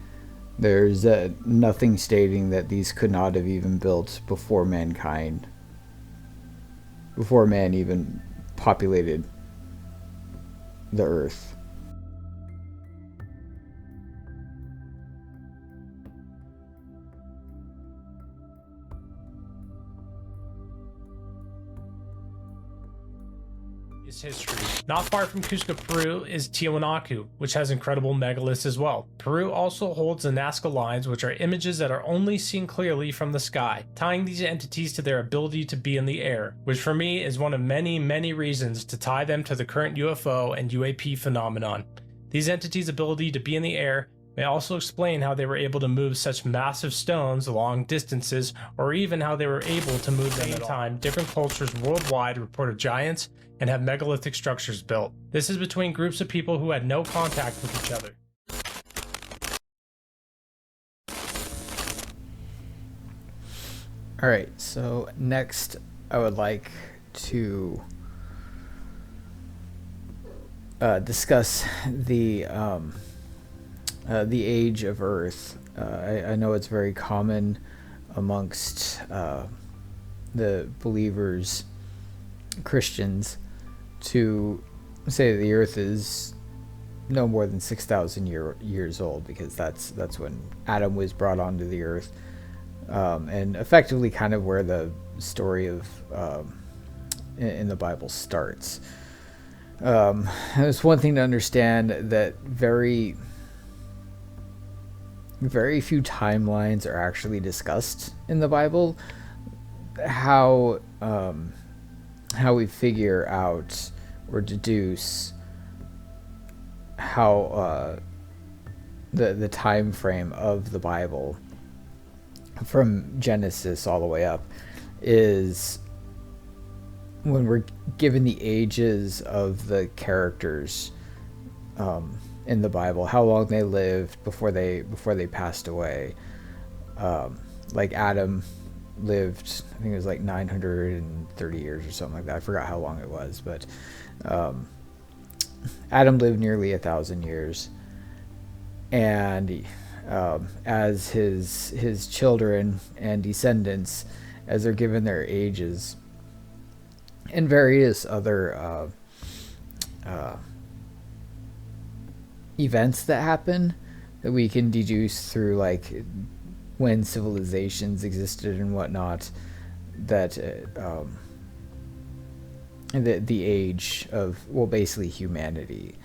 there's nothing stating that these could not have even built before mankind, before man even populated the earth. History. Not far from Cusco, Peru is Tiwanaku, which has incredible megaliths as well. Peru also holds the Nazca lines, which are images that are only seen clearly from the sky, tying these entities to their ability to be in the air, which for me is one of many reasons to tie them to the current UFO and UAP phenomenon. These entities' ability to be in the air may also explain how they were able to move such massive stones long distances, or even how they were able to move them at all. Time, different cultures worldwide reported giants and have megalithic structures built. This is between groups of people who had no contact with each other. Alright, so next I would like to discuss the age of Earth. I know it's very common amongst the believers, Christians, to say that the Earth is no more than 6,000 years old, because that's when Adam was brought onto the Earth, and effectively kind of where the story of in the Bible starts. There's one thing to understand, that very few timelines are actually discussed in the Bible. How we figure out or deduce how the time frame of the Bible from Genesis all the way up is when we're given the ages of the characters in the Bible, how long they lived before they passed away. Like Adam lived, I think it was like 930 years or something like that. I forgot how long it was, but Adam lived nearly 1,000 years, and as his children and descendants, as they're given their ages and various other events that happen that we can deduce through, like when civilizations existed and whatnot, that the age of, well, basically humanity,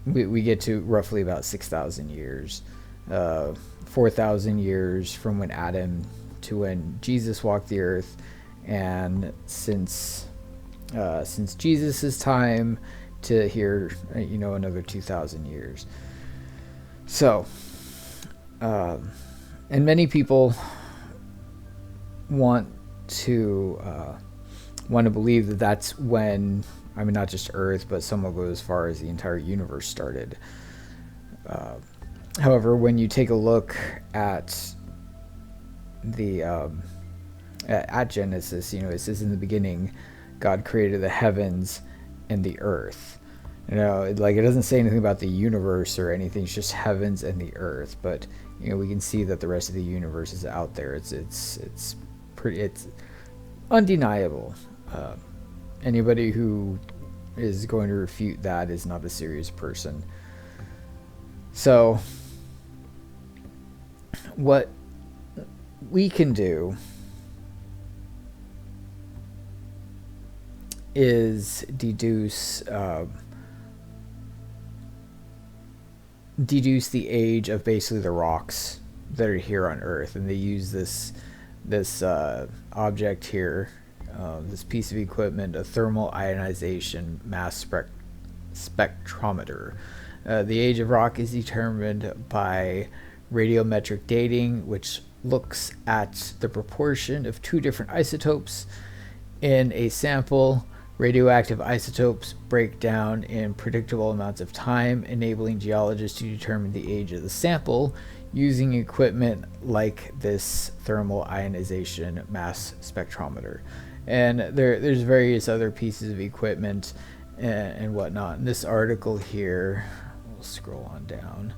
we get to roughly about 6,000 years, 4,000 years from when Adam to when Jesus walked the earth, and since Jesus's time to here, another 2,000 years. So, and many people want to believe that that's when, I mean, not just Earth, but some will go as far as the entire universe started. However, when you take a look at at Genesis, it says, in the beginning, God created the heavens and the earth. Like, it doesn't say anything about the universe or anything. It's just heavens and the earth. But we can see that the rest of the universe is out there. It's undeniable. Anybody who is going to refute that is not a serious person. So, what we can do is deduce the age of basically the rocks that are here on Earth, and they use this object here, this piece of equipment, a thermal ionization mass spectrometer. The age of rock is determined by radiometric dating, which looks at the proportion of two different isotopes in a sample. Radioactive isotopes break down in predictable amounts of time, enabling geologists to determine the age of the sample using equipment like this thermal ionization mass spectrometer. And there's various other pieces of equipment and whatnot. In this article here, we'll scroll on down.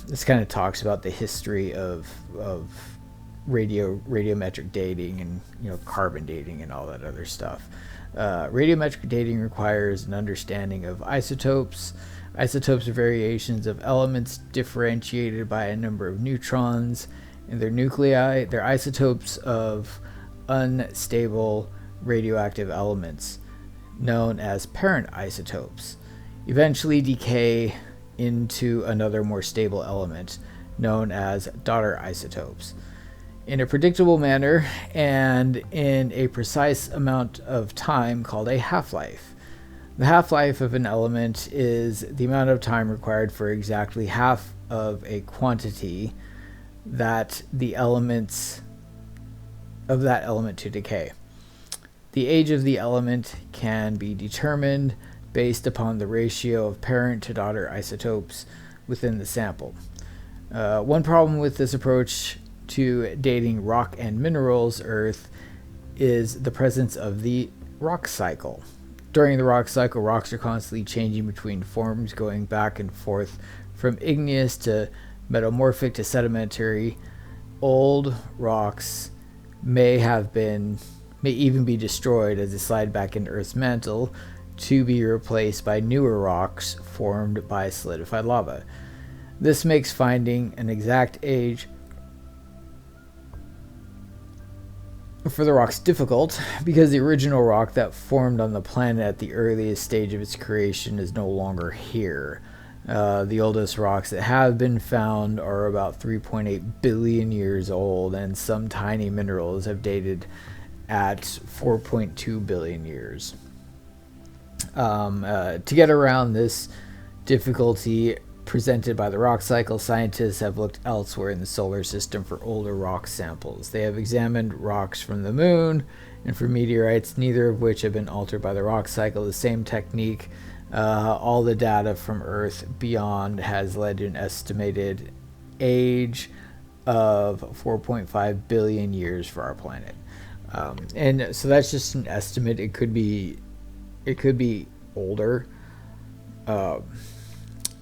This kind of talks about the history of radiometric dating and carbon dating and all that other stuff. Radiometric dating requires an understanding of isotopes. Isotopes are variations of elements differentiated by a number of neutrons in their nuclei. They're isotopes of unstable radioactive elements known as parent isotopes, eventually decay into another more stable element known as daughter isotopes in a predictable manner and in a precise amount of time called a half-life. The half-life of an element is the amount of time required for exactly half of a quantity that the elements of that element to decay. The age of the element can be determined based upon the ratio of parent to daughter isotopes within the sample. One problem with this approach to dating rock and minerals Earth is the presence of the rock cycle. During the rock cycle, rocks are constantly changing between forms, going back and forth from igneous to metamorphic to sedimentary. Old rocks may even be destroyed as they slide back into Earth's mantle to be replaced by newer rocks formed by solidified lava. This makes finding an exact age for the rocks difficult because the original rock that formed on the planet at the earliest stage of its creation is no longer here. The oldest rocks that have been found are about 3.8 billion years old, and some tiny minerals have dated at 4.2 billion years. To get around this difficulty presented by the rock cycle, scientists have looked elsewhere in the solar system for older rock samples. They have examined rocks from the moon and from meteorites, neither of which have been altered by the rock cycle. The same technique, all the data from Earth beyond, has led to an estimated age of 4.5 billion years for our planet. And so that's just an estimate. It could be older.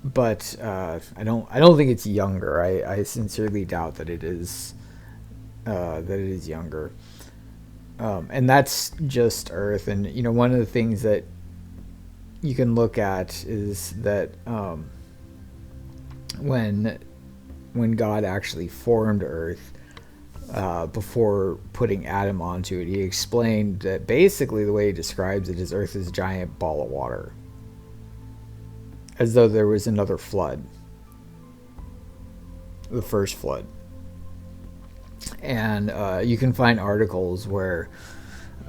But I don't think it's younger. I sincerely doubt that it is younger. And that's just Earth. And one of the things that you can look at is that when God actually formed Earth, before putting Adam onto it, he explained that basically the way he describes it is Earth is a giant ball of water, as though there was another flood, the first flood. And you can find articles where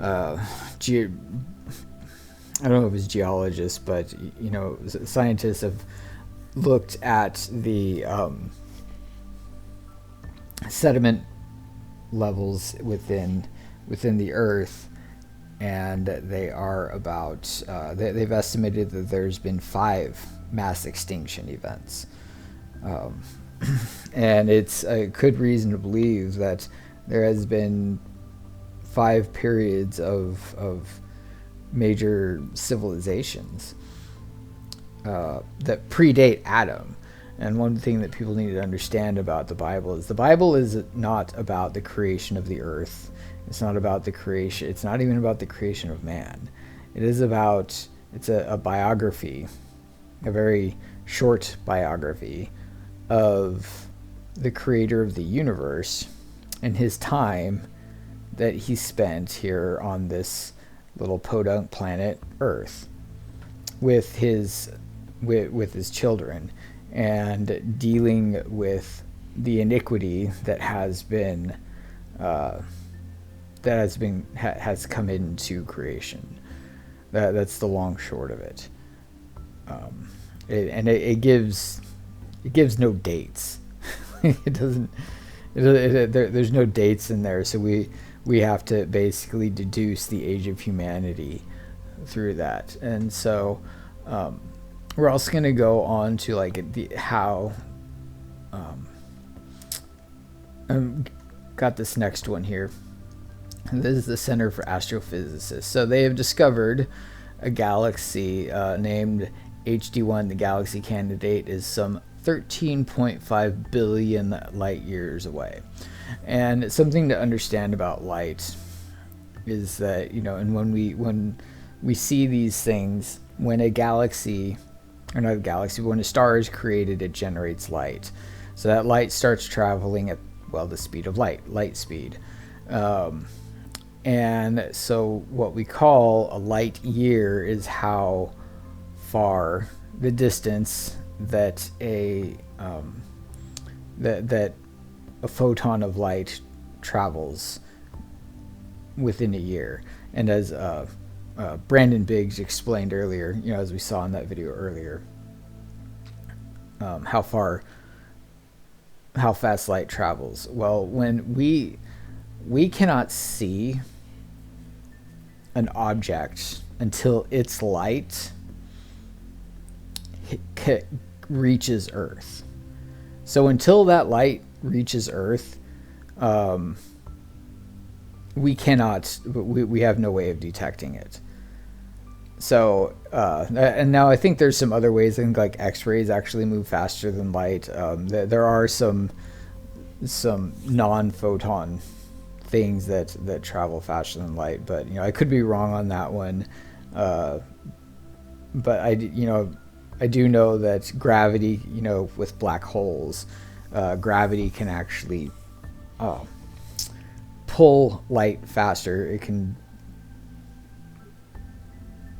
I don't know if it's geologists, but scientists have looked at the sediment levels within the Earth, and they are about they've estimated that there's been 5 mass extinction events, and it's a good reason to believe that there has been 5 periods of major civilizations that predate Adam. And one thing that people need to understand about the Bible is not about the creation of the earth. It's not about the creation. It's not even about the creation of man. It's a biography, a very short biography of the creator of the universe and his time that he spent here on this little podunk planet Earth with his children, and dealing with the iniquity that has come into creation. That's the long short of it. it gives no dates. It doesn't. There's no dates in there, so we have to basically deduce the age of humanity through that. And so we're also going to go on to like how got this next one here. This is the Center for Astrophysicists. So they have discovered a galaxy named HD1. The galaxy candidate is some 13.5 billion light years away. And something to understand about light is that, and when we see these things, when a galaxy, or not a galaxy, but when a star is created, it generates light. So that light starts traveling at, the speed of light speed. And so what we call a light year is how far the distance that a photon of light travels within a year. And as Brandon Biggs explained earlier, as we saw in that video earlier, how fast light travels. Well, when we cannot see an object until its light reaches Earth. So until that light reaches Earth, we have no way of detecting it. So and now I think there's some other ways. I think like X-rays actually move faster than light. There are some non-photon things that travel faster than light, but I could be wrong on that one. But I do know that gravity, with black holes, gravity can actually pull light faster. It can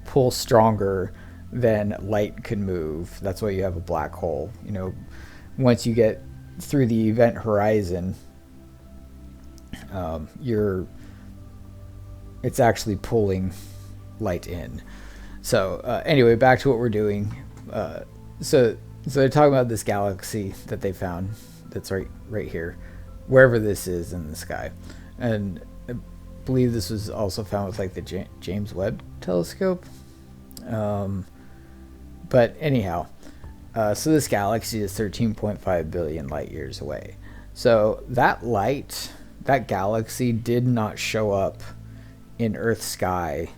pull stronger than light can move. That's why you have a black hole. Once you get through the event horizon, it's actually pulling light in. So anyway, back to what we're doing. So they're talking about this galaxy that they found that's right here, wherever this is in the sky. And I believe this was also found with like the James Webb telescope. But anyhow, so this galaxy is 13.5 billion light years away. So that galaxy did not show up in Earth's sky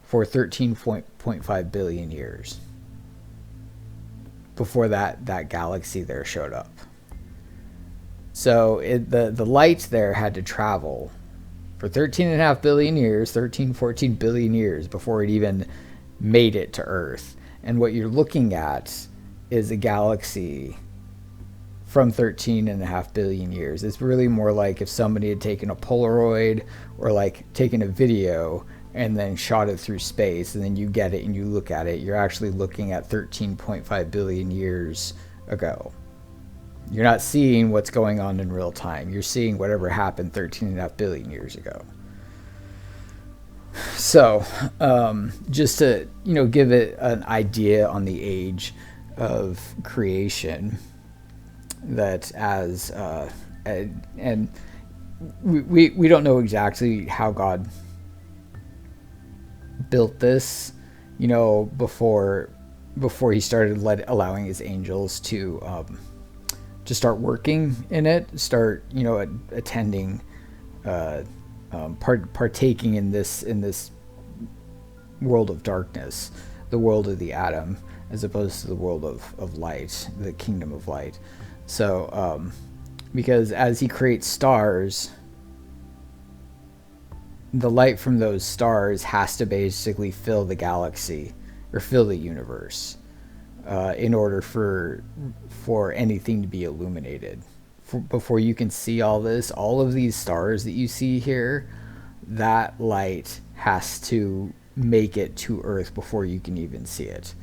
for 13.5 billion years before that galaxy there showed up. So the light there had to travel for 13.5 billion years, 14 billion years before it even made it to Earth. And what you're looking at is a galaxy from 13.5 billion years. It's really more like if somebody had taken a Polaroid or like taken a video and then shot it through space, and then you get it and you look at it, you're actually looking at 13.5 billion years ago. You're not seeing what's going on in real time. You're seeing whatever happened 13.5 billion years ago. So just to give it an idea on the age of creation, that as and we don't know exactly how God built this, before he started allowing his angels to start working in it, start attending, partaking in this world of darkness, the world of the atom, as opposed to the world of light, the kingdom of light. So because as he creates stars, the light from those stars has to basically fill the galaxy or fill the universe in order for anything to be illuminated. Before you can see all this, all of these stars that you see here, that light has to make it to Earth before you can even see it.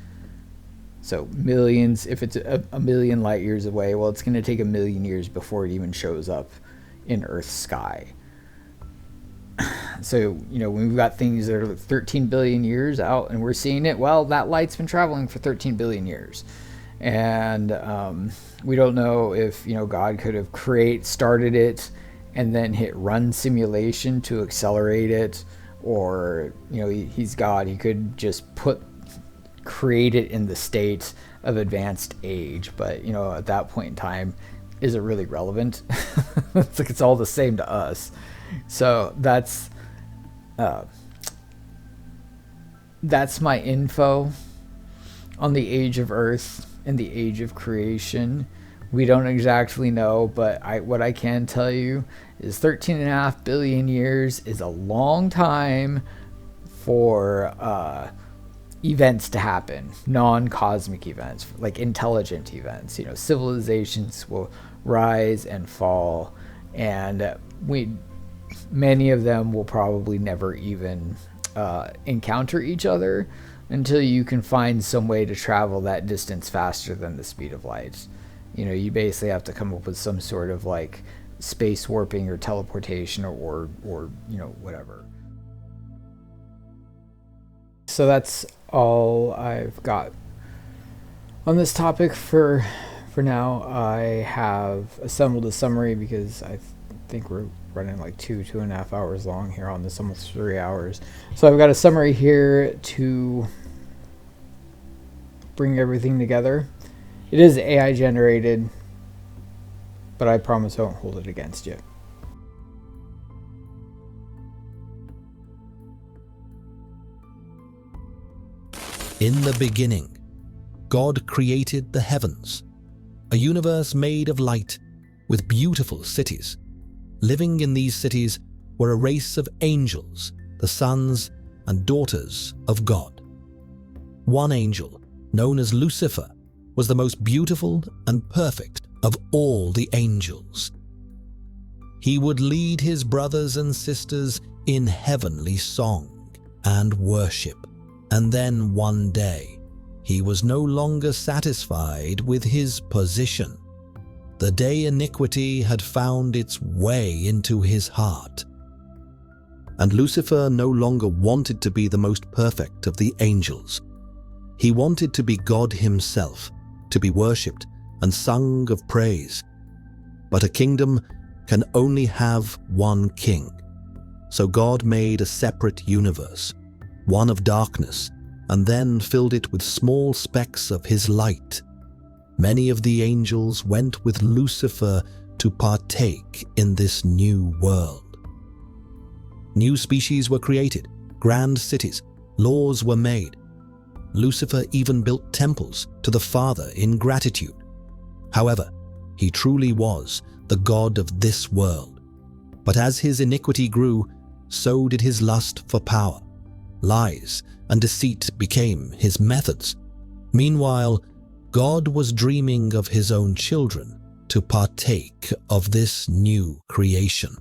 So millions, if it's a million light years away, well, it's going to take a million years before it even shows up in Earth's sky. So, when we've got things that are 13 billion years out and we're seeing it, well, that light's been traveling for 13 billion years. And we don't know if, God could have started it and then hit run simulation to accelerate it, or, he's God. He could just create it in the state of advanced age. But, at that point in time, is it really relevant? It's like it's all the same to us. So that's my info on the age of Earth and the age of creation. We don't exactly know, but what I can tell you is 13.5 billion years is a long time for events to happen, non-cosmic events, like intelligent events. Civilizations will rise and fall, and many of them will probably never even encounter each other until you can find some way to travel that distance faster than the speed of light. You basically have to come up with some sort of like space warping or teleportation or whatever. So that's all I've got on this topic for now. I have assembled a summary because I think we're running like 2.5 hours long here on this, almost 3 hours. So I've got a summary here to bring everything together. It is AI generated, but I promise I won't hold it against you. In the beginning, God created the heavens, a universe made of light with beautiful cities. Living in these cities were a race of angels, the sons and daughters of God. One angel, known as Lucifer, was the most beautiful and perfect of all the angels. He would lead his brothers and sisters in heavenly song and worship, and then one day he was no longer satisfied with his position. The day iniquity had found its way into his heart, and Lucifer no longer wanted to be the most perfect of the angels. He wanted to be God himself, to be worshipped and sung of praise. But a kingdom can only have one king. So God made a separate universe, one of darkness, and then filled it with small specks of his light. Many of the angels went with Lucifer to partake in this new world. New species were created, grand cities, laws were made. Lucifer even built temples to the Father in gratitude. However, he truly was the god of this world. But as his iniquity grew, so did his lust for power. Lies and deceit became his methods. Meanwhile, God was dreaming of his own children to partake of this new creation.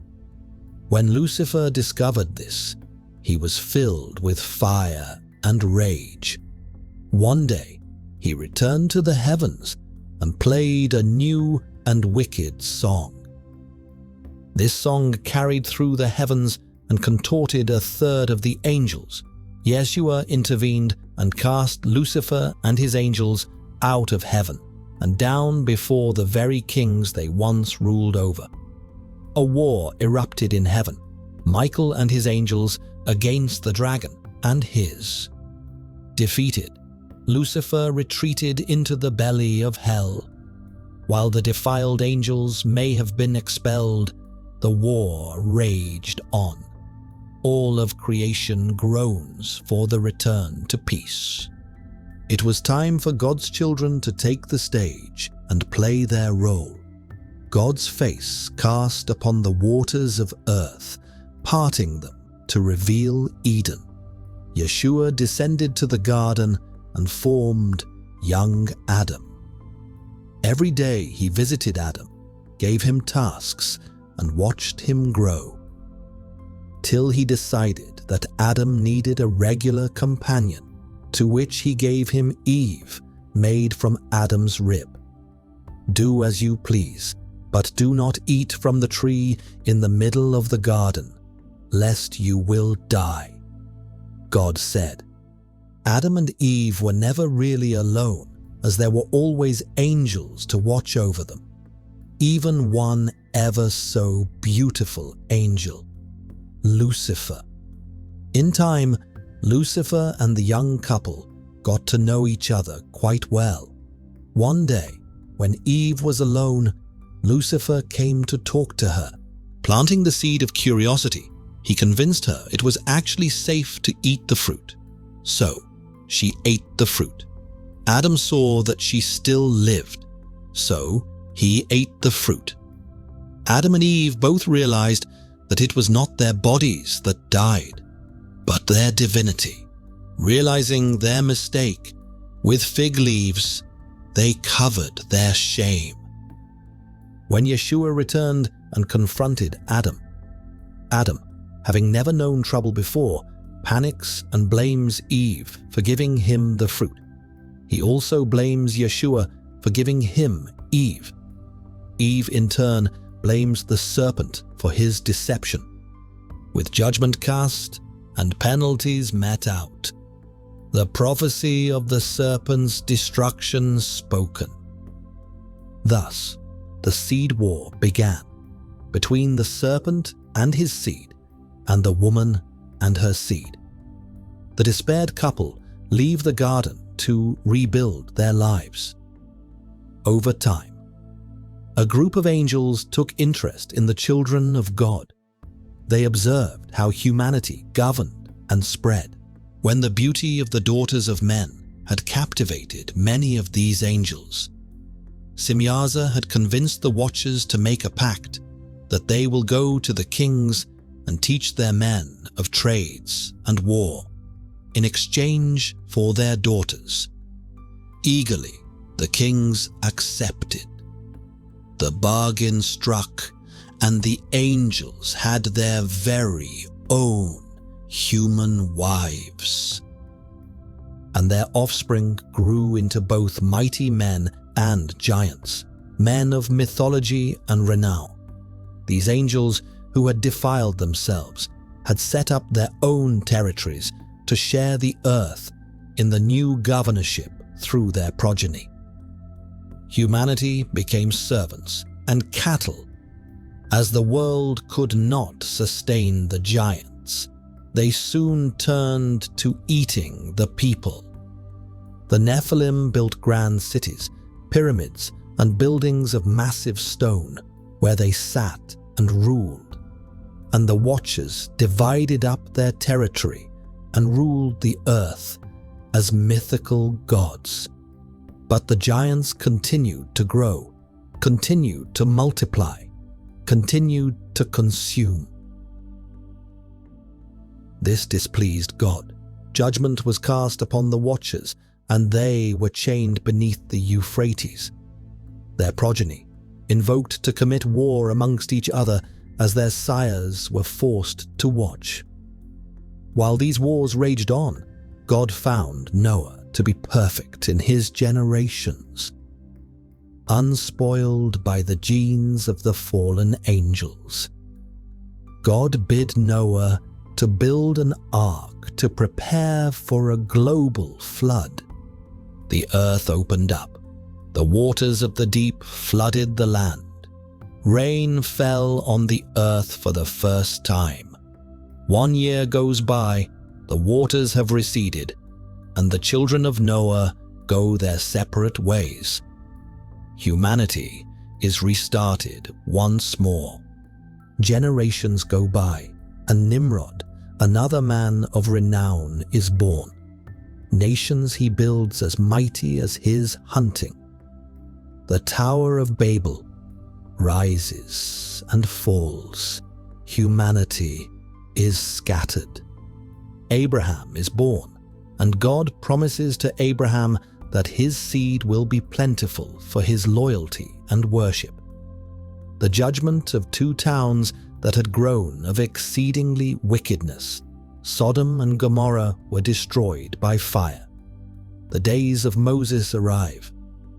When Lucifer discovered this, he was filled with fire and rage. One day, he returned to the heavens and played a new and wicked song. This song carried through the heavens and contorted a third of the angels. Yeshua intervened and cast Lucifer and his angels out of heaven and down before the very kings they once ruled over. A war erupted in heaven, Michael and his angels against the dragon and his. Defeated, Lucifer retreated into the belly of hell. While the defiled angels may have been expelled, the war raged on. All of creation groans for the return to peace. It was time for God's children to take the stage and play their role. God's face cast upon the waters of earth, parting them to reveal Eden. Yeshua descended to the garden and formed young Adam. Every day he visited Adam, gave him tasks, and watched him grow, till he decided that Adam needed a regular companion, to which he gave him Eve, made from Adam's rib. Do as you please, but do not eat from the tree in the middle of the garden. lest you will die," God said. Adam and Eve were never really alone, as there were always angels to watch over them, even one ever so beautiful angel, Lucifer. In time, Lucifer and the young couple got to know each other quite well. One day, when Eve was alone, Lucifer came to talk to her. Planting the seed of curiosity, he convinced her it was actually safe to eat the fruit. So, she ate the fruit. Adam saw that she still lived, so he ate the fruit. Adam and Eve both realized that it was not their bodies that died, but their divinity. Realizing their mistake, with fig leaves, they covered their shame. When Yeshua returned and confronted Adam, having never known trouble before, panics and blames Eve for giving him the fruit. He also blames Yeshua for giving him Eve. Eve, in turn, blames the serpent for his deception. With judgment cast and penalties met out, the prophecy of the serpent's destruction spoken. Thus, the seed war began between the serpent and his seed and the woman and her seed. The despaired couple leave the garden to rebuild their lives. Over time, a group of angels took interest in the children of God. They observed how humanity governed and spread. When the beauty of the daughters of men had captivated many of these angels, Simyaza had convinced the watchers to make a pact that they will go to the kings and teach their men of trades and war in exchange for their daughters. Eagerly, the kings accepted. The bargain struck, and the angels had their very own human wives. And their offspring grew into both mighty men and giants, men of mythology and renown. These angels, who had defiled themselves, had set up their own territories to share the earth in the new governorship through their progeny. Humanity became servants and cattle. As the world could not sustain the giants, they soon turned to eating the people. The Nephilim built grand cities, pyramids, and buildings of massive stone where they sat and ruled, and the Watchers divided up their territory and ruled the earth as mythical gods. But the giants continued to grow, continued to multiply, continued to consume. This displeased God. Judgment was cast upon the Watchers, and they were chained beneath the Euphrates. Their progeny, invoked to commit war amongst each other as their sires were forced to watch. While these wars raged on, God found Noah to be perfect in his generations, unspoiled by the genes of the fallen angels. God bid Noah to build an ark to prepare for a global flood. The earth opened up. The waters of the deep flooded the land. Rain fell on the earth for the first time. 1 year goes by, the waters have receded, and the children of Noah go their separate ways. Humanity is restarted once more. Generations go by, and Nimrod, another man of renown, is born. Nations he builds as mighty as his hunting. The Tower of Babel rises and falls. Humanity is scattered. Abraham is born, and God promises to Abraham that his seed will be plentiful for his loyalty and worship. The judgment of 2 towns that had grown of exceedingly wickedness, Sodom and Gomorrah, were destroyed by fire. The days of Moses arrive.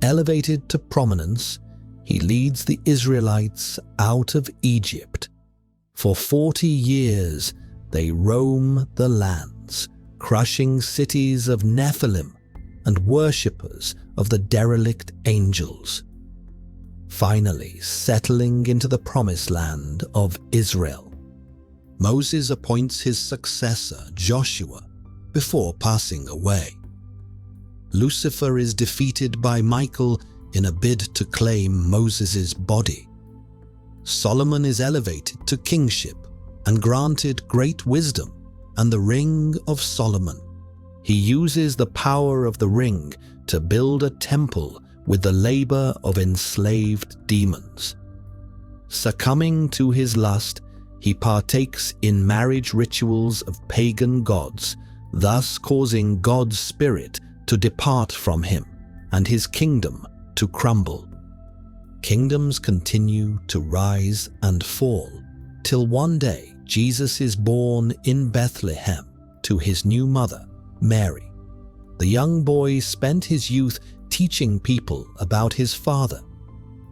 Elevated to prominence, he leads the Israelites out of Egypt. For 40 years, they roam the lands, crushing cities of Nephilim and worshippers of the derelict angels, finally settling into the promised land of Israel. Moses appoints his successor, Joshua, before passing away. Lucifer is defeated by Michael in a bid to claim Moses' body. Solomon is elevated to kingship and granted great wisdom and the Ring of Solomon. He uses the power of the ring to build a temple with the labor of enslaved demons. Succumbing to his lust, he partakes in marriage rituals of pagan gods, thus causing God's spirit to depart from him and his kingdom to crumble. Kingdoms continue to rise and fall, till one day Jesus is born in Bethlehem to his new mother, Mary. The young boy spent his youth teaching people about his father.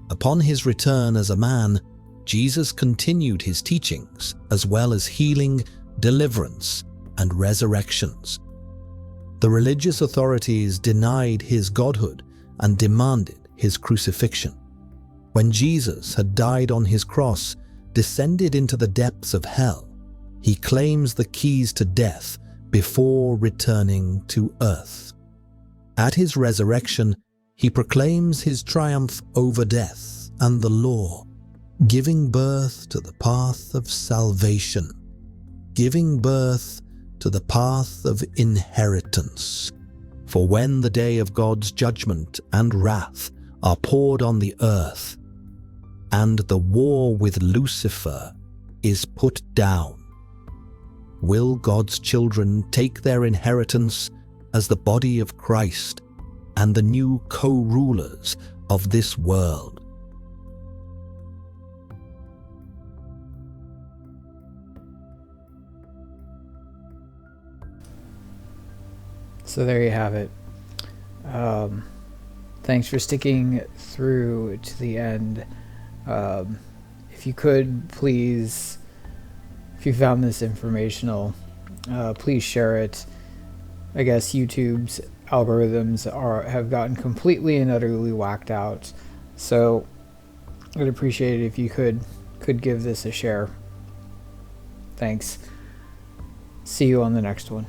Upon his return as a man, Jesus continued his teachings as well as healing, deliverance, and resurrections. The religious authorities denied his godhood and demanded his crucifixion. When Jesus had died on his cross, descended into the depths of hell, he claims the keys to death before returning to earth. At his resurrection, he proclaims his triumph over death and the law, giving birth to the path of salvation, giving birth to the path of inheritance. For when the day of God's judgment and wrath are poured on the earth, and the war with Lucifer is put down, will God's children take their inheritance as the body of Christ and the new co-rulers of this world. So there you have it. Thanks for sticking through to the end. If you could, please, if you found this informational, please share it. I guess YouTube's algorithms have gotten completely and utterly whacked out. So I'd appreciate it if you could give this a share. Thanks. See you on the next one.